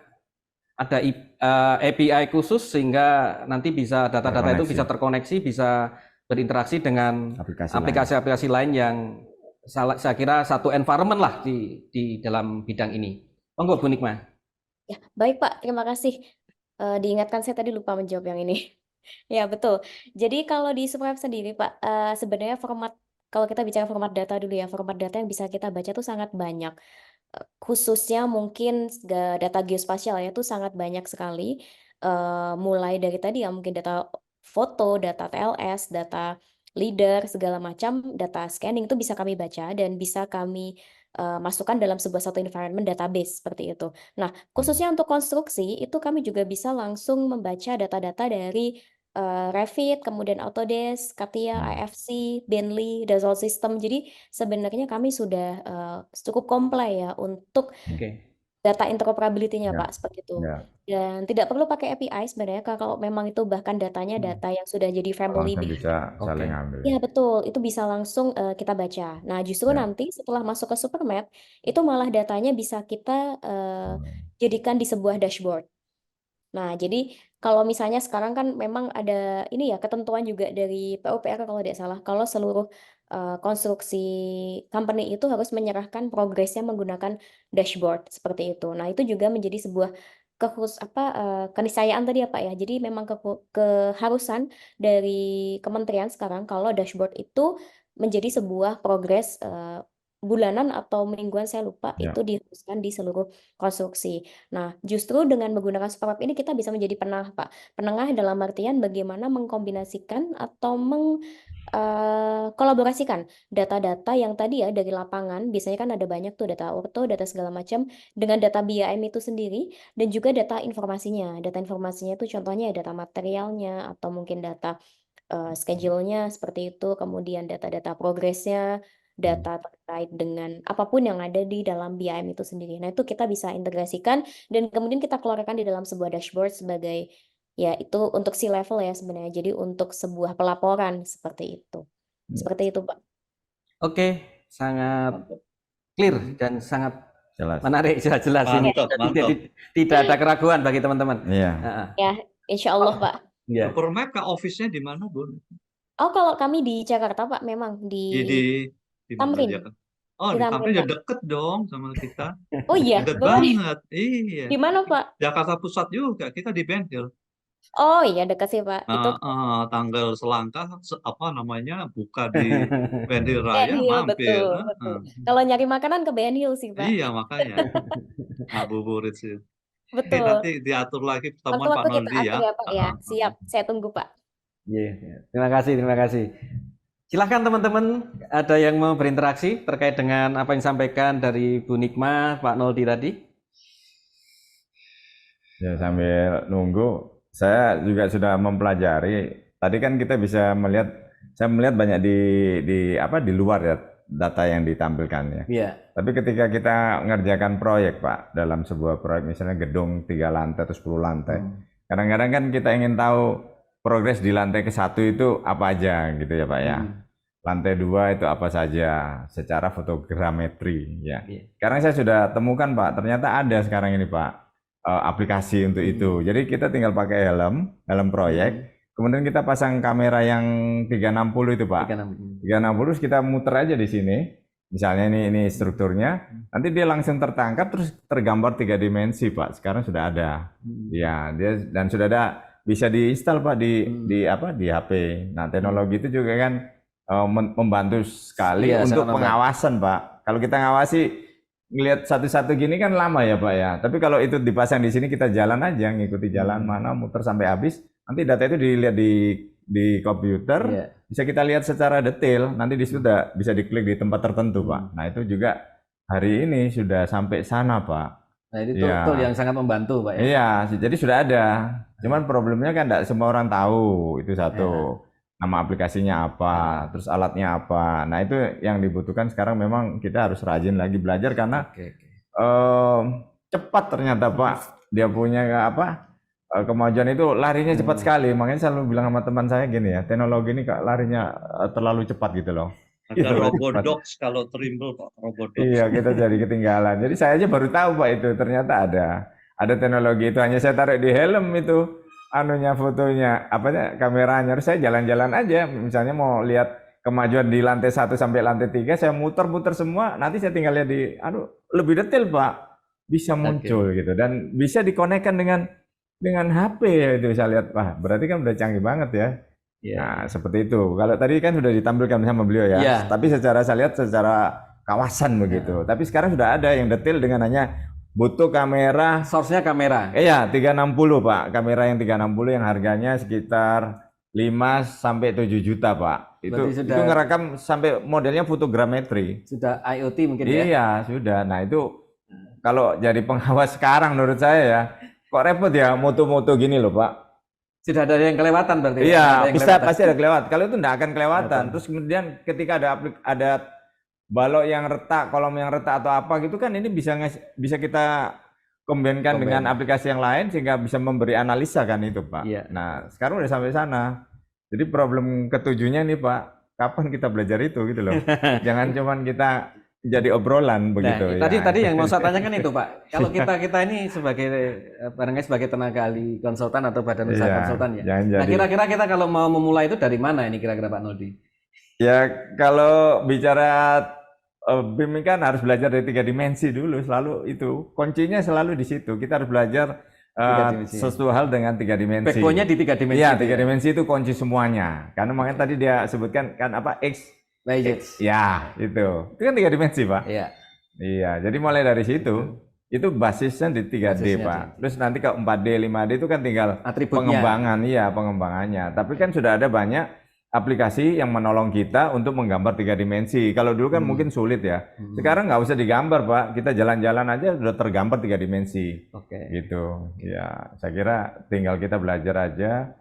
ada API khusus sehingga nanti bisa data-data itu bisa terkoneksi, bisa berinteraksi dengan aplikasi-aplikasi lain yang saya kira satu environment lah di dalam bidang ini. Monggo Bu Nikma. Ya, baik Pak, terima kasih. Diingatkan, saya tadi lupa menjawab yang ini. Ya, betul. Jadi kalau di Supermap sendiri Pak, sebenarnya kalau kita bicara format data dulu ya, format data yang bisa kita baca tuh sangat banyak. Khususnya mungkin data geospasial ya, itu sangat banyak sekali. Mulai dari tadi ya mungkin data foto, data TLS, data leader, segala macam data scanning itu bisa kami baca dan bisa kami masukkan dalam sebuah satu environment database seperti itu. Nah, khususnya untuk konstruksi itu kami juga bisa langsung membaca data-data dari Revit, kemudian Autodesk, CATIA, IFC, Bentley, Dassault System. Jadi sebenarnya kami sudah cukup comply ya untuk data interoperability-nya Pak, seperti itu. Dan tidak perlu pakai API sebenarnya kalau memang itu bahkan datanya data yang sudah jadi family. Langsung bisa saling ambil. Ya betul, itu bisa langsung kita baca. Nah justru nanti setelah masuk ke Supermap, itu malah datanya bisa kita jadikan di sebuah dashboard. Nah, jadi kalau misalnya sekarang kan memang ada ini ya ketentuan juga dari PUPR kalau tidak salah, kalau seluruh konstruksi company itu harus menyerahkan progresnya menggunakan dashboard seperti itu. Nah, itu juga menjadi sebuah keniscayaan tadi ya Pak ya. Jadi memang keharusan dari kementerian sekarang kalau dashboard itu menjadi sebuah progres bulanan atau mingguan saya lupa itu diharuskan di seluruh konstruksi. Nah, justru dengan menggunakan Supermap ini kita bisa menjadi penengah, Pak. Penengah dalam artian bagaimana mengkombinasikan atau kolaborasikan data-data yang tadi ya dari lapangan, biasanya kan ada banyak tuh data orto, data segala macam, dengan data BIM itu sendiri, dan juga data informasinya. Data informasinya itu contohnya ya data materialnya, atau mungkin data schedule-nya seperti itu, kemudian data-data progresnya, data terkait dengan apapun yang ada di dalam BIM itu sendiri. Nah, itu kita bisa integrasikan dan kemudian kita keluarkan di dalam sebuah dashboard sebagai ya itu untuk C-level ya sebenarnya. Jadi untuk sebuah pelaporan seperti itu. Seperti itu, Pak. Oke, sangat clear dan sangat jelas. Menarik, jelas ini. Tidak ada keraguan bagi teman-teman. Ya, insya Allah, Pak. Supermap ke office-nya di mana, Bu? Oh, kalau kami di Jakarta, Pak, memang di Tamrin. Oh, di Tamrin ya deket dong sama kita. Oh iya, deket banget. Iya. Di mana, Pak? Jakarta Pusat juga. Kita di Benhil. Oh iya, dekat sih, Pak. Itu tanggal selangkah apa namanya buka di Benhil Raya, mampir. Betul. Kalau nyari makanan ke Benhil sih, Pak. Iya, makanya. Ngabuburit sih. Betul. Nanti diatur lagi pertemuan Pak Noldi ya. Pak ya. Siap, saya tunggu Pak. Terima kasih. Silahkan teman-teman, ada yang mau berinteraksi terkait dengan apa yang disampaikan dari Bu Nikma, Pak Noldi tadi? Ya, sambil nunggu, saya juga sudah mempelajari. Tadi kan kita bisa melihat, saya melihat banyak di luar ya data yang ditampilkan ya. Tapi ketika kita ngerjakan proyek Pak, dalam sebuah proyek misalnya gedung 3 lantai atau 10 lantai, kadang-kadang kan kita ingin tahu progres di lantai ke-1 itu apa aja gitu ya Pak ya. Lantai 2 itu apa saja secara fotogrametri ya. Sekarang saya sudah temukan Pak, ternyata ada sekarang ini Pak aplikasi untuk itu. Jadi kita tinggal pakai helm proyek, kemudian kita pasang kamera yang 360 itu Pak. 360 kita muter aja di sini. Misalnya ini strukturnya, nanti dia langsung tertangkap terus tergambar 3 dimensi Pak. Sekarang sudah ada. Ya, dan sudah ada bisa diinstal Pak di HP. Nah, teknologi itu juga kan membantu sekali Iya, untuk sangat membantu. pengawasan Pak. Kalau kita ngawasi ngelihat satu-satu gini kan lama ya Pak ya. Tapi kalau itu dipasang di sini kita jalan aja, ngikuti jalan mana muter sampai habis. Nanti data itu dilihat di komputer, Iya. bisa kita lihat secara detail. Nanti di situ bisa diklik di tempat tertentu Pak. Nah itu juga hari ini sudah sampai sana Pak. Nah, itu Iya. tool yang sangat membantu, Pak ya. Iya, jadi sudah ada. Cuman problemnya kan tidak semua orang tahu itu satu. Nama aplikasinya apa, terus alatnya apa. Nah itu yang dibutuhkan sekarang memang kita harus rajin lagi belajar karena Oke. cepat ternyata Pak. Dia punya kemajuan itu larinya cepat sekali. Makanya saya selalu bilang sama teman saya gini ya, teknologi ini kok larinya terlalu cepat gitu loh. Ada Iya, Robodox kalau Trimble Pak, Robodox. Iya, kita jadi ketinggalan. Jadi saya aja baru tahu Pak itu ternyata ada teknologi itu. Hanya saya taruh di helm itu fotonya, kameranya. Terus saya jalan-jalan aja. Misalnya mau lihat kemajuan di lantai 1 sampai lantai 3, saya muter-muter semua. Nanti saya tinggal lihat lebih detail Pak. Bisa muncul gitu dan bisa dikonekkan dengan HP ya itu saya lihat. Wah, berarti kan udah canggih banget ya. Nah, seperti itu. Kalau tadi kan sudah ditampilkan sama beliau ya. Iya. Tapi secara saya lihat secara kawasan begitu. Tapi sekarang sudah ada yang detail dengan hanya butuh kamera. Source-nya kamera. Iya, 360 Pak. Kamera yang 360 yang harganya sekitar 5 sampai 7 juta Pak. Itu ngerekam sampai modelnya fotogrametri. Sudah IoT mungkin ya? Iya, sudah. Nah, itu kalau jadi pengawas sekarang menurut saya ya, kok repot ya moto-moto gini loh Pak. Sudah ada yang kelewatan berarti? Iya, pasti ada kelewat. Kalau itu tidak akan kelewatan. Terus kemudian ketika ada balok yang retak, kolom yang retak atau apa gitu kan ini bisa kita kombinkan dengan aplikasi yang lain sehingga bisa memberi analisa kan itu Pak. Iya. Nah, sekarang udah sampai sana. Jadi problem ketujuhnya nih Pak, kapan kita belajar itu gitu loh. Jangan cuman kita jadi obrolan begitu. Nah, ya. tadi yang mau saya tanyakan itu Pak. Kalau kita ini barangkali sebagai tenaga ahli konsultan atau badan usaha Iya, konsultan ya. jangan Nah, jadi. kira-kira kita kalau mau memulai itu dari mana ini kira-kira Pak Noldi? Ya kalau bicara BIM kan harus belajar dari 3 dimensi dulu, selalu itu kuncinya selalu di situ. Kita harus belajar sesuatu hal dengan 3 dimensi. Backbone-nya di 3 dimensi. Iya, itu 3 dimensi itu kunci semuanya. Karena makanya tadi dia sebutkan kan X. Ya, itu kan 3 dimensi Pak. Iya. Iya, jadi mulai dari situ itu basisnya di 3D Pak. Terus nanti ke 4D, 5D itu kan tinggal Atributnya. pengembangannya. Tapi kan sudah ada banyak aplikasi yang menolong kita untuk menggambar 3 dimensi. Kalau dulu kan mungkin sulit ya. Sekarang nggak usah digambar Pak, kita jalan-jalan aja sudah tergambar 3 dimensi. Oke. Gitu. Ya, saya kira tinggal kita belajar aja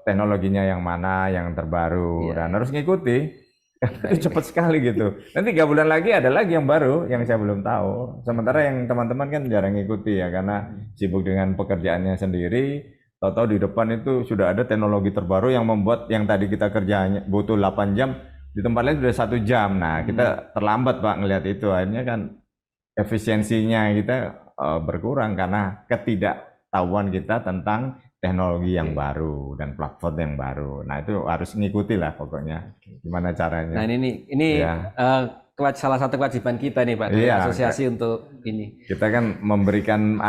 teknologinya yang mana yang terbaru dan harus ngikuti. Itu cepat sekali gitu. Nanti 3 bulan lagi ada lagi yang baru yang saya belum tahu. Sementara yang teman-teman kan jarang ngikuti ya karena sibuk dengan pekerjaannya sendiri. Tahu-tahu di depan itu sudah ada teknologi terbaru yang membuat yang tadi kita kerjanya butuh 8 jam di tempat lain sudah 1 jam. Nah, kita terlambat Pak ngelihat itu. Akhirnya kan efisiensinya kita berkurang karena ketidaktahuan kita tentang teknologi yang baru dan platform yang baru. Nah, itu harus ngikuti lah pokoknya. Gimana caranya? Nah, ini salah satu kewajiban kita nih Pak, dari asosiasi untuk ini. Kita kan memberikan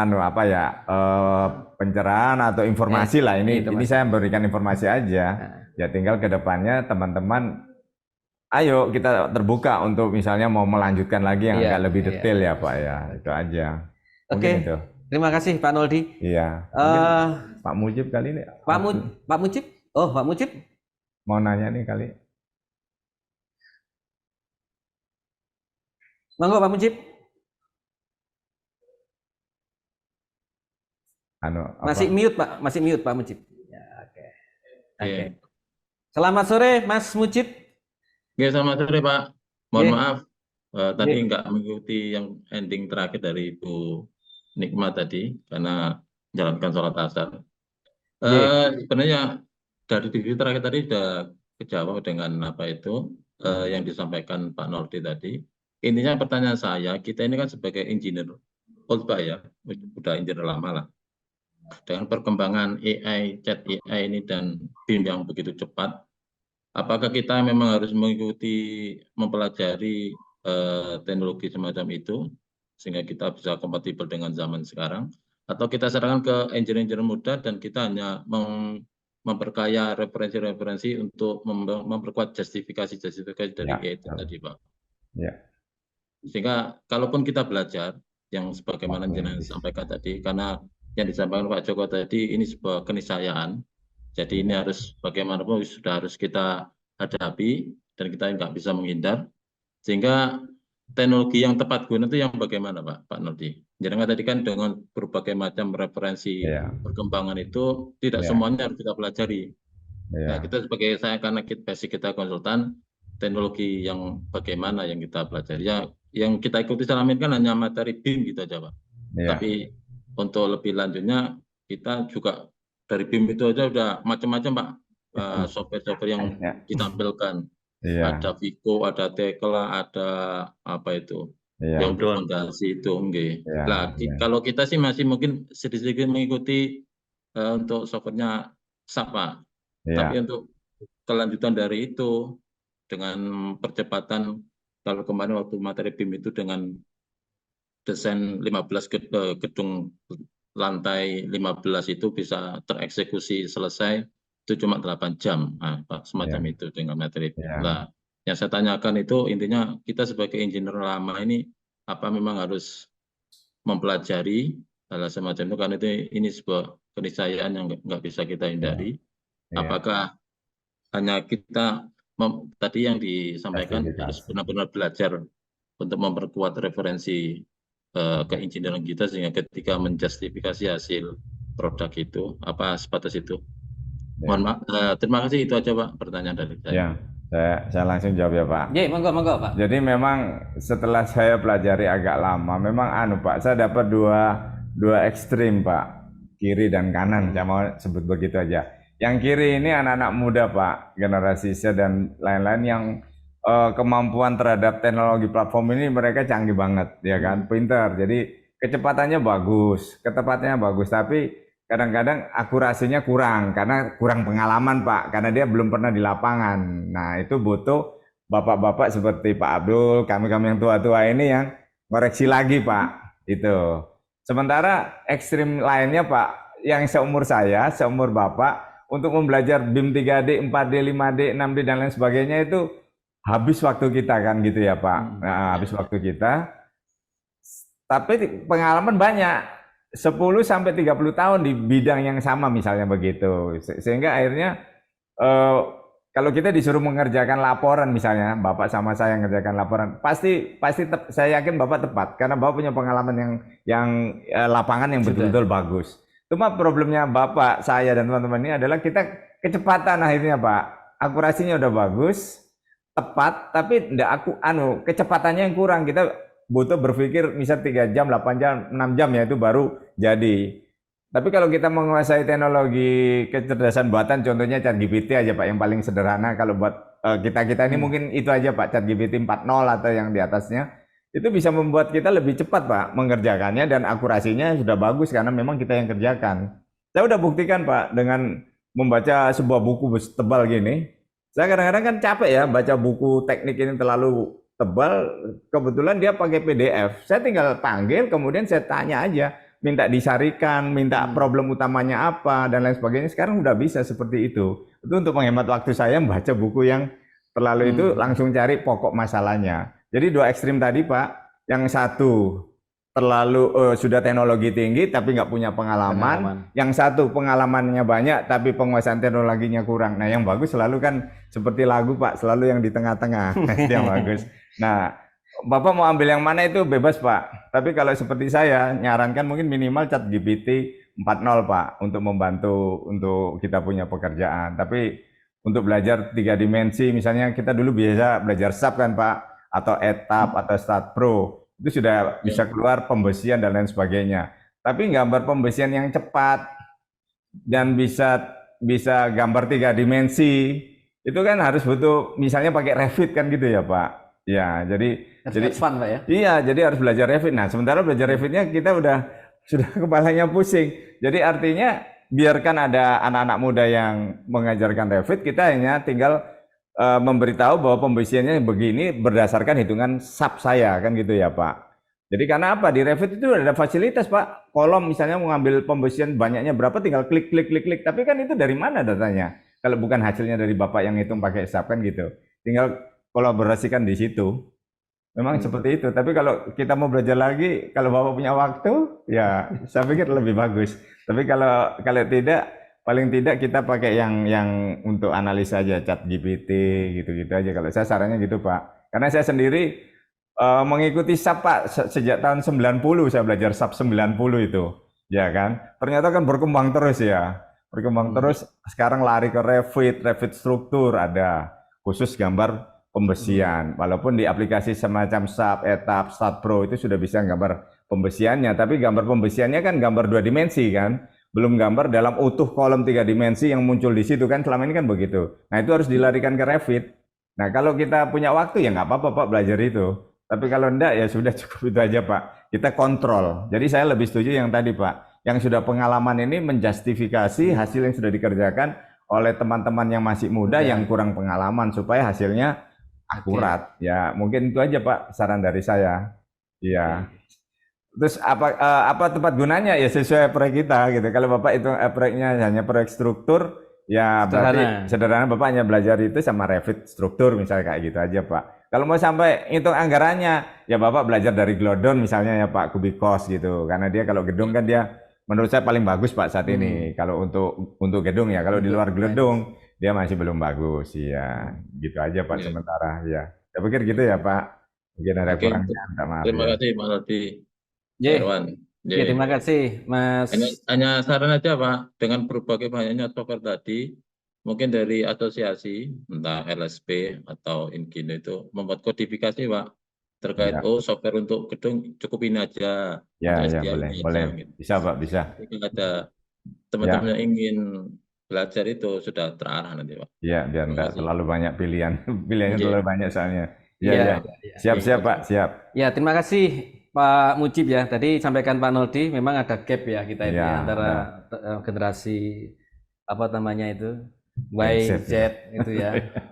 pencerahan atau informasi lah ini saya memberikan informasi aja. Ya tinggal ke depannya teman-teman ayo kita terbuka untuk misalnya mau melanjutkan lagi yang agak lebih detail ya Pak ya. Itu aja. Oke. Itu. Terima kasih Pak Noldi. Iya. Pak Mujib kali ini. Pak Mujib? Oh, Pak Mujib mau nanya nih kali. Monggo Pak Mujib. Masih mute Pak Mujib. Ya, oke. Selamat sore Mas Mujib. Oke, selamat sore Pak. Mohon maaf tadi nggak mengikuti yang ending terakhir dari Ibu Nikmat tadi karena menjalankan sholat asar. Sebenarnya dari divisi terakhir tadi sudah kejawab dengan apa itu yang disampaikan Pak Noldi tadi. Intinya pertanyaan saya, kita ini kan sebagai engineer old Pak ya, sudah engineer lama lah. Dengan perkembangan AI, chat AI ini dan BIM yang begitu cepat, apakah kita memang harus mengikuti, mempelajari teknologi semacam itu, sehingga kita bisa kompatibel dengan zaman sekarang? atau kita serahkan ke engineer-engineer muda dan kita hanya memperkaya referensi-referensi untuk memperkuat justifikasi-justifikasi dari Ya, itu betul. tadi, Pak. Ya. Sehingga kalaupun kita belajar yang sebagaimana Waktu jenengan habis. sampaikan tadi, karena yang disampaikan Pak Joko tadi ini sebuah keniscayaan, jadi ini harus bagaimanapun sudah harus kita hadapi dan kita nggak bisa menghindar. Sehingga teknologi yang tepat guna itu yang bagaimana Pak Nurdi? Jangan tadi kan dengan berbagai macam referensi Ya, perkembangan itu tidak ya, semuanya harus kita pelajari. Nah, ya, kita sebagai saya karena basic kita konsultan, teknologi yang bagaimana yang kita pelajari. Ya, yang kita ikuti selama ini kan hanya materi BIM gitu aja, Pak. ya, Tapi untuk lebih lanjutnya kita juga dari BIM itu aja udah macam-macam, Pak. Software-software yang ya, ditampilkan. ya, Ada Vico, ada Tekla, ada apa itu ya, yang Kemudian berfondasi itu, enggak. ya, Nah, ya, kalau kita sih masih mungkin sedikit mengikuti untuk softwarenya SAP, Pak. Tapi ya, untuk kelanjutan dari itu dengan percepatan, kalau kemarin waktu materi BIM itu dengan desain 15 gedung lantai 15 itu bisa tereksekusi selesai itu cuma 8 jam, nah, Pak, semacam ya, itu dengan materi BIM. ya, Nah, yang saya tanyakan itu intinya kita sebagai engineer lama ini apa memang harus mempelajari hal semacam itu karena ini sebuah keniscayaan yang nggak bisa kita hindari. ya. Apakah hanya kita tadi yang disampaikan harus Aktivitas. benar-benar belajar untuk memperkuat referensi keingineering kita sehingga ketika menjustifikasi hasil produk itu apa sebatas itu. Ya. Mohon maaf, terima kasih itu aja Pak pertanyaan dari saya. Ya, saya langsung jawab ya Pak. Ya, monggo Pak. Jadi memang setelah saya pelajari agak lama, memang Pak, saya dapat dua ekstrim Pak, kiri dan kanan, saya mau sebut begitu aja. Yang kiri ini anak-anak muda Pak, generasi Z dan lain-lain yang kemampuan terhadap teknologi platform ini mereka canggih banget, ya kan, pinter. Jadi kecepatannya bagus, ketepatannya bagus, tapi kadang-kadang akurasinya kurang karena kurang pengalaman Pak, karena dia belum pernah di lapangan. Nah itu butuh bapak-bapak seperti Pak Abdul, kami-kami yang tua-tua ini yang koreksi lagi Pak, itu. Sementara ekstrim lainnya Pak, yang seumur saya, seumur Bapak, untuk membelajar BIM 3D, 4D, 5D, 6D dan lain sebagainya itu habis waktu kita kan gitu ya Pak. Nah, habis waktu kita. Tapi pengalaman banyak, 10 sampai 30 tahun di bidang yang sama misalnya begitu. Sehingga akhirnya kalau kita disuruh mengerjakan laporan misalnya, Bapak sama saya mengerjakan laporan, pasti saya yakin Bapak tepat karena Bapak punya pengalaman yang lapangan yang betul-betul bagus. Cuma problemnya Bapak, saya dan teman-teman ini adalah kita kecepatan akhirnya Pak. Akurasinya udah bagus, tepat, tapi kecepatannya yang kurang. Kita butuh berpikir misal 3 jam, 8 jam, 6 jam ya itu baru jadi. Tapi kalau kita menguasai teknologi kecerdasan buatan, contohnya ChatGPT aja Pak, yang paling sederhana kalau buat kita ini mungkin itu aja Pak, ChatGPT 4.0 atau yang di atasnya, itu bisa membuat kita lebih cepat Pak mengerjakannya dan akurasinya sudah bagus karena memang kita yang kerjakan. Saya udah buktikan Pak dengan membaca sebuah buku tebal gini. Saya kadang-kadang kan capek ya baca buku teknik ini terlalu tebal, kebetulan dia pakai PDF. Saya tinggal panggil, kemudian saya tanya aja, minta disarikan, minta problem utamanya apa, dan lain sebagainya. Sekarang udah bisa seperti itu. Itu untuk menghemat waktu saya membaca buku yang terlalu itu, langsung cari pokok masalahnya. Jadi dua ekstrim tadi Pak, yang satu terlalu sudah teknologi tinggi tapi nggak punya pengalaman. Yang satu pengalamannya banyak tapi penguasaan teknologinya kurang. Nah yang bagus selalu kan seperti lagu Pak, selalu yang di tengah-tengah. Itu yang bagus. Nah Bapak mau ambil yang mana itu bebas Pak, tapi kalau seperti saya nyarankan mungkin minimal ChatGPT 4.0 Pak, untuk membantu untuk kita punya pekerjaan. Tapi untuk belajar 3 dimensi misalnya, kita dulu biasa belajar SAP kan Pak, atau ETAP atau Stat Pro, itu sudah bisa keluar pembesian dan lain sebagainya. Tapi gambar pembesian yang cepat dan bisa gambar 3 dimensi itu kan harus butuh misalnya pakai Revit kan gitu ya Pak. Ya, jadi fun Pak ya. Iya, jadi harus belajar Revit. Nah, sementara belajar Revitnya kita sudah kepalanya pusing. Jadi artinya biarkan ada anak-anak muda yang mengajarkan Revit, kita hanya tinggal memberitahu bahwa pembesiannya begini berdasarkan hitungan SAP saya kan gitu ya Pak. Jadi karena apa? Di Revit itu ada fasilitas, Pak. Kolom misalnya mau ngambil pembersihan banyaknya berapa, tinggal klik, klik, klik, klik. Tapi kan itu dari mana datanya? Kalau bukan hasilnya dari Bapak yang hitung pakai SAP kan gitu. Tinggal kolaborasikan di situ. Memang seperti itu. Tapi kalau kita mau belajar lagi, kalau Bapak punya waktu, ya saya pikir lebih bagus. Tapi kalau tidak, paling tidak kita pakai yang untuk analisa aja, ChatGPT gitu-gitu aja. Kalau saya sarannya gitu, Pak. Karena saya sendiri mengikuti SAP, Pak, sejak tahun 90 saya belajar SAP 90 itu. Ya kan? Ternyata kan berkembang terus ya. Berkembang terus, sekarang lari ke Revit, Revit struktur ada, khusus gambar pembersihan. Walaupun di aplikasi semacam SAP, Etap, Stat Pro itu sudah bisa gambar pembersihannya, tapi gambar pembersihannya kan gambar 2 dimensi kan, belum gambar dalam utuh kolom 3 dimensi yang muncul di situ kan, selama ini kan begitu. Nah itu harus dilarikan ke Revit. Nah kalau kita punya waktu ya nggak apa-apa Pak belajar itu. Tapi kalau enggak ya sudah cukup itu aja Pak. Kita kontrol. Jadi saya lebih setuju yang tadi Pak, yang sudah pengalaman ini menjustifikasi hasil yang sudah dikerjakan oleh teman-teman yang masih muda yang kurang pengalaman supaya hasilnya akurat. Ya, mungkin itu aja Pak saran dari saya. Iya. Terus apa tempat gunanya ya sesuai proyek kita gitu. Kalau Bapak itu proyeknya hanya proyek struktur, ya berarti sederhana Bapak hanya belajar itu sama Revit struktur misalnya kayak gitu aja Pak. Kalau mau sampai hitung anggarannya, ya Bapak belajar dari Glodon misalnya ya Pak, Kubikos gitu. Karena dia kalau gedung kan dia menurut saya paling bagus Pak saat ini. Kalau untuk gedung ya, kalau di luar gedung dia masih belum bagus ya. Gitu aja Pak sementara ya. Saya pikir gitu ya Pak. Mungkin ada kurangnya, minta maaf Terima ya. kasih Pak Naldi, Ye, Irwan. ye, terima kasih Mas. Hanya saran aja Pak, dengan berbagai banyaknya software tadi, mungkin dari asosiasi, entah LSP atau Inkino itu membuat kodifikasi Pak, terkait software untuk gedung cukup ini aja, Ya, untuk ya SDA boleh, ini boleh. aja, gitu. Bisa Pak, bisa. Jika ada teman-teman yang ingin belajar itu sudah terarah nanti Pak. Iya, biar enggak terlalu banyak pilihan. Pilihannya Oke. terlalu banyak soalnya. Iya, Iya, ya. Siap-siap Pak, siap. Ya, terima kasih Pak Mujib ya. Tadi sampaikan Pak Noldi, memang ada gap ya kita ini Ya, antara generasi apa namanya itu Y, Z itu ya.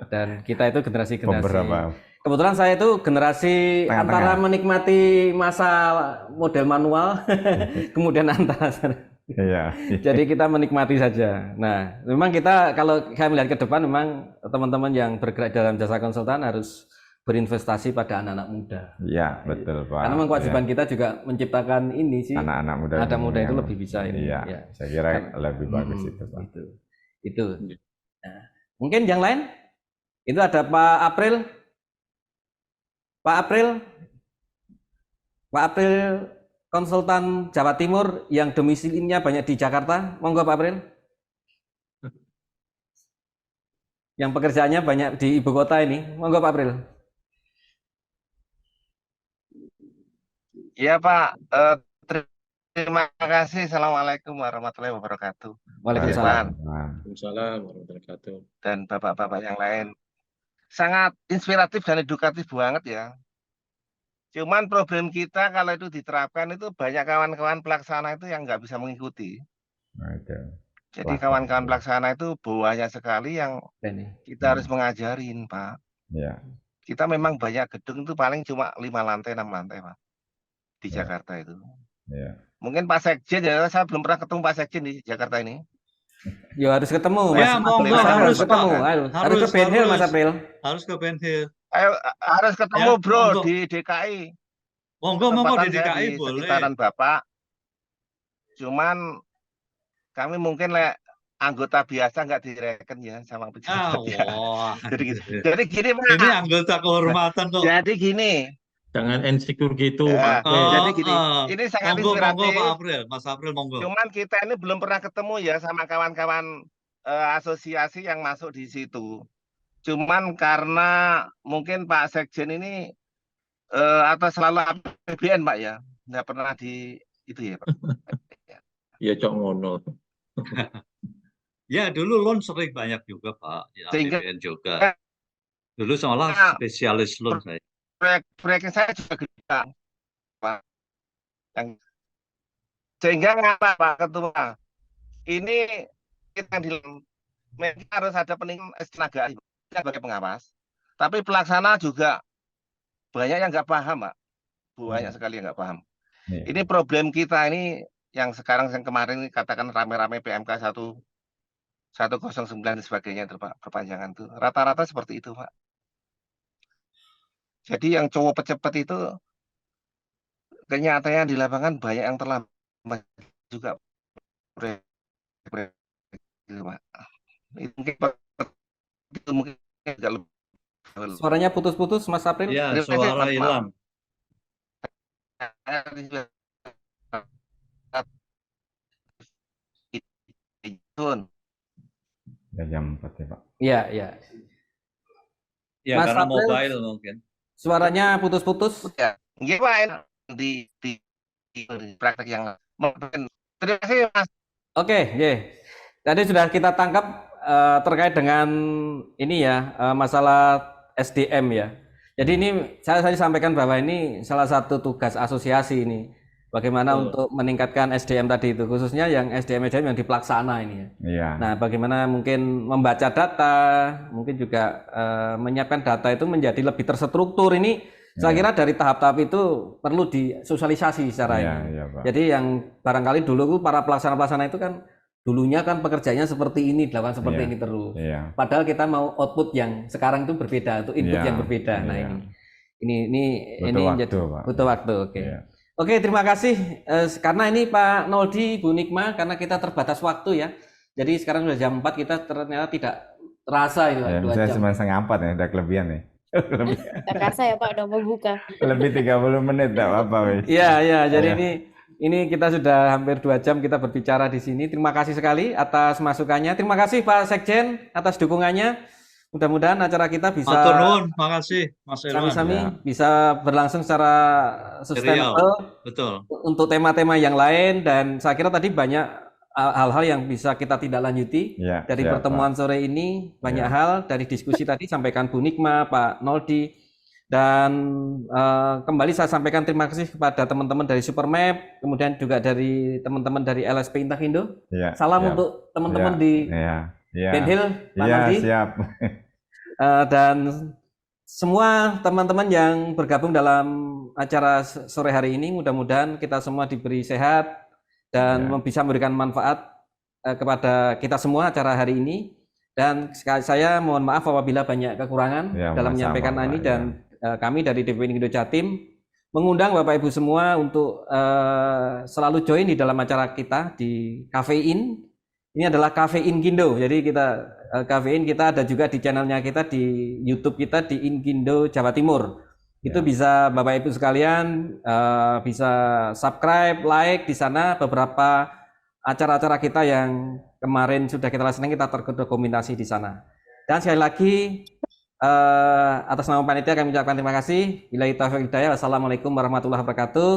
Dan kita itu generasi-generasi. Beberapa. Kebetulan saya itu generasi antara menikmati masa model manual, kemudian antara. Iya. Jadi kita menikmati saja. Nah, memang kita kalau saya melihat ke depan, memang teman-teman yang bergerak dalam jasa konsultan harus berinvestasi pada anak-anak muda. Iya, betul Pak. Karena memang kewajiban kita juga menciptakan ini sih. Anak-anak muda. Anak muda itu lebih bisa ini. Iya, ya. saya kira lebih bagus itu Pak. Itu. Nah, mungkin yang lain? Itu ada Pak April. Pak April konsultan Jawa Timur yang domisilinya banyak di Jakarta. Monggo Pak April. Yang pekerjaannya banyak di ibu kota ini. Monggo Pak April. Iya Pak, terima kasih. Assalamualaikum warahmatullahi wabarakatuh. Waalaikumsalam. Waalaikumsalam warahmatullahi wabarakatuh. Dan bapak-bapak yang lain. Sangat inspiratif dan edukatif banget ya. Cuman problem kita kalau itu diterapkan itu banyak kawan-kawan pelaksana itu yang nggak bisa mengikuti. Jadi kawan-kawan pelaksana itu banyak sekali yang kita harus mengajarin Pak. Ya. Kita memang banyak gedung itu paling cuma 5 lantai, 6 lantai Pak. Di Jakarta itu. Ya. Mungkin Pak Sekjen ya, saya belum pernah ketemu Pak Sekjen di Jakarta ini. Ya harus ketemu. Ya, monggo harus ketemu. Harus ke Ben Hill Mas April. Harus ke Ben Hill. Ayo, harus ketemu Ya, bro monggo. di DKI. Monggo di DKI di boleh. sekitaran Bapak. Cuman kami mungkin anggota biasa nggak direken ya sama pejabat ya. Jadi gini Pak. Ini anggota kehormatan kok. Jadi gini. Jangan insecure gitu ya, Pak. Jadi gini, ini sangat inspiratif. Monggo Pak April, Mas April monggo. Cuman kita ini belum pernah ketemu ya sama kawan-kawan asosiasi yang masuk di situ. Cuman karena mungkin Pak Sekjen ini atau selalu APBN Pak ya, nggak pernah di itu ya Pak. Ya cok ngono. Ya dulu loan sering banyak juga Pak, ya, Sehingga APBN juga. Dulu malah spesialis loan saya. Proyek saya juga gede Pak. Sehingga ngapa Pak Ketua? Ini kita harus ada peningkatan tenaga ahli sebagai pengawas. Tapi pelaksana juga banyak yang nggak paham Pak. banyak sekali yang nggak paham. Iya. Ini problem kita ini yang sekarang yang kemarin katakan rame-rame PMK 109 dan sebagainya itu Pak, perpanjangan itu rata-rata seperti itu Pak. Jadi yang cowok cepet itu kenyataannya di lapangan banyak yang terlambat juga gitu Pak. Itu mungkin itu mungkin agak lebih. Suaranya putus-putus, Mas April. Ya, Terima kasih, suara Pak. hilang. Ya, jam 4 ya Pak. Iya, iya. Ya, Mas karena April, mobile mungkin. suaranya putus-putus. Ya, gimana di praktek yang terima kasih Mas. Oke, ye. Tadi sudah kita tangkap terkait dengan ini ya, masalah SDM ya. Jadi ini saya sampaikan bahwa ini salah satu tugas asosiasi ini. Bagaimana Betul. untuk meningkatkan SDM tadi itu, khususnya yang SDM yang dipelaksana ini ya. Iya. Nah, bagaimana mungkin membaca data, mungkin juga menyiapkan data itu menjadi lebih terstruktur ini. Saya kira dari tahap-tahap itu perlu disosialisasi secara Iya, ini. iya, Pak. Jadi yang barangkali dulu para pelaksana-pelaksana itu kan dulunya kan pekerjaannya seperti ini, dilakukan seperti Iya, ini terus. Iya. Padahal kita mau output yang sekarang itu berbeda, itu input Iya, yang berbeda. Nah, iya. ini Butuh waktu, jadi Pak. butuh waktu. Oke. Iya. Oke, terima kasih. Karena ini Pak Noldi, Bu Nikma, karena kita terbatas waktu ya. Jadi sekarang sudah jam 4, kita ternyata tidak terasa itu Ya, 2 saya jam. cuma setengah 4 ya, udah kelebihan nih. Tak kerasa ya Pak, udah mau buka. Lebih 30 menit, tak apa-apa wis. Iya, iya. Jadi Iya. ini kita sudah hampir 2 jam kita berbicara di sini. Terima kasih sekali atas masukannya. Terima kasih Pak Sekjen atas dukungannya. Mudah-mudahan acara kita bisa Matur nuwun, makasih Mas Irwan. sami-sami Ya. bisa berlangsung secara sustainable Betul. untuk tema-tema yang lain, dan saya kira tadi banyak hal-hal yang bisa kita tidak lanjuti Ya, dari siap, pertemuan sore ini. Banyak Ya. hal dari diskusi tadi sampaikan Bu Nikma, Pak Noldi, dan kembali saya sampaikan terima kasih kepada teman-teman dari Supermap, kemudian juga dari teman-teman dari LSP Intakindo. Ya, Salam siap. untuk teman-teman Ya, di ya, ya. Ben Hill, Pak Iya, Noldi. siap. Dan semua teman-teman yang bergabung dalam acara sore hari ini, mudah-mudahan kita semua diberi sehat dan Ya. bisa memberikan manfaat kepada kita semua acara hari ini. Dan saya mohon maaf apabila banyak kekurangan Ya, dalam sama-sama, menyampaikan Pak, ini, ya. dan kami dari DPP Indo Jatim mengundang Bapak Ibu semua untuk selalu join di dalam acara kita di Kafein. Ini adalah Kafein Kindo. Jadi kita Kafein kita ada juga di channelnya kita di YouTube kita di Inkindo Jawa Timur. Itu Ya. bisa Bapak Ibu sekalian bisa subscribe, like di sana beberapa acara-acara kita yang kemarin sudah kita laksanakan, kita terdokumentasi di sana. Dan sekali lagi atas nama panitia kami ucapkan terima kasih. Billahi taufiq wal hidayah. Wassalamualaikum warahmatullahi wabarakatuh.